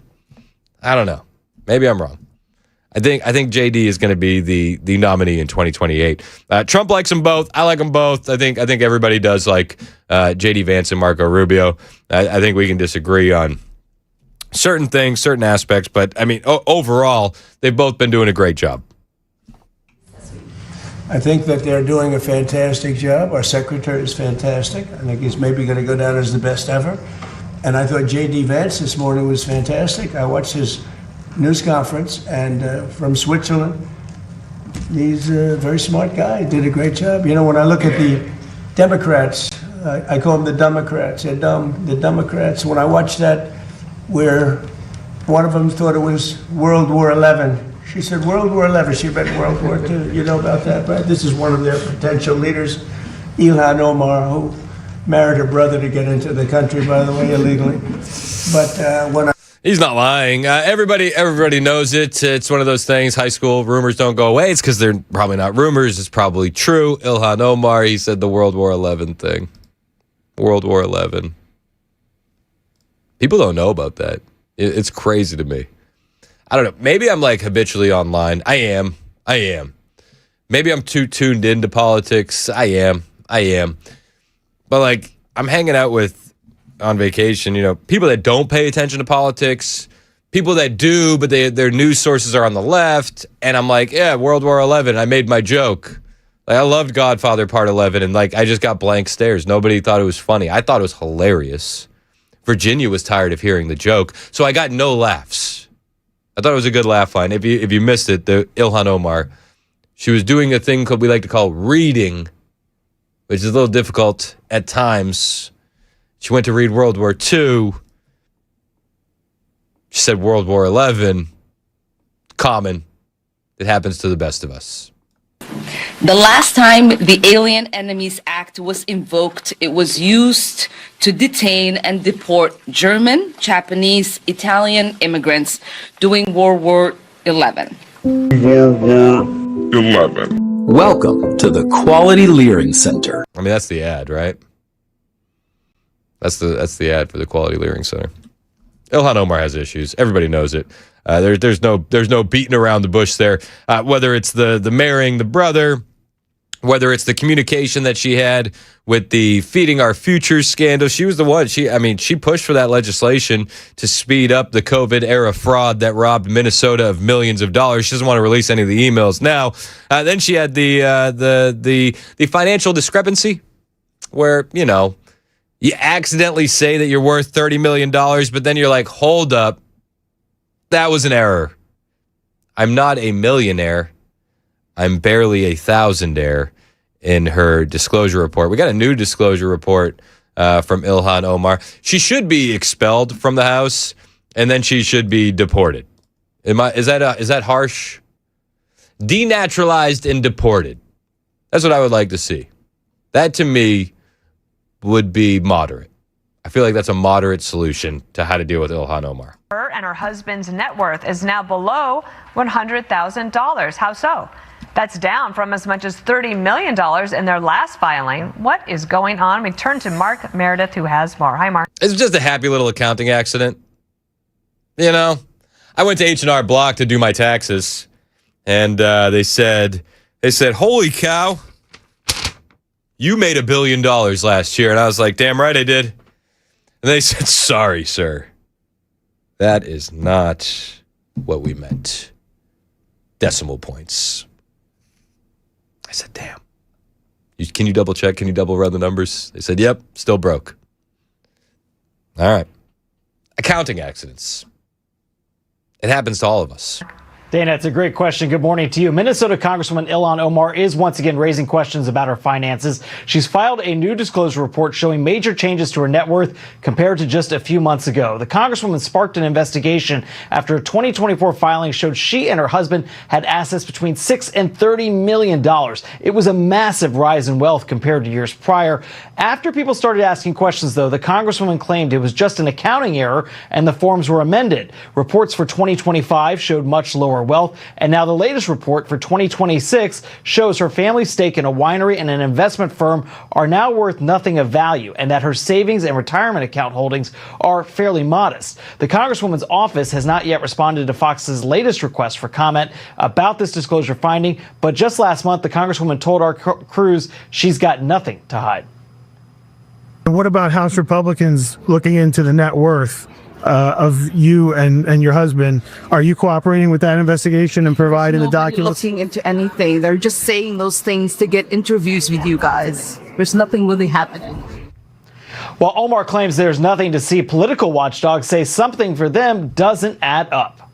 I don't know. Maybe I'm wrong. I think JD is going to be the nominee in 2028. Trump likes them both. I like them both. I think everybody does like JD Vance and Marco Rubio. I think we can disagree on certain things, certain aspects. But, I mean, overall, they've both been doing a great job. I think that they're doing a fantastic job. Our secretary is fantastic. I think he's maybe going to go down as the best ever. And I thought J.D. Vance this morning was fantastic. I watched his news conference, and from Switzerland, he's a very smart guy. He did a great job. You know, when I look at the Democrats, I call them the Democrats. They're dumb. The Democrats. When I watched that, where one of them thought it was World War XI. She said World War XI. She read World War II. You know about that, right? This is one of their potential leaders, Ilhan Omar, who married her brother to get into the country, by the way, illegally. But when He's not lying. Everybody knows it. It's one of those things. High school rumors don't go away. It's because they're probably not rumors. It's probably true. Ilhan Omar, he said the World War XI thing. World War XI. People don't know about that. It's crazy to me. I don't know. Maybe I'm like habitually online. I am. Maybe I'm too tuned into politics. I am. But like, I'm hanging out with, on vacation, you know, people that don't pay attention to politics, people that do, but their news sources are on the left. And I'm like, yeah, World War XI. I made my joke. Like, I loved Godfather Part 11, and like, I just got blank stares. Nobody thought it was funny. I thought it was hilarious. Virginia was tired of hearing the joke, so I got no laughs. I thought it was a good laugh line. If you missed it, the Ilhan Omar, she was doing a thing we like to call reading, which is a little difficult at times. She went to read World War II. She said World War XI. Common. It happens to the best of us. The last time the Alien Enemies Act was invoked, it was used to detain and deport German, Japanese, Italian immigrants during World War XI. Welcome to the Quality Leering Center. I mean, that's the ad, right? That's the ad for the Quality Leering Center. Ilhan Omar has issues. Everybody knows it. There's no beating around the bush there. Whether it's the marrying the brother, whether it's the communication that she had with the Feeding Our Futures scandal, she was the one. She pushed for that legislation to speed up the COVID era fraud that robbed Minnesota of millions of dollars. She doesn't want to release any of the emails now. Then she had the financial discrepancy, where you accidentally say that you're worth $30 million, but then you're like, hold up, that was an error. I'm not a millionaire. I'm barely a thousandaire in her disclosure report. We got a new disclosure report from Ilhan Omar. She should be expelled from the House, and then she should be deported. Is that harsh? Denaturalized and deported. That's what I would like to see. That, to me, would be moderate. I feel like that's a moderate solution to how to deal with Ilhan Omar. Her and her husband's net worth is now below $100,000. How so? That's down from as much as $30 million in their last filing. What is going on? We turn to Mark Meredith, who has more. Hi, Mark. It's just a happy little accounting accident. I went to H&R Block to do my taxes, and they said, holy cow, you made $1 billion last year. And I was like, damn right I did. And they said, sorry, sir. That is not what we meant. Decimal points. I said, damn. Can you double check? Can you double run the numbers? They said, yep, still broke. All right. Accounting accidents. It happens to all of us. Dana, it's a great question. Good morning to you. Minnesota Congresswoman Ilhan Omar is once again raising questions about her finances. She's filed a new disclosure report showing major changes to her net worth compared to just a few months ago. The Congresswoman sparked an investigation after a 2024 filing showed she and her husband had assets between $6 and $30 million. It was a massive rise in wealth compared to years prior. After people started asking questions, though, the Congresswoman claimed it was just an accounting error and the forms were amended. Reports for 2025 showed much lower wealth, and now the latest report for 2026 shows her family's stake in a winery and an investment firm are now worth nothing of value, and that her savings and retirement account holdings are fairly modest. The Congresswoman's office has not yet responded to Fox's latest request for comment about this disclosure finding, but just last month, the Congresswoman told our crews she's got nothing to hide. What about House Republicans looking into the net worth of you and your husband. Are you cooperating with that investigation and providing the documents? Looking into anything. They're just saying those things to get interviews with you guys. There's nothing really happening. While Omar claims there's nothing to see, political watchdogs say something for them doesn't add up.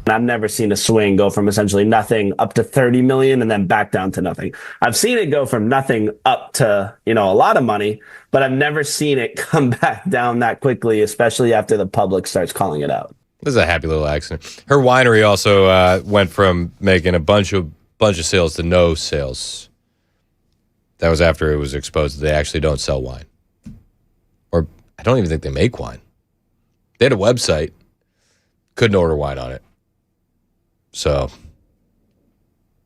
I've never seen a swing go from essentially nothing up to 30 million and then back down to nothing. I've seen it go from nothing up to, a lot of money, but I've never seen it come back down that quickly, especially after the public starts calling it out. This is a happy little accident. Her winery also went from making a bunch of sales to no sales. That was after it was exposed that they actually don't sell wine. Or I don't even think they make wine. They had a website, couldn't order wine on it. So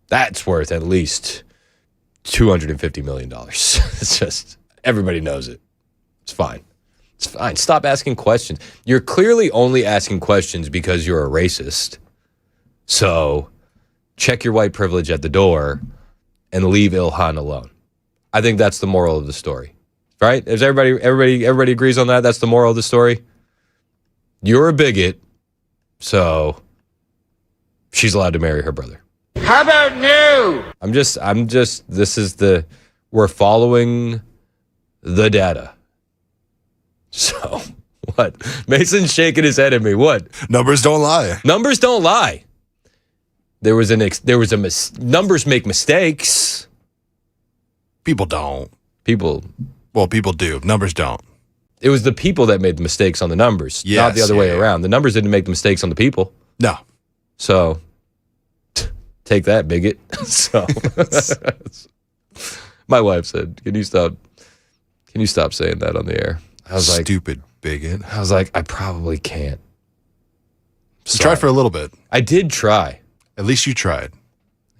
that's worth at least $250 million. It's just, everybody knows it. It's fine. It's fine. Stop asking questions. You're clearly only asking questions because you're a racist. So check your white privilege at the door and leave Ilhan alone. I think that's the moral of the story. Right? Is everybody agrees on that? That's the moral of the story. You're a bigot, so she's allowed to marry her brother. How about new? We're following the data. So, what? Mason's shaking his head at me. What? Numbers don't lie. Numbers don't lie. Numbers make mistakes. People don't. People do. Numbers don't. It was the people that made the mistakes on the numbers, not the other way around. The numbers didn't make the mistakes on the people. No. So, take that, bigot. So, my wife said, "Can you stop saying that on the air?" I was like, "Stupid bigot." I was like, "I probably can't." Try for a little bit. I did try. At least you tried.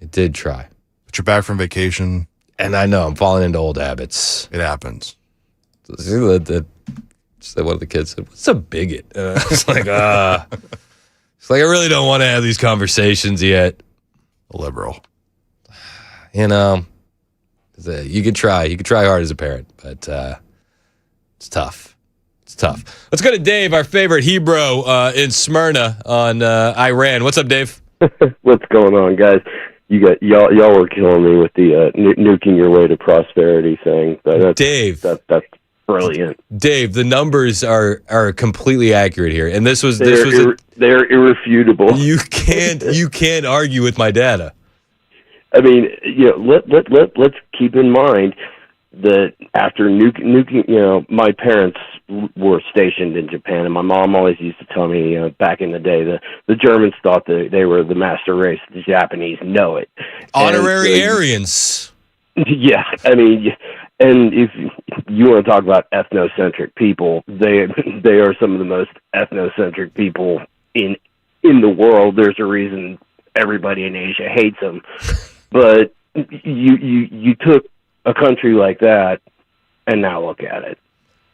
I did try. But you're back from vacation. And I know I'm falling into old habits. It happens. One of the kids said, "What's a bigot?" It's like, it's like I really don't want to have these conversations yet. A liberal. You could try. You could try hard as a parent, but it's tough. It's tough. Let's go to Dave, our favorite Hebrew in Smyrna on Iran. What's up, Dave? What's going on, guys? Y'all were killing me with the nuking your way to prosperity thing. Dave, that's brilliant. Dave, the numbers are completely accurate here, and they're irrefutable. You can't argue with my data. I mean, let's keep in mind that after nuking, my parents were stationed in Japan, and my mom always used to tell me, back in the day, the Germans thought that they were the master race. The Japanese know it. Honorary Aryans. Yeah, I mean, and if you want to talk about ethnocentric people, they are some of the most ethnocentric people in the world. There's a reason everybody in Asia hates them. But you took a country like that, and now look at it.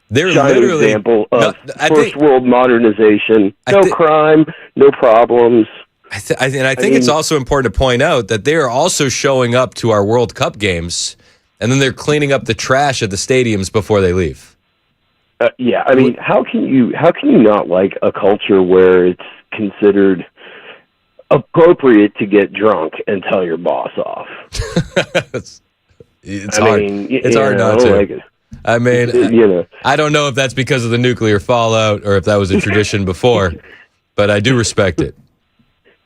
They're Shining literally example of first world modernization. No crime, no problems. I think it's also important to point out that they are also showing up to our World Cup games, and then they're cleaning up the trash at the stadiums before they leave. Yeah, I mean, how can you not like a culture where it's considered appropriate to get drunk and tell your boss off? It's hard. It's hard not to. Like it. I mean, I don't know if that's because of the nuclear fallout or if that was a tradition before, but I do respect it.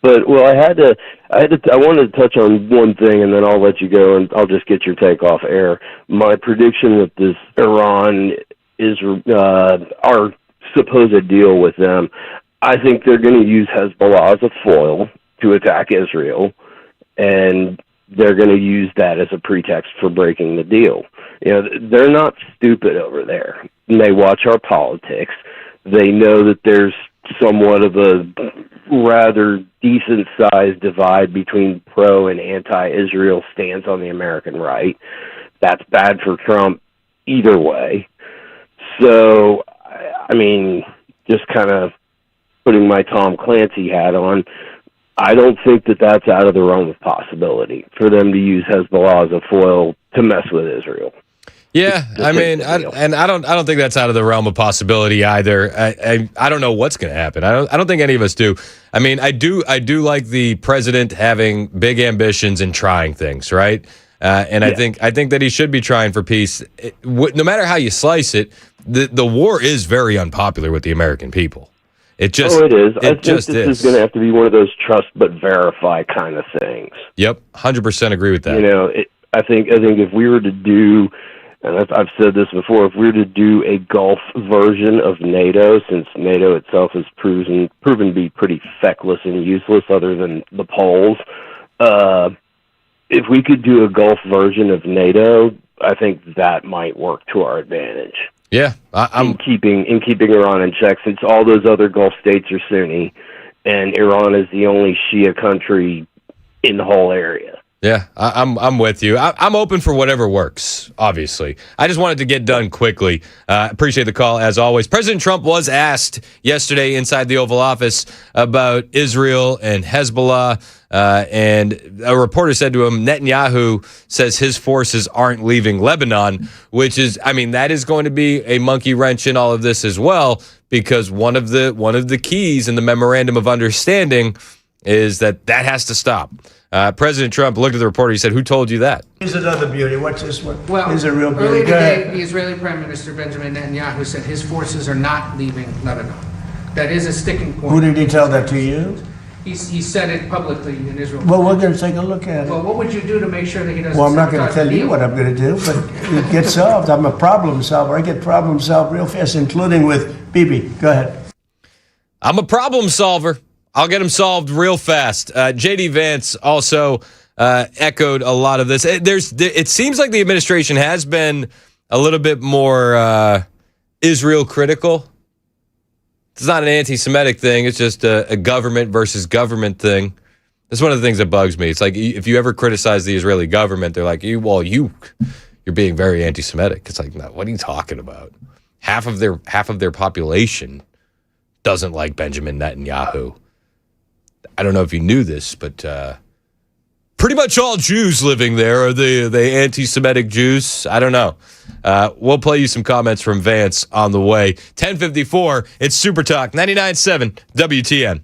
But I wanted to touch on one thing, and then I'll let you go, and I'll just get your take off air. My prediction with this Iran is our supposed deal with them. I think they're going to use Hezbollah as a foil to attack Israel, and they're going to use that as a pretext for breaking the deal. They're not stupid over there. They watch our politics. They know that there's somewhat of a rather decent-sized divide between pro and anti-Israel stance on the American right. That's bad for Trump either way. So, I mean, just kind of putting my Tom Clancy hat on, I don't think that that's out of the realm of possibility for them to use Hezbollah as a foil to mess with Israel. Yeah, I mean, I don't think that's out of the realm of possibility either. I don't know what's going to happen. I don't think any of us do. I mean, I do like the president having big ambitions and trying things, right? And I think that he should be trying for peace. No matter how you slice it, the war is very unpopular with the American people. It is. I think this is going to have to be one of those trust but verify kind of things. Yep, 100% agree with that. You know, I think if we were to do, and I've said this before, if we were to do a Gulf version of NATO, since NATO itself has proven to be pretty feckless and useless other than the polls, if we could do a Gulf version of NATO, I think that might work to our advantage. Yeah, in keeping Iran in check, since all those other Gulf states are Sunni, and Iran is the only Shia country in the whole area. Yeah, I'm with you. I'm open for whatever works, obviously. I just wanted to get done quickly. Appreciate the call, as always. President Trump was asked yesterday inside the Oval Office about Israel and Hezbollah, and a reporter said to him, Netanyahu says his forces aren't leaving Lebanon, which is, I mean, that is going to be a monkey wrench in all of this as well, because one of the keys in the Memorandum of Understanding is that has to stop. President Trump looked at the reporter. He said, "Who told you that?" Here's another beauty. What's this one? Well, here's a real beauty. earlier Go today, ahead. the Israeli Prime Minister Benjamin Netanyahu said his forces are not leaving Lebanon. That is a sticking point. Who did he tell that to you? He said it publicly in Israel. Well, we're going to take a look at it. Well, what would you do to make sure that he doesn't? Well, I'm not going to tell you what I'm going to do, but it gets solved. I'm a problem solver. I get problems solved real fast, including with Bibi. Go ahead. I'm a problem solver. I'll get them solved real fast. J.D. Vance also echoed a lot of this. It seems like the administration has been a little bit more Israel critical. It's not an anti-Semitic thing. It's just a government versus government thing. That's one of the things that bugs me. It's like if you ever criticize the Israeli government, they're like, you're being very anti-Semitic. It's like, no, what are you talking about? Half of their population doesn't like Benjamin Netanyahu. I don't know if you knew this, but pretty much all Jews living there are the anti-Semitic Jews. I don't know. We'll play you some comments from Vance on the way. 10:54. It's Super Talk 99.7 WTN.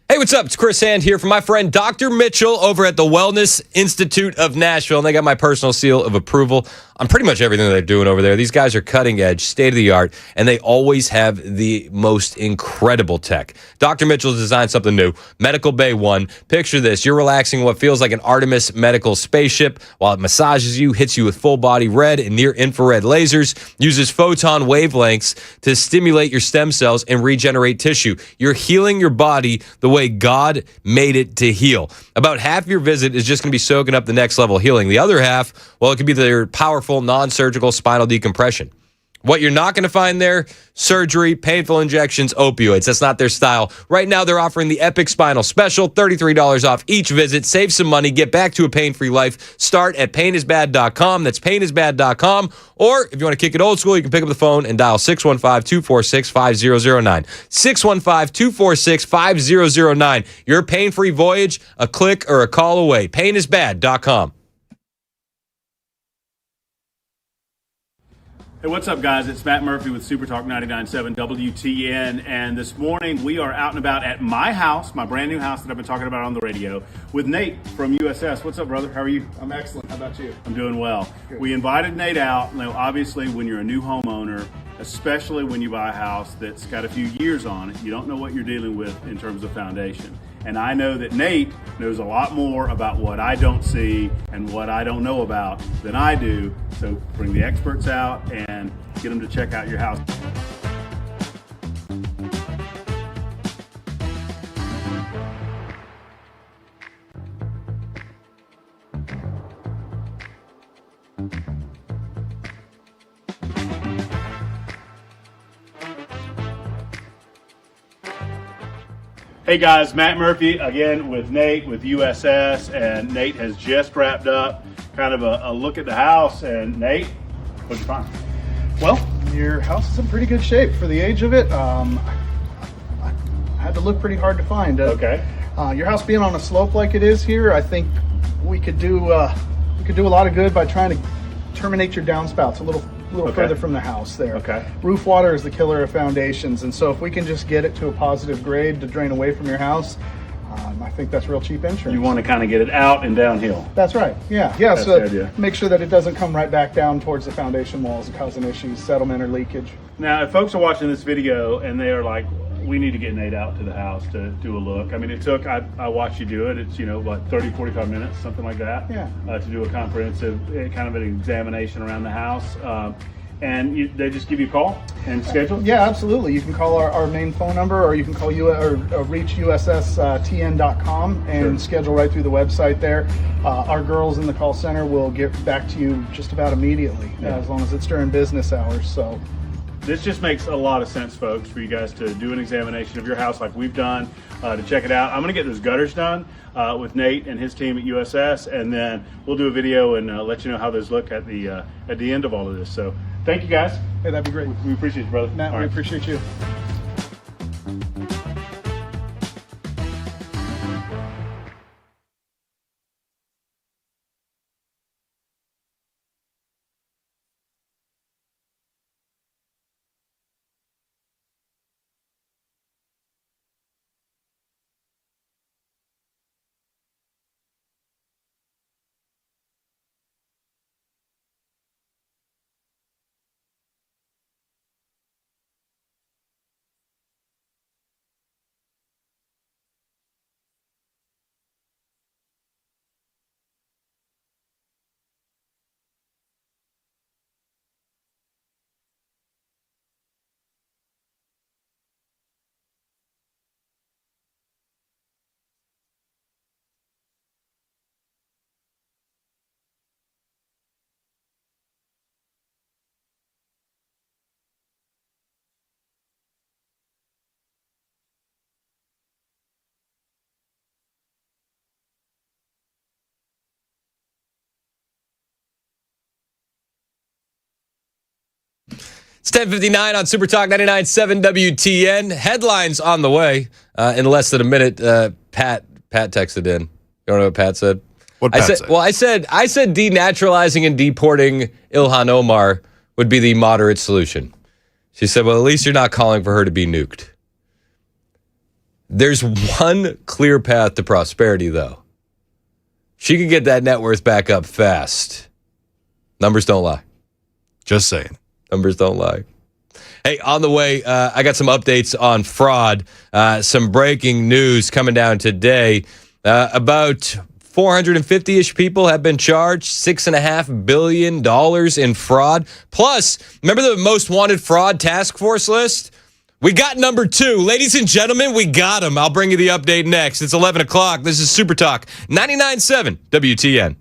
Hey, what's up? It's Chris Hand here from my friend Dr. Mitchell over at the Wellness Institute of Nashville, and they got my personal seal of approval on pretty much everything that they're doing over there. These guys are cutting edge, state of the art, and they always have the most incredible tech. Dr. Mitchell's designed something new. Medical Bay 1. Picture this. You're relaxing what feels like an Artemis medical spaceship while it massages you, hits you with full body red and near infrared lasers, uses photon wavelengths to stimulate your stem cells and regenerate tissue. You're healing your body the way God made it to heal. About half your visit is just going to be soaking up the next level healing. The other half, well, it could be their powerful non-surgical spinal decompression. What you're not going to find there, surgery, painful injections, opioids. That's not their style. Right now, they're offering the Epic Spinal Special, $33 off each visit. Save some money. Get back to a pain-free life. Start at painisbad.com. That's painisbad.com. Or if you want to kick it old school, you can pick up the phone and dial 615-246-5009. 615-246-5009. Your pain-free voyage, a click or a call away. Painisbad.com. Hey, what's up, guys? It's Matt Murphy with Super Talk 99.7 WTN, and this morning we are out and about at my house, my brand new house that I've been talking about on the radio, with Nate from USS. What's up, brother? How are you? I'm excellent. How about you? I'm doing well. Good. We invited Nate out. Now, obviously, when you're a new homeowner, especially when you buy a house that's got a few years on it, you don't know what you're dealing with in terms of foundation. And I know that Nate knows a lot more about what I don't see and what I don't know about than I do. So bring the experts out and get them to check out your house. Hey guys, Matt Murphy again with Nate with USS, and Nate has just wrapped up kind of a look at the house. And Nate, what'd you find? Well, your house is in pretty good shape for the age of it. I had to look pretty hard to find. Okay. Your house being on a slope like it is here, I think we could do a lot of good by trying to terminate your downspouts a little further from the house there. Okay. Roof water is the killer of foundations, and so if we can just get it to a positive grade to drain away from your house, I think that's real cheap insurance. You want to kind of get it out and downhill. That's right. Yeah. That's So the idea. make sure that it doesn't come right back down towards the foundation walls and causing issues, settlement or leakage. Now, if folks are watching this video and they are like, we need to get Nate out to the house to do a look. I mean, it took, I watched you do it. It's, 30, 45 minutes, something like that. Yeah. To do a comprehensive kind of an examination around the house. And they just give you a call and schedule? Yeah, absolutely. You can call our main phone number, or you can call reach USSTN.com and schedule right through the website there. Our girls in the call center will get back to you just about immediately, as long as it's during business hours. So this just makes a lot of sense, folks, for you guys to do an examination of your house like we've done, to check it out. I'm going to get those gutters done with Nate and his team at USS, and then we'll do a video and let you know how those look at the end of all of this. So thank you, guys. Hey, that'd be great. We appreciate you, brother. Matt, we appreciate you. It's 10:59 on Super Talk 99.7 WTN. Headlines on the way in less than a minute. Pat texted in. You don't know what Pat said? What Pat said? Well, I said denaturalizing and deporting Ilhan Omar would be the moderate solution. She said, well, at least you're not calling for her to be nuked. There's one clear path to prosperity, though. She could get that net worth back up fast. Numbers don't lie. Just saying. Numbers don't lie. Hey, on the way, I got some updates on fraud. Some breaking news coming down today. About 450-ish people have been charged, $6.5 billion in fraud. Plus, remember the most wanted fraud task force list? We got number 2. Ladies and gentlemen, we got him. I'll bring you the update next. It's 11 o'clock. This is Super Talk 99.7 WTN.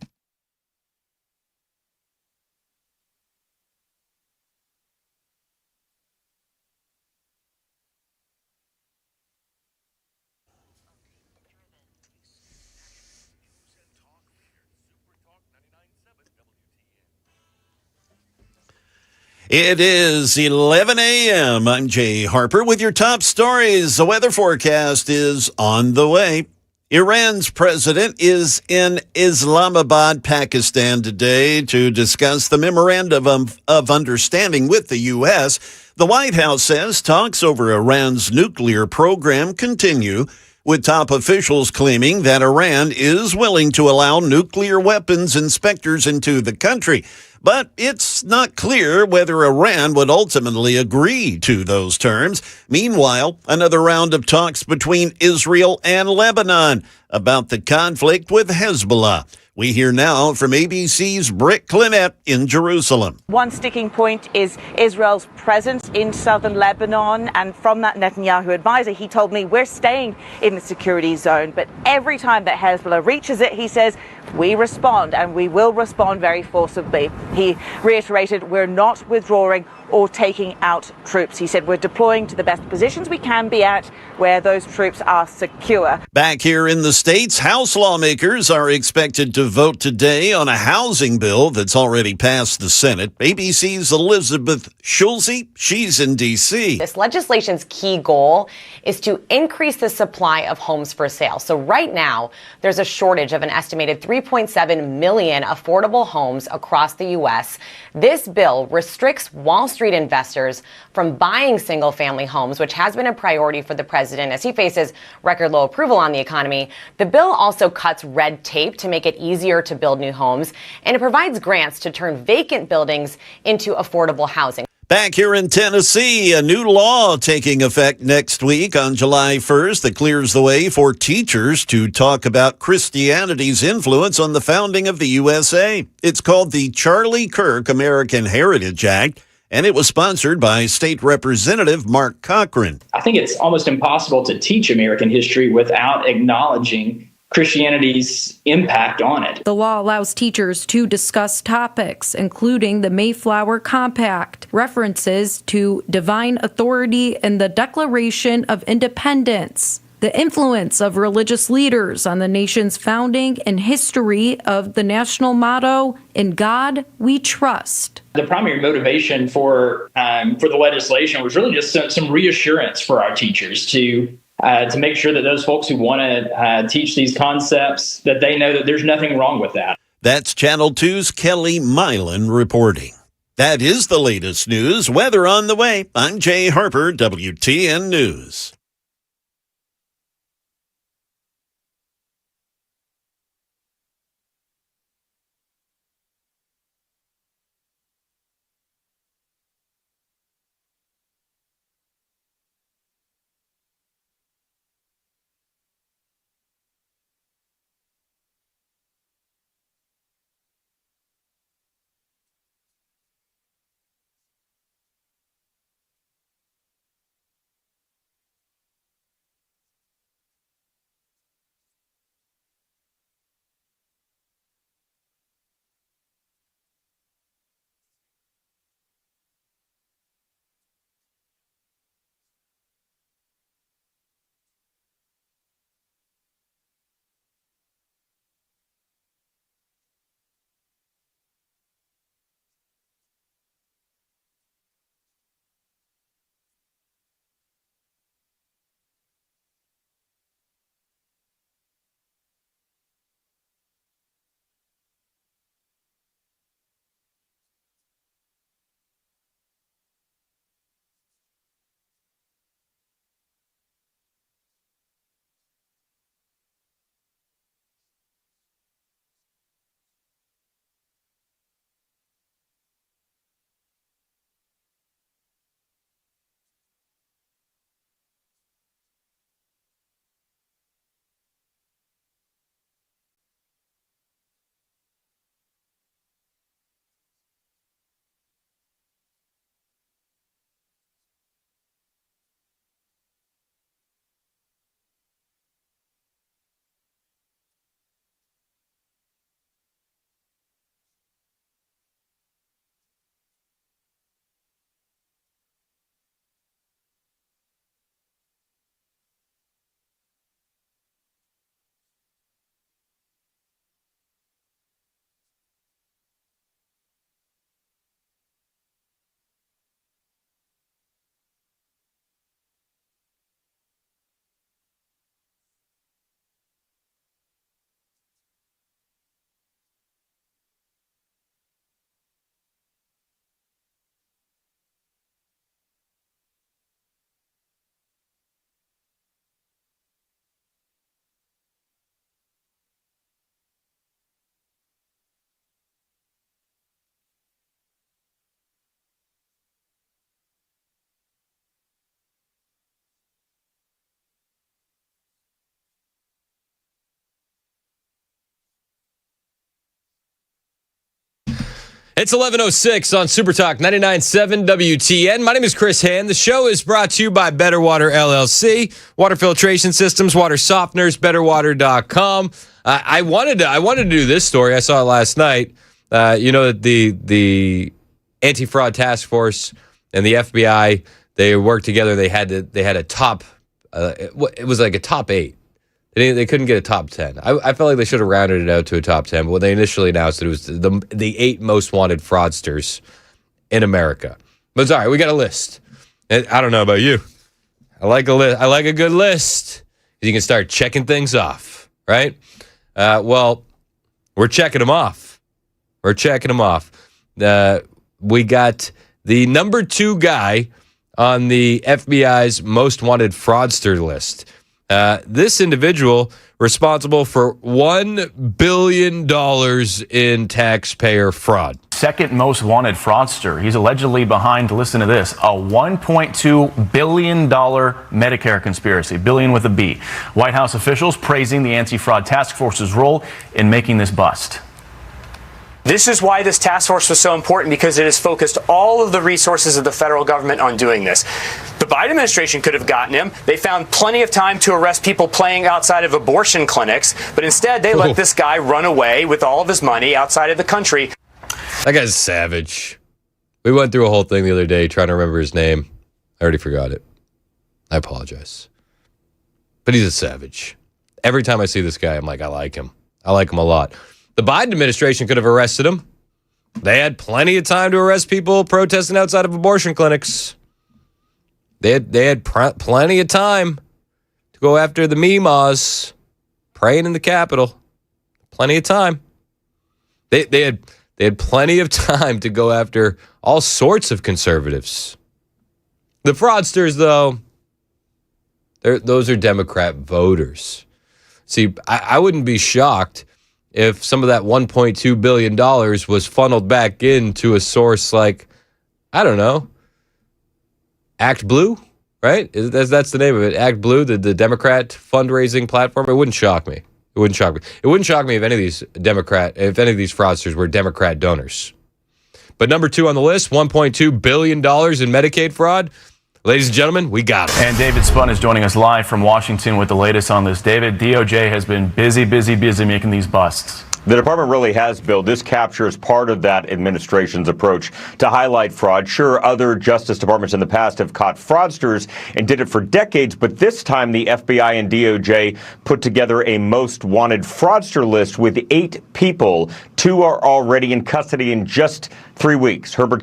It is 11 a.m. I'm Jay Harper with your top stories. The weather forecast is on the way. Iran's president is in Islamabad, Pakistan today to discuss the memorandum of understanding with the U.S. The White House says talks over Iran's nuclear program continue, with top officials claiming that Iran is willing to allow nuclear weapons inspectors into the country. But it's not clear whether Iran would ultimately agree to those terms. Meanwhile, another round of talks between Israel and Lebanon about the conflict with Hezbollah. We hear now from ABC's Britt Clinette in Jerusalem. One sticking point is Israel's presence in southern Lebanon. And from that Netanyahu advisor, he told me we're staying in the security zone. But every time that Hezbollah reaches it, he says, we respond, and we will respond very forcibly. He reiterated we're not withdrawing or taking out troops. He said, we're deploying to the best positions we can be at where those troops are secure. Back here in the States, House lawmakers are expected to vote today on a housing bill that's already passed the Senate. ABC's Elizabeth Schulze, she's in D.C. This legislation's key goal is to increase the supply of homes for sale. So right now, there's a shortage of an estimated 3.7 million affordable homes across the U.S. This bill restricts Wall Street investors from buying single-family homes, which has been a priority for the president as he faces record low approval on the economy. The bill also cuts red tape to make it easier to build new homes, and it provides grants to turn vacant buildings into affordable housing. Back here in Tennessee, a new law taking effect next week on July 1st that clears the way for teachers to talk about Christianity's influence on the founding of the USA. It's called the Charlie Kirk American Heritage Act, and it was sponsored by State Representative Mark Cochran. I think it's almost impossible to teach American history without acknowledging Christianity's impact on it. The law allows teachers to discuss topics, including the Mayflower Compact, references to divine authority and the Declaration of Independence, the influence of religious leaders on the nation's founding and history of the national motto, "In God We Trust." The primary motivation for the legislation was really just some reassurance for our teachers to make sure that those folks who want to teach these concepts, that they know that there's nothing wrong with that. That's Channel 2's Kelly Milan reporting. That is the latest news. Weather on the way. I'm Jay Harper, WTN News. It's 11:06 on Super Talk 99.7 WTN. My name is Chris Hand. The show is brought to you by Better Water LLC, water filtration systems, water softeners, betterwater.com. I wanted to do this story. I saw it last night. The anti-fraud task force and the FBI, they worked together. They had a top. It was like a top 8. They couldn't get a top 10. I felt like they should have rounded it out to a top 10. But when they initially announced it was the 8 most wanted fraudsters in America. But it's all right. We got a list. And I don't know about you. I like a list. I like a good list. You can start checking things off, right? Well, we're checking them off. We got the number 2 guy on the FBI's most wanted fraudster list. This individual responsible for $1 billion in taxpayer fraud. Second most wanted fraudster. He's allegedly behind, listen to this, a $1.2 billion Medicare conspiracy, billion with a B. White House officials praising the anti-fraud task force's role in making this bust. This is why this task force was so important, because it has focused all of the resources of the federal government on doing this. The Biden administration could have gotten him. They found plenty of time to arrest people playing outside of abortion clinics, but instead they let this guy run away with all of his money outside of the country. That guy's savage. We went through a whole thing the other day trying to remember his name. I already forgot it. I apologize. But he's a savage. Every time I see this guy, I'm like, I like him. I like him a lot. The Biden administration could have arrested him. They had plenty of time to arrest people protesting outside of abortion clinics. They had plenty of time to go after the Meemaws praying in the Capitol. Plenty of time. They had plenty of time to go after all sorts of conservatives. The fraudsters, though, those are Democrat voters. See, I wouldn't be shocked if some of that $1.2 billion was funneled back into a source like, I don't know, Act Blue, right? That's the name of it, Act Blue, the Democrat fundraising platform. It wouldn't shock me. It wouldn't shock me. It wouldn't shock me if any of these fraudsters were Democrat donors. But number 2 on the list, $1.2 billion in Medicaid fraud. Ladies and gentlemen, we got it. And David Spun is joining us live from Washington with the latest on this. David, DOJ has been busy making these busts. The department really has, Bill. This captures part of that administration's approach to highlight fraud. Sure, other Justice Departments in the past have caught fraudsters and did it for decades, but this time the FBI and DOJ put together a most wanted fraudster list with 8 people. 2 are already in custody in just 3 weeks. Herbert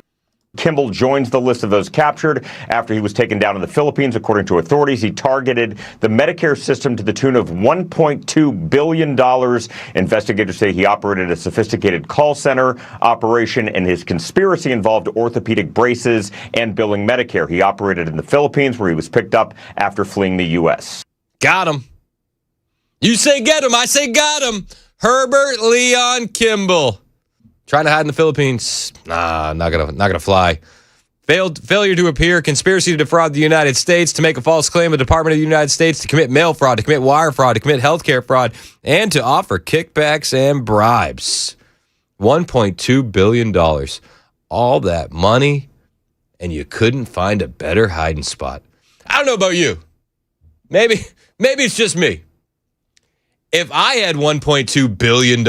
Kimball joins the list of those captured after he was taken down in the Philippines. According to authorities, he targeted the Medicare system to the tune of $1.2 billion. Investigators say he operated a sophisticated call center operation, and his conspiracy involved orthopedic braces and billing Medicare. He operated in the Philippines, where he was picked up after fleeing the U.S. Got him. You say get him, I say got him. Herbert Leon Kimball. Trying to hide in the Philippines. Nah, not gonna fly. Failure to appear, conspiracy to defraud the United States, to make a false claim of the Department of the United States, to commit mail fraud, to commit wire fraud, to commit healthcare fraud, and to offer kickbacks and bribes. $1.2 billion. All that money, and you couldn't find a better hiding spot. I don't know about you. Maybe it's just me. If I had $1.2 billion,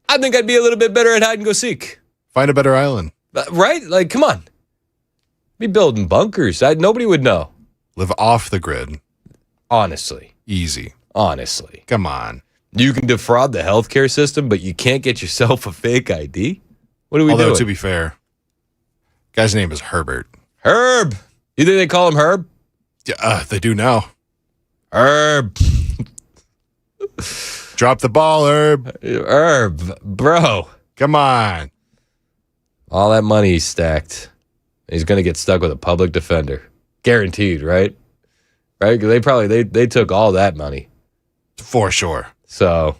I think I'd be a little bit better at hide and go seek. Find a better island. Right? Like, come on. Be building bunkers. Nobody would know. Live off the grid. Honestly. Easy. Honestly. Come on. You can defraud the healthcare system, but you can't get yourself a fake ID? What are we doing? Although, to be fair, guy's name is Herbert. Herb. You think they call him Herb? Yeah, they do now. Herb. Drop the ball, Herb. Herb, bro. Come on. All that money he's stacked. He's going to get stuck with a public defender. Guaranteed, right? Right? They took all that money. For sure. So,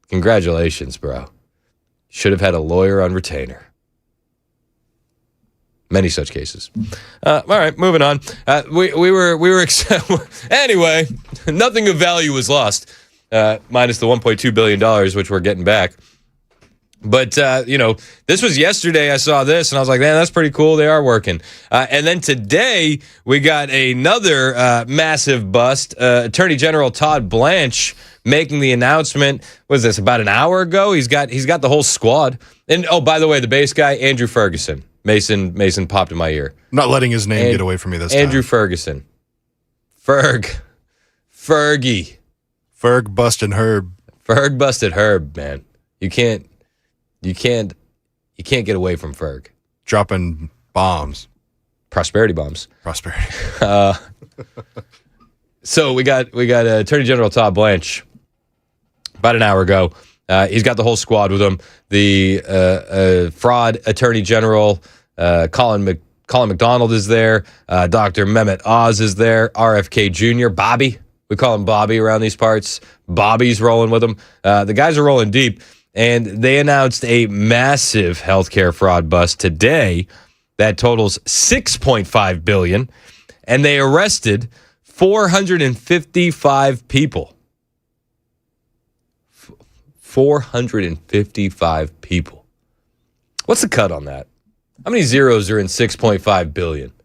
congratulations, bro. Should have had a lawyer on retainer. Many such cases. All right, moving on. We were anyway, nothing of value was lost. Minus the $1.2 billion, which we're getting back. But, this was yesterday. I saw this, and I was like, man, that's pretty cool. They are working. And then today, we got another massive bust. Attorney General Todd Blanche making the announcement. Was this about an hour ago? He's got the whole squad. And, oh, by the way, the base guy, Andrew Ferguson. Mason popped in my ear. I'm not letting his name get away from me this time. Andrew Ferguson. Fergie. Ferg busting Herb. Ferg busted Herb, man. You can't get away from Ferg. Dropping bombs. Prosperity bombs. Prosperity. So we got Attorney General Todd Blanche about an hour ago. He's got the whole squad with him. The fraud Attorney General Colin McDonald is there. Dr. Mehmet Oz is there. RFK Jr. Bobby. We call him Bobby around these parts. Bobby's rolling with him. The guys are rolling deep. And they announced a massive healthcare fraud bust today that totals $6.5 billion. And they arrested 455 people. 455 people. What's the cut on that? How many zeros are in 6.5 billion? Can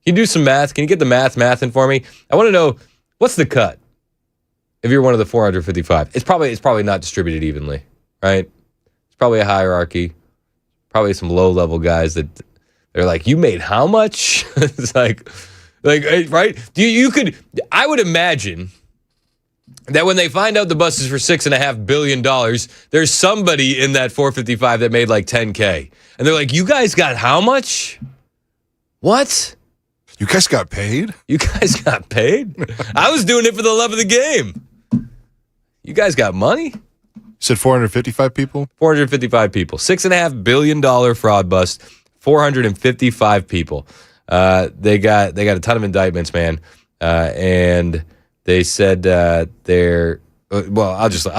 you do some math? Can you get the math in for me? I want to know, what's the cut if you're one of the 455? It's probably not distributed evenly, right? It's probably a hierarchy. Probably some low-level guys that they're like, you made how much? It's like, right? I would imagine that when they find out the bus is for $6.5 billion, there's somebody in that 455 that made like 10K. And they're like, you guys got how much? What? You guys got paid? You guys got paid? I was doing it for the love of the game. You guys got money? You said 455 people? 455 people. $6.5 billion fraud bust. 455 people. They got a ton of indictments, man. And they said I'll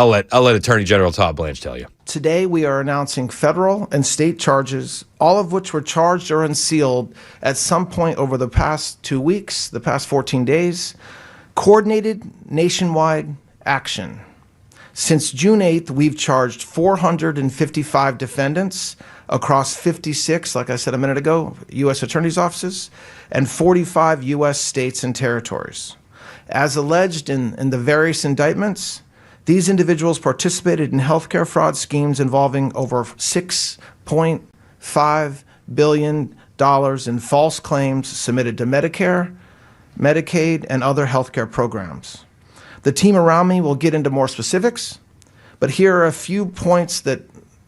let Attorney General Todd Blanche tell you. Today we are announcing federal and state charges, all of which were charged or unsealed at some point over the past 2 weeks, the past 14 days. Coordinated nationwide action. Since June 8th, we've charged 455 defendants across 56, like I said a minute ago, U.S. attorneys' offices, and 45 U.S. states and territories. As alleged in the various indictments, these individuals participated in healthcare fraud schemes involving over $6.5 billion in false claims submitted to Medicare, Medicaid, and other healthcare programs. The team around me will get into more specifics, but here are a few points that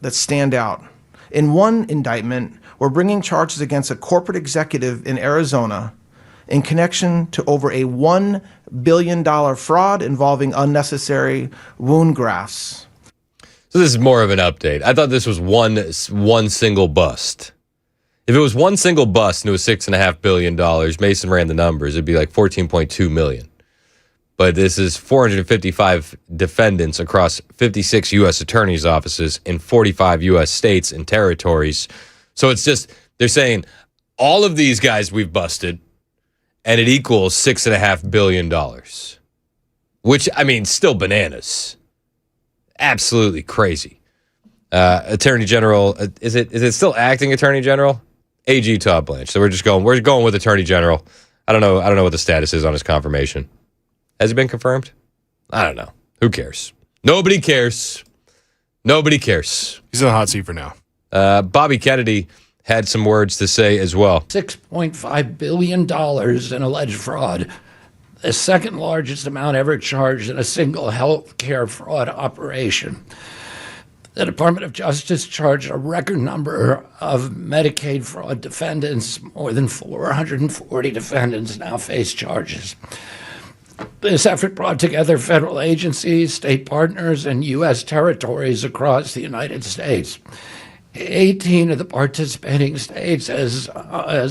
stand out. In one indictment, we're bringing charges against a corporate executive in Arizona in connection to over a $1 billion fraud involving unnecessary wound grafts. So this is more of an update. I thought this was one single bust. If it was one single bust and it was $6.5 billion, Mason ran the numbers, it'd be like $14.2 million. But this is 455 defendants across 56 U.S. attorneys' offices in 45 U.S. states and territories. So it's just, they're saying all of these guys we've busted, and it equals $6.5 billion. Which, I mean, still bananas. Absolutely crazy. Attorney General, is it still acting Attorney General? AG Todd Blanche. So we're going with Attorney General. I don't know what the status is on his confirmation. Has it been confirmed? I don't know. Who cares? Nobody cares. Nobody cares. He's in the hot seat for now. Bobby Kennedy had some words to say as well. $6.5 billion in alleged fraud, the second largest amount ever charged in a single health care fraud operation. The Department of Justice charged a record number of Medicaid fraud defendants. More than 440 defendants now face charges. This effort brought together federal agencies, state partners, and U.S. territories across the United States. 18 of the participating states, as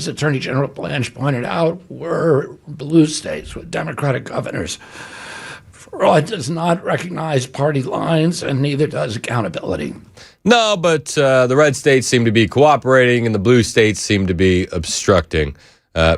Attorney General Blanche pointed out, were blue states with Democratic governors. Fraud does not recognize party lines, and neither does accountability. No, but the red states seem to be cooperating, and the blue states seem to be obstructing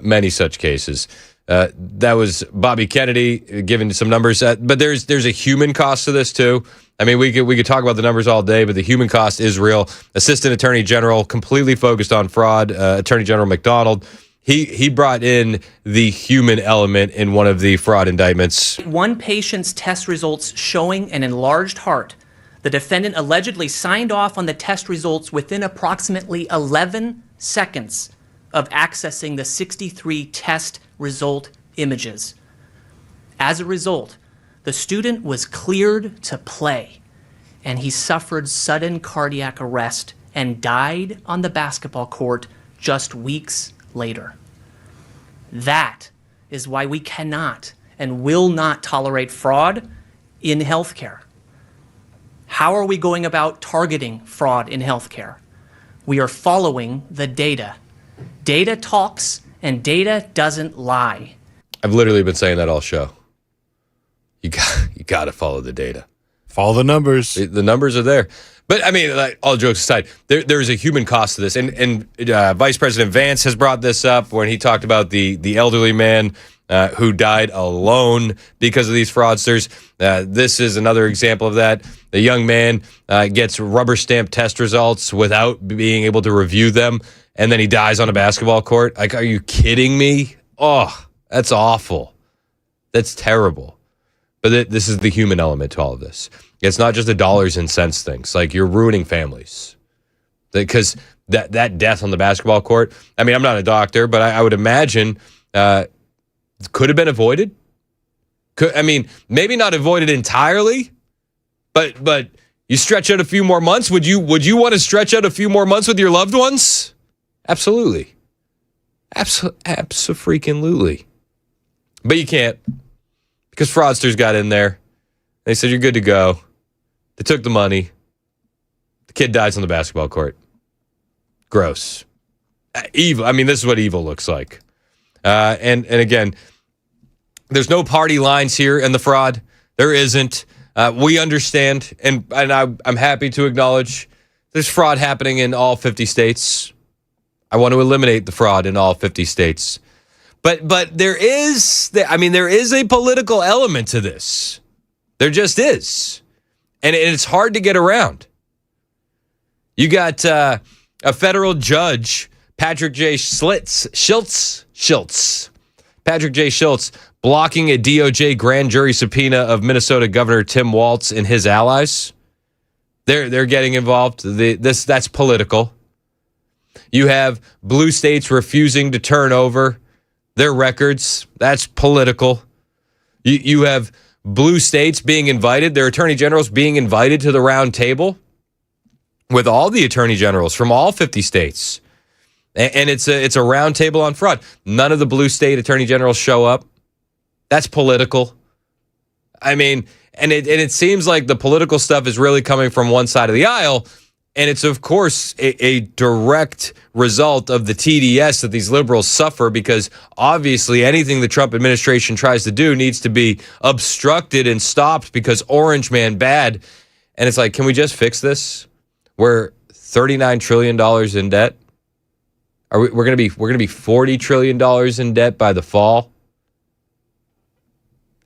many such cases. That was Bobby Kennedy giving some numbers, but there's a human cost to this too. I mean, we could talk about the numbers all day, but the human cost is real. Assistant Attorney General, completely focused on fraud. Attorney General McDonald, he brought in the human element in one of the fraud indictments. One patient's test results showing an enlarged heart. The defendant allegedly signed off on the test results within approximately 11 seconds of accessing the 63 test result images. As a result, the student was cleared to play, and he suffered sudden cardiac arrest and died on the basketball court just weeks later. That is why we cannot and will not tolerate fraud in healthcare. How are we going about targeting fraud in healthcare? We are following the data. Data talks and data doesn't lie. I've literally been saying that all show. You got to follow the data. Follow the numbers. The numbers are there. But I mean, like, all jokes aside, there's a human cost to this. And Vice President Vance has brought this up when he talked about the elderly man who died alone because of these fraudsters. This is another example of that. The young man gets rubber stamp test results without being able to review them, and then he dies on a basketball court. Like, are you kidding me? Oh, that's awful. That's terrible. But this is the human element to all of this. It's not just the dollars and cents things. Like, you're ruining families. Because that death on the basketball court, I mean, I'm not a doctor, but I would imagine could have been avoided. Maybe not avoided entirely, but you stretch out a few more months. Would you want to stretch out a few more months with your loved ones? Absolutely. Abso-freaking-lutely. But you can't, because fraudsters got in there. They said, you're good to go. They took the money. The kid dies on the basketball court. Gross. Evil. I mean, this is what evil looks like. And again, there's no party lines here in the fraud. There isn't. We understand, and I'm happy to acknowledge there's fraud happening in all 50 states. I want to eliminate the fraud in all 50 states. But there is a political element to this. There just is. And it's hard to get around. You got a federal judge, Patrick J. Schultz, Patrick J. Schultz, blocking a DOJ grand jury subpoena of Minnesota Governor Tim Walz and his allies. They're getting involved. That's political. You have blue states refusing to turn over their records. That's political. You have blue states being invited, their attorney generals being invited to the round table with all the attorney generals from all 50 states. And it's a round table on fraud. None of the blue state attorney generals show up. That's political. I mean, and it seems like the political stuff is really coming from one side of the aisle. And it's, of course, a direct result of the TDS that these liberals suffer, because obviously anything the Trump administration tries to do needs to be obstructed and stopped because Orange Man bad. And it's like, can we just fix this? We're $39 trillion in debt. We're going to be $40 trillion in debt by the fall.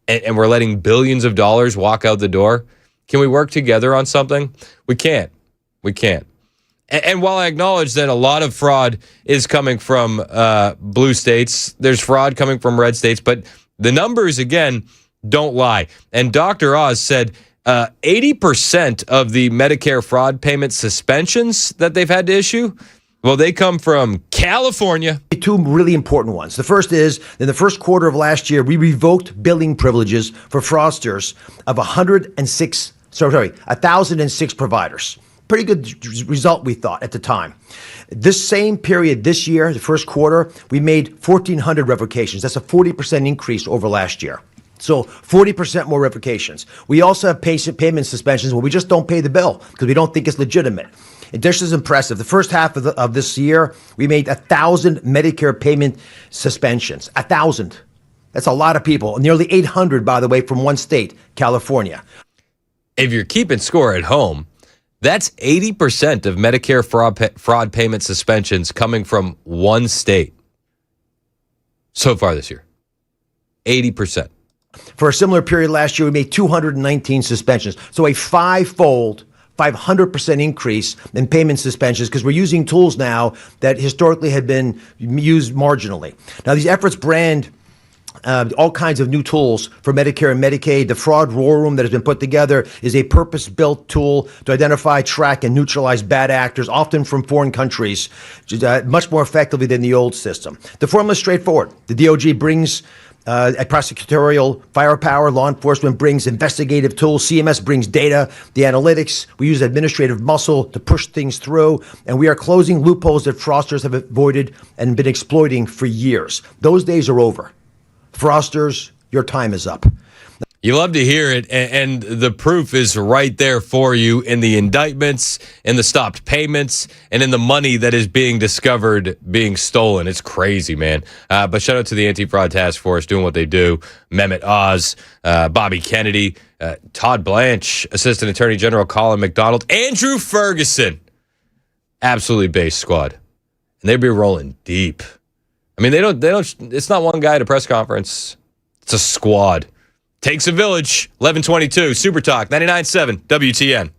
And we're letting billions of dollars walk out the door. Can we work together on something? We can't. We can't. And while I acknowledge that a lot of fraud is coming from blue states, there's fraud coming from red states, but the numbers, again, don't lie. And Dr. Oz said 80% of the Medicare fraud payment suspensions that they've had to issue, well, they come from California. Two really important ones. The first is, in the first quarter of last year, we revoked billing privileges for fraudsters of 1,006 providers. Pretty good result, we thought, at the time. This same period this year, the first quarter, we made 1,400 revocations. That's a 40% increase over last year. So 40% more revocations. We also have payment suspensions where we just don't pay the bill because we don't think it's legitimate. And this is impressive. The first half of this year, we made 1,000 Medicare payment suspensions. 1,000. That's a lot of people. Nearly 800, by the way, from one state, California. If you're keeping score at home, that's 80% of Medicare fraud payment suspensions coming from one state so far this year. 80%. For a similar period last year, we made 219 suspensions. So a 500% increase in payment suspensions, because we're using tools now that historically had been used marginally. Now, these efforts brand all kinds of new tools for Medicare and Medicaid. The fraud war room that has been put together is a purpose-built tool to identify, track, and neutralize bad actors, often from foreign countries, much more effectively than the old system. The formula is straightforward. The DOJ brings a prosecutorial firepower, law enforcement brings investigative tools, CMS brings data, the analytics, we use administrative muscle to push things through, and we are closing loopholes that fraudsters have avoided and been exploiting for years. Those days are over. Fraudsters, your time is up. You love to hear it, and the proof is right there for you in the indictments, in the stopped payments, and in the money that is being discovered being stolen. It's crazy, man. But shout out to the Anti-Fraud Task Force doing what they do. Mehmet Oz, Bobby Kennedy, Todd Blanche, Assistant Attorney General Colin McDonald, Andrew Ferguson. Absolutely base squad. And they'd be rolling deep. I mean, they don't, it's not one guy at a press conference. It's a squad. Takes a village. 1122 Super Talk 99.7 WTN.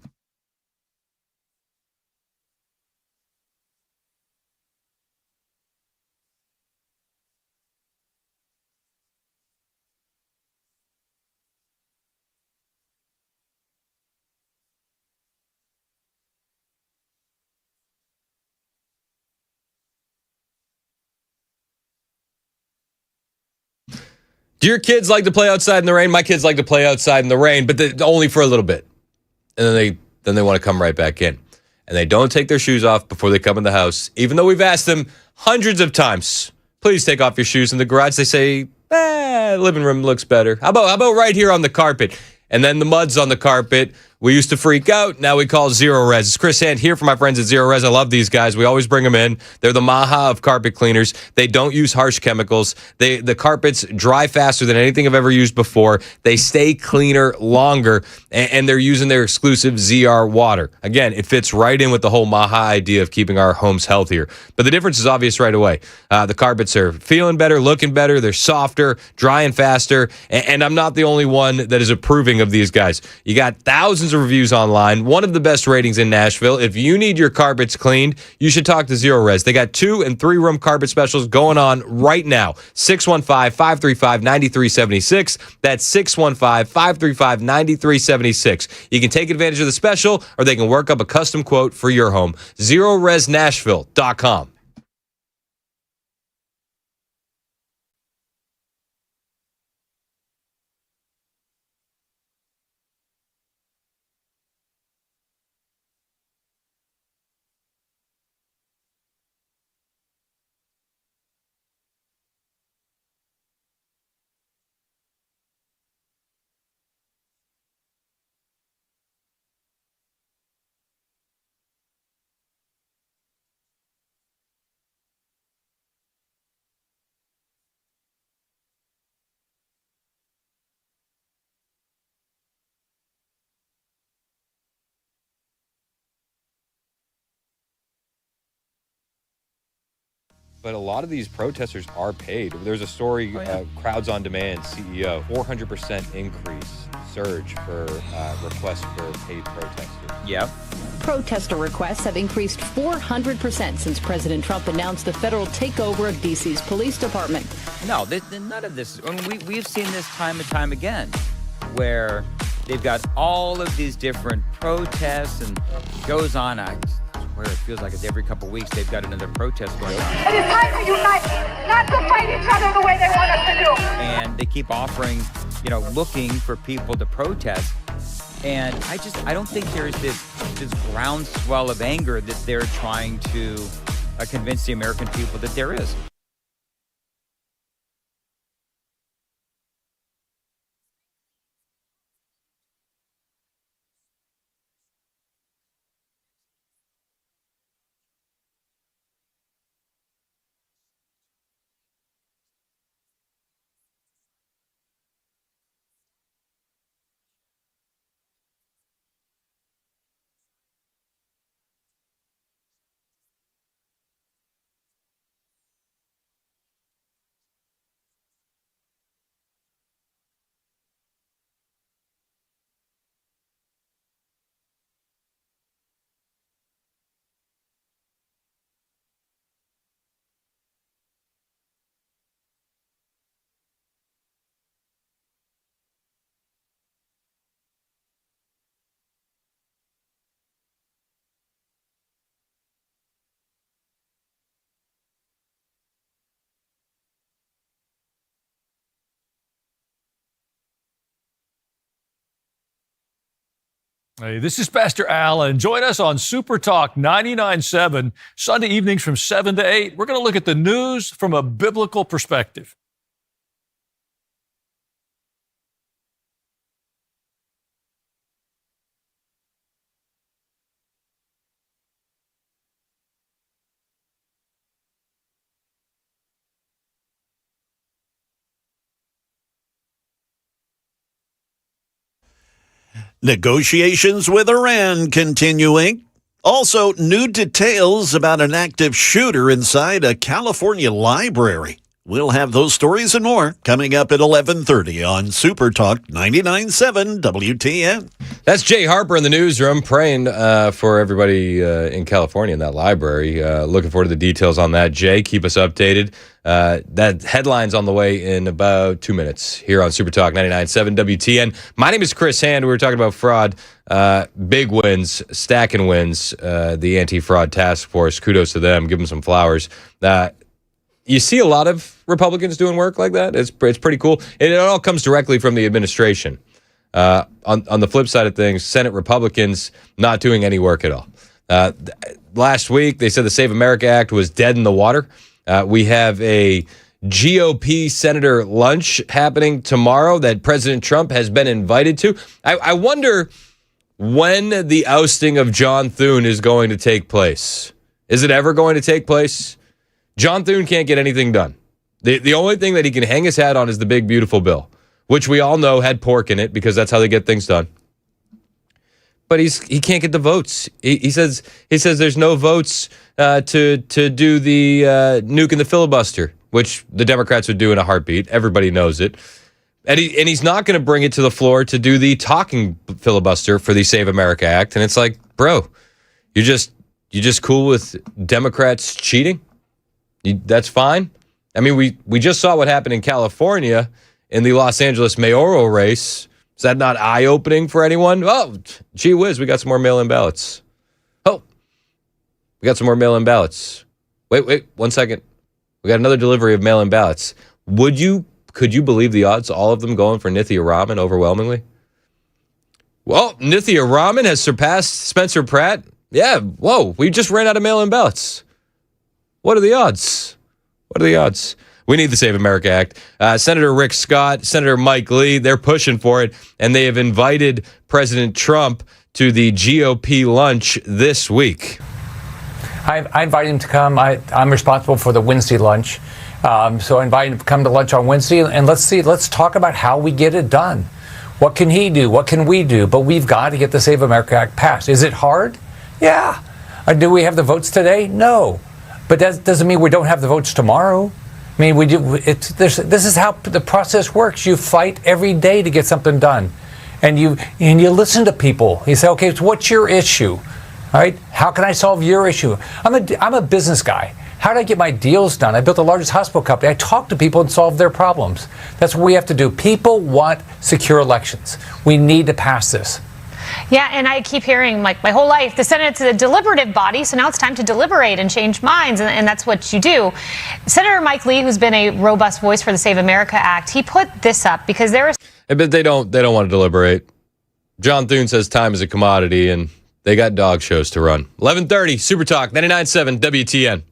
Do your kids like to play outside in the rain? My kids like to play outside in the rain, but only for a little bit. And then they want to come right back in. And they don't take their shoes off before they come in the house, even though we've asked them hundreds of times, please take off your shoes in the garage. They say, living room looks better. How about right here on the carpet? And then the mud's on the carpet. We used to freak out. Now we call Zero Res. It's Chris Hand here for my friends at Zero Res. I love these guys. We always bring them in. They're the Maha of carpet cleaners. They don't use harsh chemicals. The carpets dry faster than anything I've ever used before. They stay cleaner longer, and they're using their exclusive ZR water. Again, it fits right in with the whole Maha idea of keeping our homes healthier. But the difference is obvious right away. The carpets are feeling better, looking better. They're softer, drying faster, and I'm not the only one that is approving of these guys. You got thousands of reviews online, one of the best ratings in Nashville. If you need your carpets cleaned, you should talk to Zero Res. They got 2- and 3-room carpet specials going on right now. 615-535-9376. That's 615-535-9376. You can take advantage of the special, or they can work up a custom quote for your home. ZeroResNashville.com. But a lot of these protesters are paid. There's a story, Crowds on Demand CEO, 400% increase, surge for requests for paid protesters. Yep. Protester requests have increased 400% since President Trump announced the federal takeover of D.C.'s police department. No, none of this. I mean, we've seen this time and time again, where they've got all of these different protests and it goes on. Where it feels like it's every couple of weeks they've got another protest going on. It is time to unite, not to fight each other the way they want us to do. And they keep offering, looking for people to protest. And I don't think there's this groundswell of anger that they're trying to convince the American people that there is. Hey, this is Pastor Al, and join us on Super Talk 99.7, Sunday evenings from 7 to 8. We're going to look at the news from a biblical perspective. Negotiations with Iran continuing. Also, new details about an active shooter inside a California library. We'll have those stories and more coming up at 11:30 on Super Talk 99.7 WTN. That's Jay Harper in the newsroom praying for everybody in California in that library. Looking forward to the details on that. Jay, keep us updated. That headline's on the way in about 2 minutes here on Super Talk 99.7 WTN. My name is Chris Hand. We were talking about fraud. Big wins, stacking wins. The anti-fraud task force, kudos to them. Give them some flowers. You see a lot of Republicans doing work like that. It's pretty cool. And it all comes directly from the administration. On the flip side of things, Senate Republicans not doing any work at all. Last week, they said the Save America Act was dead in the water. We have a GOP senator lunch happening tomorrow that President Trump has been invited to. I wonder when the ousting of John Thune is going to take place. Is it ever going to take place? John Thune can't get anything done. The only thing that he can hang his hat on is the big, beautiful bill, which we all know had pork in it because that's how they get things done. But he can't get the votes. He says there's no votes to do the nuke and the filibuster, which the Democrats would do in a heartbeat. Everybody knows it. And he's not going to bring it to the floor to do the talking filibuster for the Save America Act. And it's like, bro, you just cool with Democrats cheating? That's fine. I mean, we just saw what happened in California in the Los Angeles mayoral race. Is that not eye-opening for anyone? Oh, gee whiz, we got some more mail-in ballots. Oh, we got some more mail-in ballots. Wait, 1 second. We got another delivery of mail-in ballots. Could you believe the odds, all of them going for Nithya Raman overwhelmingly? Well, Nithya Raman has surpassed Spencer Pratt. Yeah, whoa, we just ran out of mail-in ballots. What are the odds? We need the Save America Act. Senator Rick Scott, Senator Mike Lee, they're pushing for it, and they have invited President Trump to the GOP lunch this week. I invited him to come. I'm responsible for the Wednesday lunch. So I invited him to come to lunch on Wednesday, and let's talk about how we get it done. What can he do? What can we do? But we've got to get the Save America Act passed. Is it hard? Yeah. Do we have the votes today? No. But that doesn't mean we don't have the votes tomorrow. I mean, we do. This is how the process works. You fight every day to get something done, and you listen to people. You say, okay, so what's your issue? All right, how can I solve your issue? I'm a business guy. How do I get my deals done? I built the largest hospital company. I talk to people and solve their problems. That's what we have to do. People want secure elections. We need to pass this. Yeah, and I keep hearing, like, my whole life, the Senate's a deliberative body, so now it's time to deliberate and change minds, and that's what you do. Senator Mike Lee, who's been a robust voice for the Save America Act, he put this up because there is... But they don't want to deliberate. John Thune says time is a commodity, and they got dog shows to run. 11:30, Super Talk, 99.7 WTN.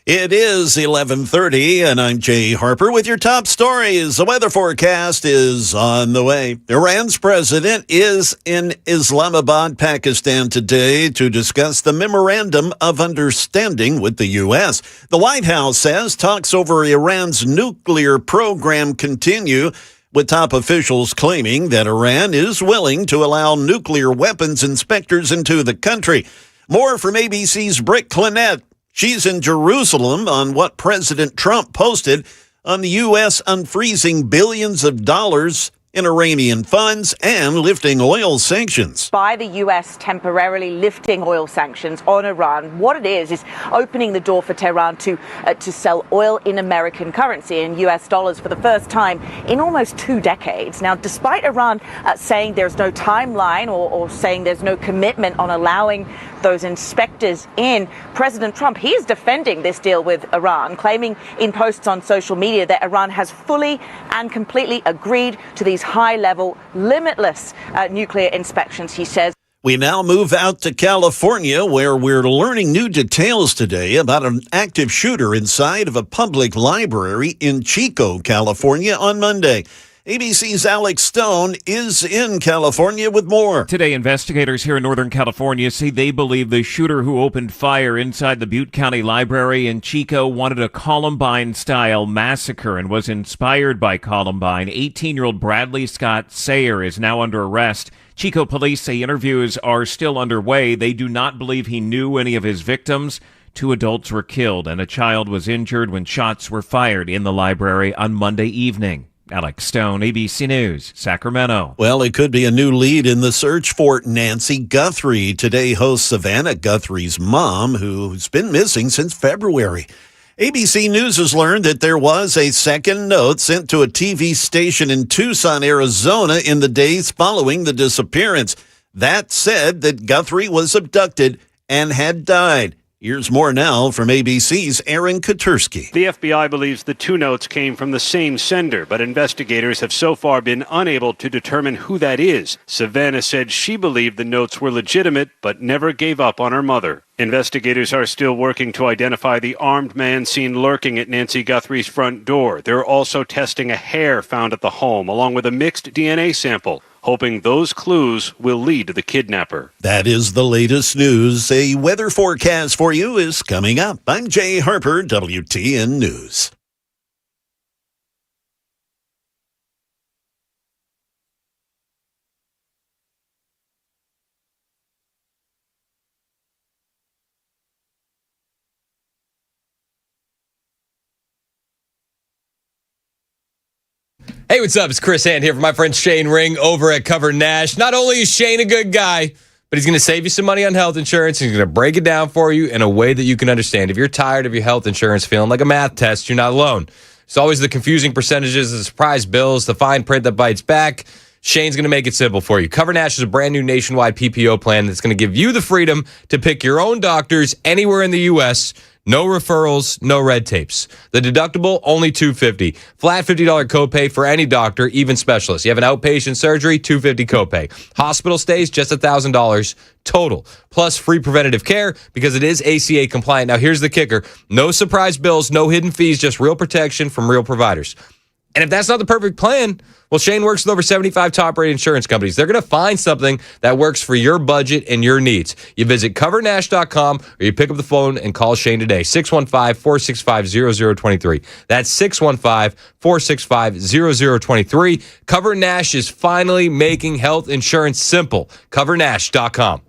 It is 11:30, and I'm Jay Harper with your top stories. The weather forecast is on the way. Iran's president is in Islamabad, Pakistan today to discuss the Memorandum of Understanding with the U.S. The White House says talks over Iran's nuclear program continue, with top officials claiming that Iran is willing to allow nuclear weapons inspectors into the country. More from ABC's Britt Clinette. She's in Jerusalem on what President Trump posted on the U.S. unfreezing billions of dollars in Iranian funds and lifting oil sanctions. By the U.S. temporarily lifting oil sanctions on Iran, what it is opening the door for Tehran to sell oil in American currency, in U.S. dollars, for the first time in almost 2 decades. Now, despite Iran saying there's no timeline or saying there's no commitment on allowing those inspectors in. President Trump, he's defending this deal with Iran, claiming in posts on social media that Iran has fully and completely agreed to these high-level, limitless nuclear inspections, he says. We now move out to California, where we're learning new details today about an active shooter inside of a public library in Chico, California on Monday. ABC's Alex Stone is in California with more. Today, investigators here in Northern California say they believe the shooter who opened fire inside the Butte County Library in Chico wanted a Columbine-style massacre and was inspired by Columbine. 18-year-old Bradley Scott Sayer is now under arrest. Chico police say interviews are still underway. They do not believe he knew any of his victims. 2 adults were killed and a child was injured when shots were fired in the library on Monday evening. Alex Stone, ABC News, Sacramento. Well, it could be a new lead in the search for Nancy Guthrie. Today, host Savannah Guthrie's mom, who's been missing since February. ABC News has learned that there was a second note sent to a TV station in Tucson, Arizona in the days following the disappearance. That said that Guthrie was abducted and had died. Here's more now from ABC's Aaron Katursky. The FBI believes the 2 notes came from the same sender, but investigators have so far been unable to determine who that is. Savannah said she believed the notes were legitimate, but never gave up on her mother. Investigators are still working to identify the armed man seen lurking at Nancy Guthrie's front door. They're also testing a hair found at the home, along with a mixed DNA sample, hoping those clues will lead to the kidnapper. That is the latest news. A weather forecast for you is coming up. I'm Jay Harper, WTN News. Hey, what's up? It's Chris Hand here from my friend Shane Ring over at Cover Nash. Not only is Shane a good guy, but he's going to save you some money on health insurance. He's going to break it down for you in a way that you can understand. If you're tired of your health insurance feeling like a math test, you're not alone. It's always the confusing percentages, the surprise bills, the fine print that bites back. Shane's going to make it simple for you. Cover Nash is a brand new nationwide PPO plan that's going to give you the freedom to pick your own doctors anywhere in the U.S., no referrals, no red tapes. The deductible, only $250. Flat $50 copay for any doctor, even specialist. You have an outpatient surgery, $250 copay. Hospital stays, just $1,000 total. Plus free preventative care because it is ACA compliant. Now, here's the kicker. No surprise bills, no hidden fees, just real protection from real providers. And if that's not the perfect plan, well, Shane works with over 75 top-rated insurance companies. They're going to find something that works for your budget and your needs. You visit covernash.com or you pick up the phone and call Shane today, 615-465-0023. That's 615-465-0023. Cover Nash is finally making health insurance simple. Covernash.com.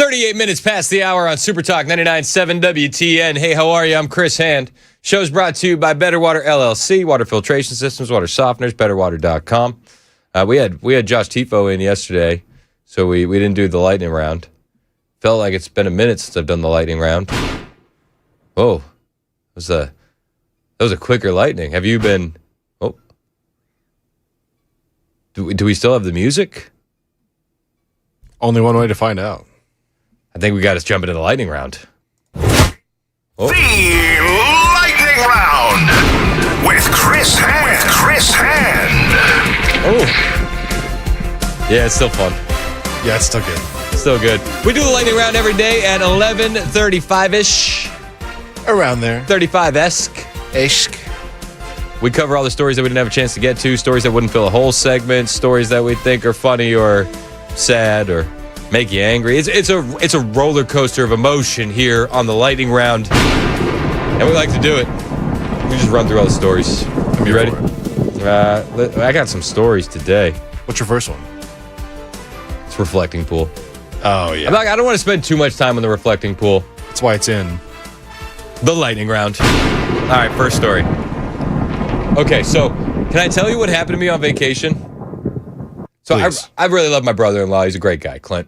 38 minutes past the hour on Super Talk 99.7 WTN. Hey, how are you? I'm Chris Hand. Show's brought to you by Better Water LLC, water filtration systems, water softeners, betterwater.com. We had Josh Tifo in yesterday, so we didn't do the lightning round. Felt like it's been a minute since I've done the lightning round. Oh, that was a quicker lightning. Have you been? Oh, do we still have the music? Only one way to find out. I think we got to jump into the lightning round. Oh. The lightning round with Chris Hand. Oh, yeah, it's still fun. Yeah, it's still good. Still good. We do the lightning round every day at 11:35-ish. Around there. 35-esque. We cover all the stories that we didn't have a chance to get to, stories that wouldn't fill a whole segment, stories that we think are funny or sad or make you angry. It's a roller coaster of emotion here on the lightning round, and we like to do it. We just run through all the stories. You ready? I got some stories today. What's your first one? It's reflecting pool. Oh yeah. I don't want to spend too much time on the reflecting pool. That's why it's in the lightning round. All right, first story. Okay, so can I tell you what happened to me on vacation? So I really love my brother-in-law. He's a great guy, Clint.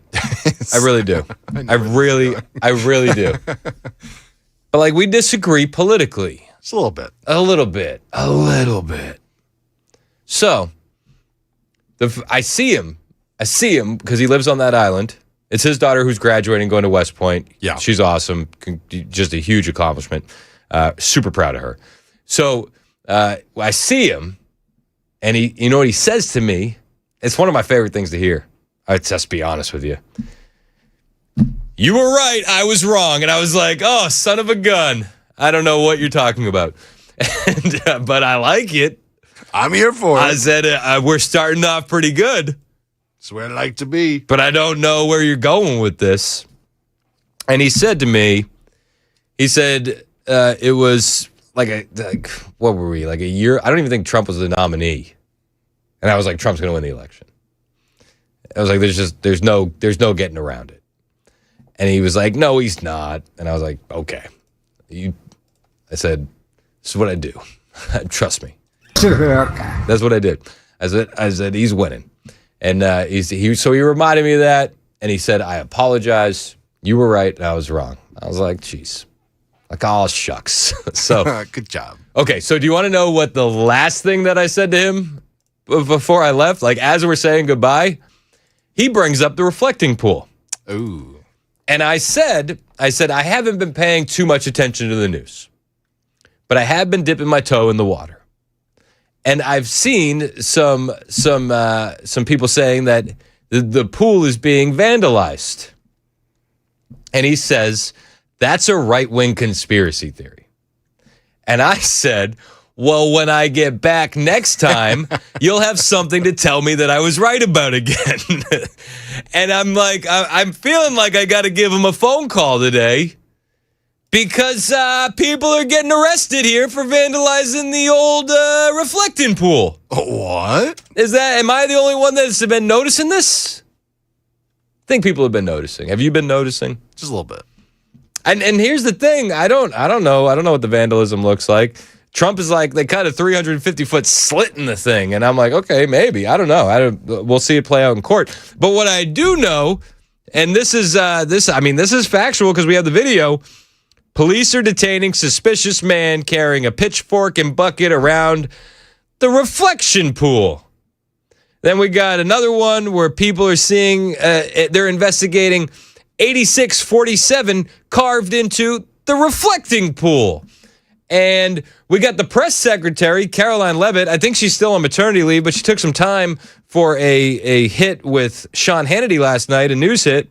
I really do. I really do. But like, we disagree politically. Just a little bit. A little bit. So I see him because he lives on that island. It's his daughter who's graduating, going to West Point. Yeah. She's awesome. Just a huge accomplishment. Super proud of her. So I see him, and you know what he says to me? It's one of my favorite things to hear. Let's just be honest with you. You were right. I was wrong. And I was like, oh, son of a gun. I don't know what you're talking about. But I like it. I'm here for it. I said, we're starting off pretty good. That's where I like to be. But I don't know where you're going with this. And he said to me, it was what were we, like a year? I don't even think Trump was the nominee. And I was like, Trump's going to win the election. I was like, there's no getting around it. And he was like, no, he's not. And I was like, okay. I said, this is what I do. Trust me. That's what I did. I said, he's winning. And so he reminded me of that. And he said, I apologize. You were right. And I was wrong. I was like, geez. Like, oh, shucks. So good job. Okay. So do you want to know what the last thing that I said to him before I left? Like, as we're saying goodbye, he brings up the reflecting pool. Ooh. And I said, I haven't been paying too much attention to the news, but I have been dipping my toe in the water. And I've seen some people saying that the pool is being vandalized. And he says, that's a right-wing conspiracy theory. And I said, well, when I get back next time, you'll have something to tell me that I was right about again. And I'm like, I'm feeling like I got to give him a phone call today because people are getting arrested here for vandalizing the old reflecting pool. What? Am I the only one that's been noticing this? I think people have been noticing. Have you been noticing? Just a little bit. And here's the thing. I don't know what the vandalism looks like. Trump is like, they cut a 350-foot slit in the thing. And I'm like, okay, maybe. I don't know. We'll see it play out in court. But what I do know, and this is factual because we have the video. Police are detaining suspicious man carrying a pitchfork and bucket around the reflection pool. Then we got another one where people are seeing, they're investigating 8647 carved into the reflecting pool. And we got the press secretary, Caroline Leavitt. I think she's still on maternity leave, but she took some time for a hit with Sean Hannity last night, a news hit.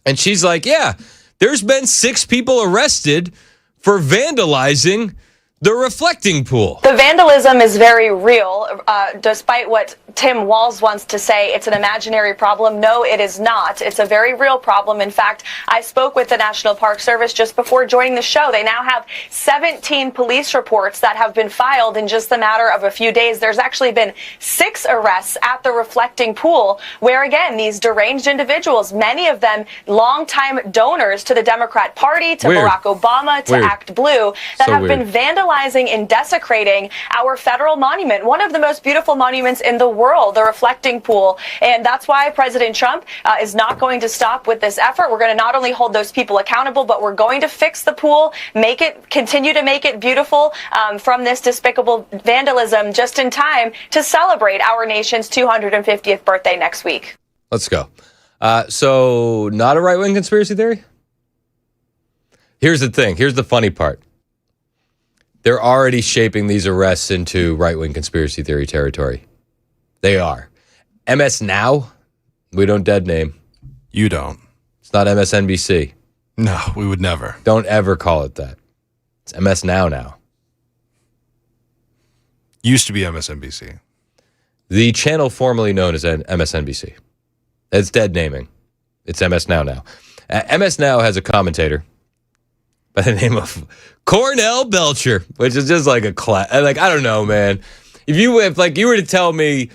And she's like, yeah, there's been 6 people arrested for vandalizing the reflecting pool. The vandalism is very real, despite what Tim Walz wants to say. It's an imaginary problem. No, it is not. It's a very real problem. In fact, I spoke with the National Park Service just before joining the show. They now have 17 police reports that have been filed in just a matter of a few days. There's actually been 6 arrests at the reflecting pool, where, again, these deranged individuals, many of them longtime donors to the Democrat Party, to Barack Obama, to Act Blue, that have been vandalizing and desecrating our federal monument, one of the most beautiful monuments in the world, the reflecting pool. And that's why President Trump is not going to stop with this effort. We're going to not only hold those people accountable, but we're going to fix the pool, continue to make it beautiful from this despicable vandalism, just in time to celebrate our nation's 250th birthday next week. Let's go. So, not a right-wing conspiracy theory? Here's the thing. Here's the funny part. They're already shaping these arrests into right-wing conspiracy theory territory. They are. MS Now, we don't dead name. You don't. It's not MSNBC. No, we would never. Don't ever call it that. It's MS Now. Used to be MSNBC. The channel formerly known as MSNBC. It's dead naming. It's MS Now. MS Now has a commentator by the name of Cornell Belcher, which is just like a class. Like, I don't know, man. If you were to tell me,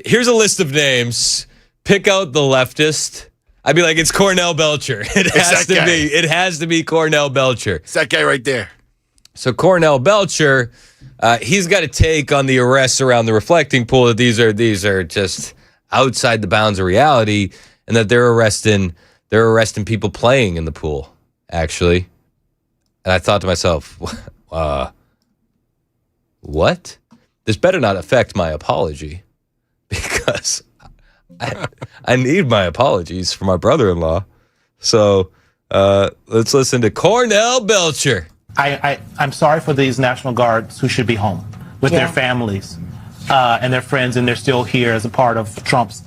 here's a list of names, pick out the leftist, I'd be like, it's Cornell Belcher. It has to be Cornell Belcher. It's that guy right there. So Cornell Belcher, he's got a take on the arrests around the reflecting pool, that these are just outside the bounds of reality, and that they're arresting people playing in the pool, actually. And I thought to myself, what? This better not affect my apology, because I need my apologies for my brother-in-law. So let's listen to Cornell Belcher. I'm sorry for these National Guards who should be home with their families and their friends, and they're still here as a part of Trump's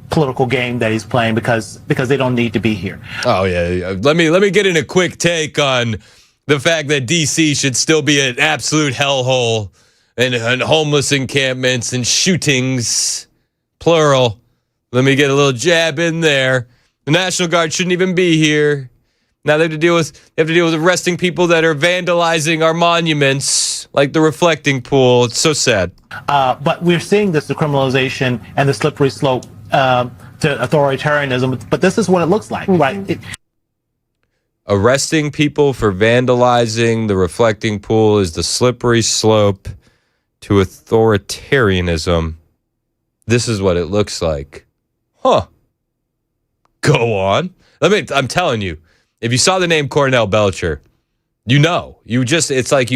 political game that he's playing because they don't need to be here. Oh yeah, let me get in a quick take on the fact that DC should still be an absolute hellhole, and homeless encampments and shootings, plural. Let me get a little jab in there. The National Guard shouldn't even be here. Now they have to deal with arresting people that are vandalizing our monuments, like the reflecting pool. It's so sad. But we're seeing this decriminalization and the slippery slope to authoritarianism. But this is what it looks like, right? Arresting people for vandalizing the reflecting pool is the slippery slope to authoritarianism. This is what it looks like. Huh. Go on. I'm telling you, if you saw the name Cornell Belcher, it's like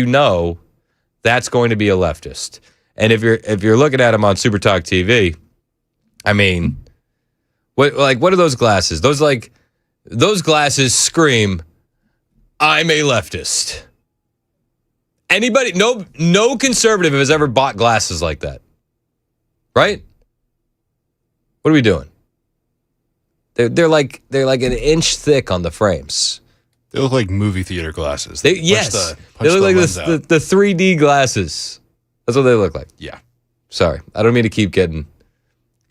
that's going to be a leftist. And if you're looking at him on Super Talk TV, I mean, what are those glasses? Those glasses scream, I'm a leftist. Anybody, no conservative has ever bought glasses like that. Right? What are we doing? They're like an inch thick on the frames. They look like movie theater glasses. They look like the 3D glasses. That's what they look like. Yeah. Sorry, I don't mean to keep getting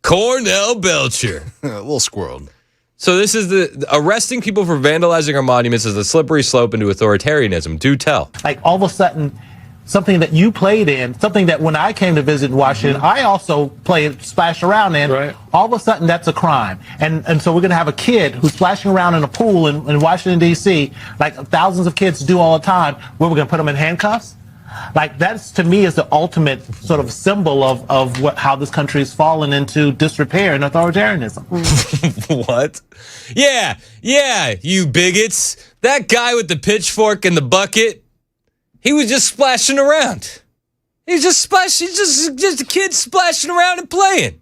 Cornell Belcher. A little squirreled. So this is the arresting people for vandalizing our monuments is the slippery slope into authoritarianism. Do tell. Like all of a sudden, something that you played in, something that when I came to visit Washington, I also splashed around in. Right. All of a sudden, that's a crime. And so we're going to have a kid who's splashing around in a pool in Washington, D.C., like thousands of kids do all the time, where we're going to put them in handcuffs? Like, that's, to me, is the ultimate sort of symbol of how this country has fallen into disrepair and authoritarianism. What? Yeah, you bigots. That guy with the pitchfork and the bucket, he was just splashing around. He's just a kid splashing around and playing.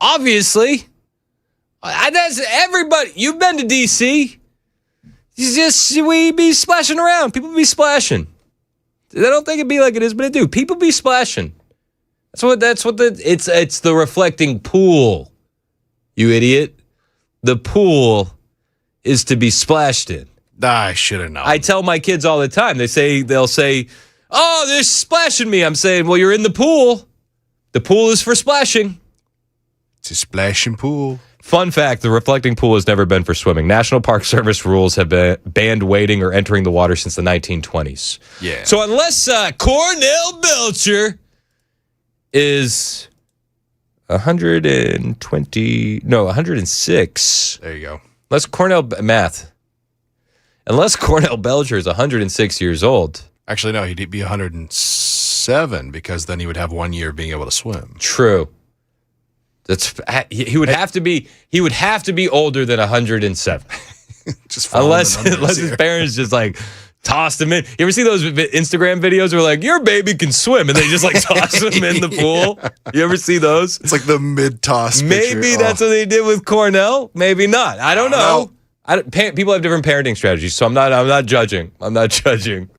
Obviously. That's everybody. You've been to D.C. We be splashing around. People be splashing. I don't think it'd be like it is, but it do. People be splashing. It's the reflecting pool, you idiot. The pool is to be splashed in. I should have known. I tell my kids all the time. They'll say, oh, they're splashing me. I'm saying, well, you're in the pool. The pool is for splashing. It's a splashing pool. Fun fact, the reflecting pool has never been for swimming. National Park Service rules have banned wading or entering the water since the 1920s. Yeah. So unless Cornell Belcher is 106. There you go. Unless Cornell Belcher is 106 years old. Actually, no, he'd be 107 because then he would have 1 year of being able to swim. True. He would have to be older than 107. Just unless his parents just like tossed him in. You ever see those Instagram videos where like your baby can swim and they just like toss him in the pool? Yeah. You ever see those? It's like the mid-toss. Maybe that's what they did with Cornell. Maybe not. I don't know. People have different parenting strategies, so I'm not judging. Not judging,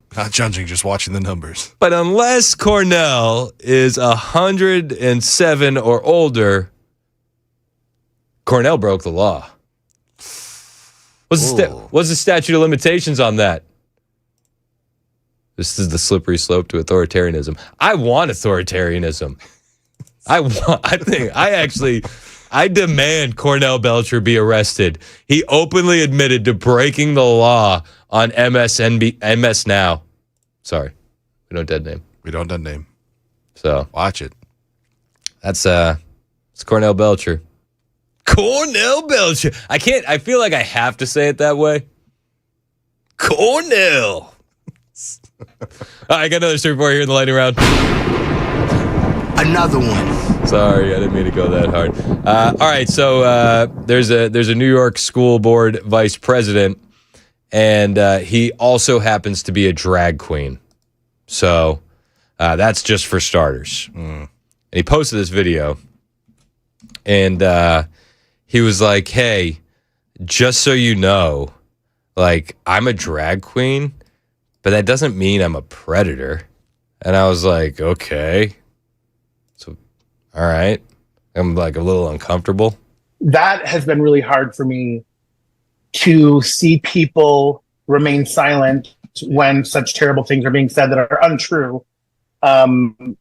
just watching the numbers. But unless Cornell is 107 or older, Cornell broke the law. What's the statute of limitations on that? This is the slippery slope to authoritarianism. I want authoritarianism. I demand Cornell Belcher be arrested. He openly admitted to breaking the law on MS Now. Sorry, we don't dead name. So watch it. It's Cornell Belcher. Cornell Belcher. I feel like I have to say it that way. Cornell. All right, I got another story for you here in the lightning round. Another one. Sorry, I didn't mean to go that hard. All right, so there's a New York school board vice president, and he also happens to be a drag queen. So that's just for starters. And he posted this video, and he was like, hey, just so you know, like, I'm a drag queen, but that doesn't mean I'm a predator. And I was like, okay. So, all right. I'm like a little uncomfortable. That has been really hard for me to see people remain silent when such terrible things are being said that are untrue. And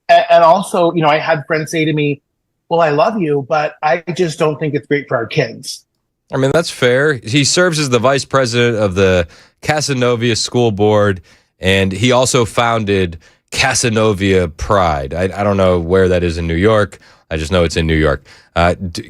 also, I had friends say to me, well, I love you, but I just don't think it's great for our kids. I mean, that's fair. He serves as the vice president of the Casanova School Board, and he also founded Casanova Pride. I don't know where that is in New York. I just know it's in New York.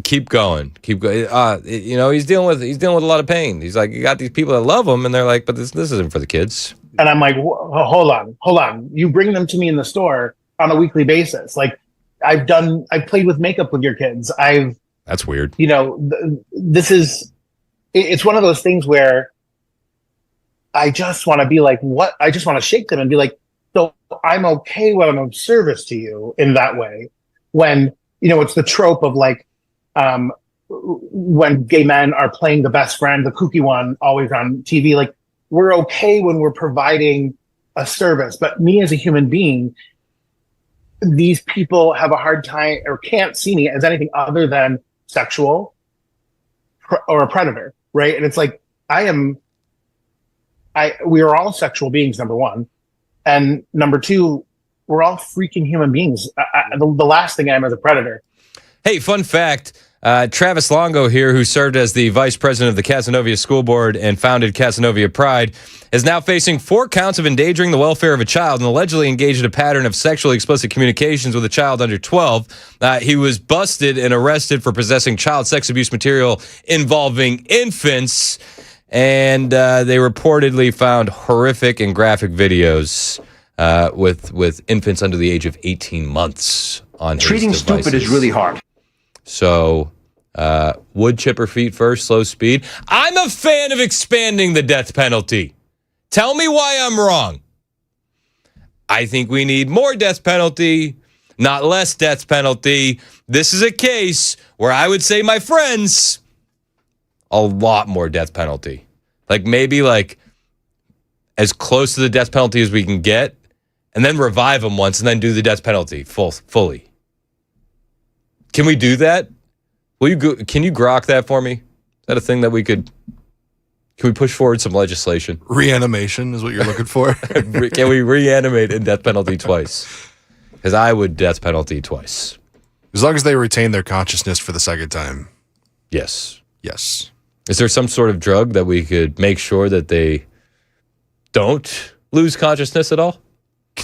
Keep going. Keep going. He's dealing with a lot of pain. He's like, you got these people that love him, and they're like, but this isn't for the kids. And I'm like, hold on. You bring them to me in the store on a weekly basis. Like, I've played with makeup with your kids. That's weird. It's one of those things where I just want to be like, what? I just want to shake them and be like, so I'm okay when I'm of service to you in that way. When, it's the trope of like, when gay men are playing the best friend, the kooky one, always on TV, like, we're okay when we're providing a service. But me as a human being, these people have a hard time or can't see me as anything other than sexual or a predator, right? And it's like, we are all sexual beings, number one. And number two, we're all freaking human beings. The last thing I am is a predator. Hey, fun fact. Travis Longo here, who served as the vice president of the Casanova School Board and founded Casanova Pride, is now facing 4 counts of endangering the welfare of a child and allegedly engaged in a pattern of sexually explicit communications with a child under 12. He was busted and arrested for possessing child sex abuse material involving infants, and they reportedly found horrific and graphic videos with infants under the age of 18 months on his Treating devices. stupid is really hard. So, wood chipper feet first, slow speed. I'm a fan of expanding the death penalty. Tell me why I'm wrong. I think we need more death penalty, not less death penalty. This is a case where I would say, my friends, a lot more death penalty. Like maybe like as close to the death penalty as we can get, and then revive them once and then do the death penalty fully. Can we do that? Can you grok that for me? Is that a thing that we could Can we push forward some legislation? Reanimation is what you're looking for. Can we reanimate in death penalty twice? Because I would death penalty twice. As long as they retain their consciousness for the second time. Yes. Yes. Is there some sort of drug that we could make sure that they don't lose consciousness at all?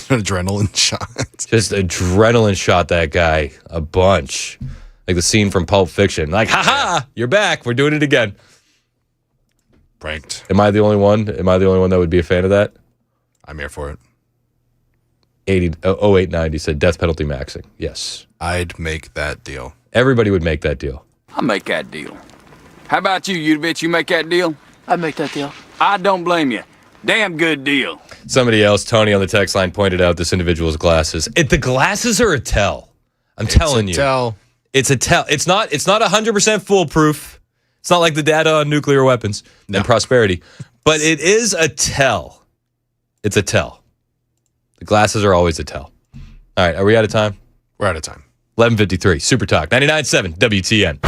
An adrenaline shot. Just adrenaline shot that guy a bunch. Like the scene from Pulp Fiction. Like, ha, you're back. We're doing it again. Pranked. Am I the only one? Am I the only one that would be a fan of that? I'm here for it. 0890 said death penalty maxing. Yes. I'd make that deal. Everybody would make that deal. I'll make that deal. How about you bitch? You make that deal? I'd make that deal. I don't blame you. Damn good deal. Somebody else, Tony on the text line, pointed out this individual's glasses. The glasses are a tell. I'm telling you. It's a tell. It's not 100% foolproof. It's not like the data on nuclear weapons and prosperity, but it is a tell. It's a tell. The glasses are always a tell. All right, are we out of time? We're out of time. 11:53, Super Talk, 99.7 WTN.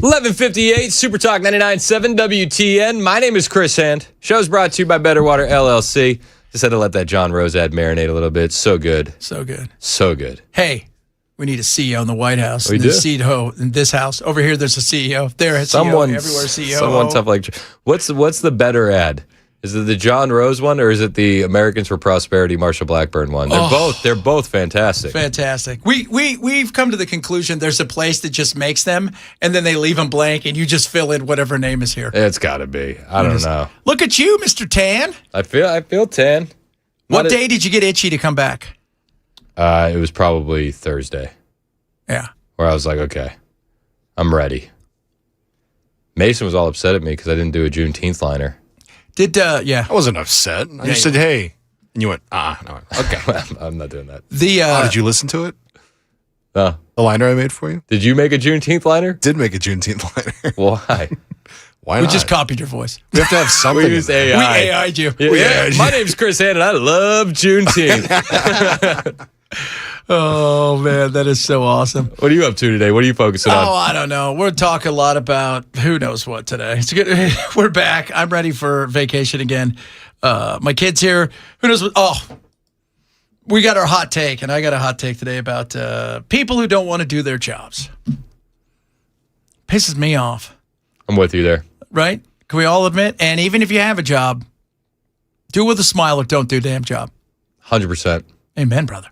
11:58 Super Talk 99.7 WTN. My name is Chris Hand. Show's brought to you by Better Water LLC. Just had to let that John Rose ad marinate a little bit. So good. So good. So good. Hey, we need a CEO in the White House. We and do. a CEO in this house. Over here, there's a CEO. There, a CEO. Everywhere, CEO. Someone tough like. What's the better ad? Is it the John Rose one or is it the Americans for Prosperity Marsha Blackburn one? They're both fantastic. Fantastic. We've come to the conclusion there's a place that just makes them, and then they leave them blank, and you just fill in whatever name is here. It's got to be. I don't know. Look at you, Mr. Tan. I feel tan. What day did you get itchy to come back? It was probably Thursday. Yeah. Where I was like, okay, I'm ready. Mason was all upset at me because I didn't do a Juneteenth liner. Yeah. I wasn't upset. I just said, hey. And you went, no. Okay. I'm not doing that. Did you listen to it? The liner I made for you? Did you make a Juneteenth liner? Did make a Juneteenth liner. Why? Why We not? just copied your voice. We have to have something. We used AI. We AI'd you. Yeah, my name's Chris Hand, and I love Juneteenth. Oh, man, that is so awesome. What are you up to today? What are you focusing on? Oh, I don't know. We're talking a lot about who knows what today. It's good. We're back. I'm ready for vacation again. My kid's here. Who knows what? Oh, we got our hot take, and I got a hot take today about people who don't want to do their jobs. Pisses me off. I'm with you there. Right? Can we all admit? And even if you have a job, do it with a smile or don't do a damn job. 100%. Amen, brother.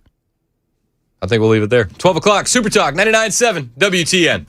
I think we'll leave it there. 12 o'clock, Super Talk 99.7 WTN.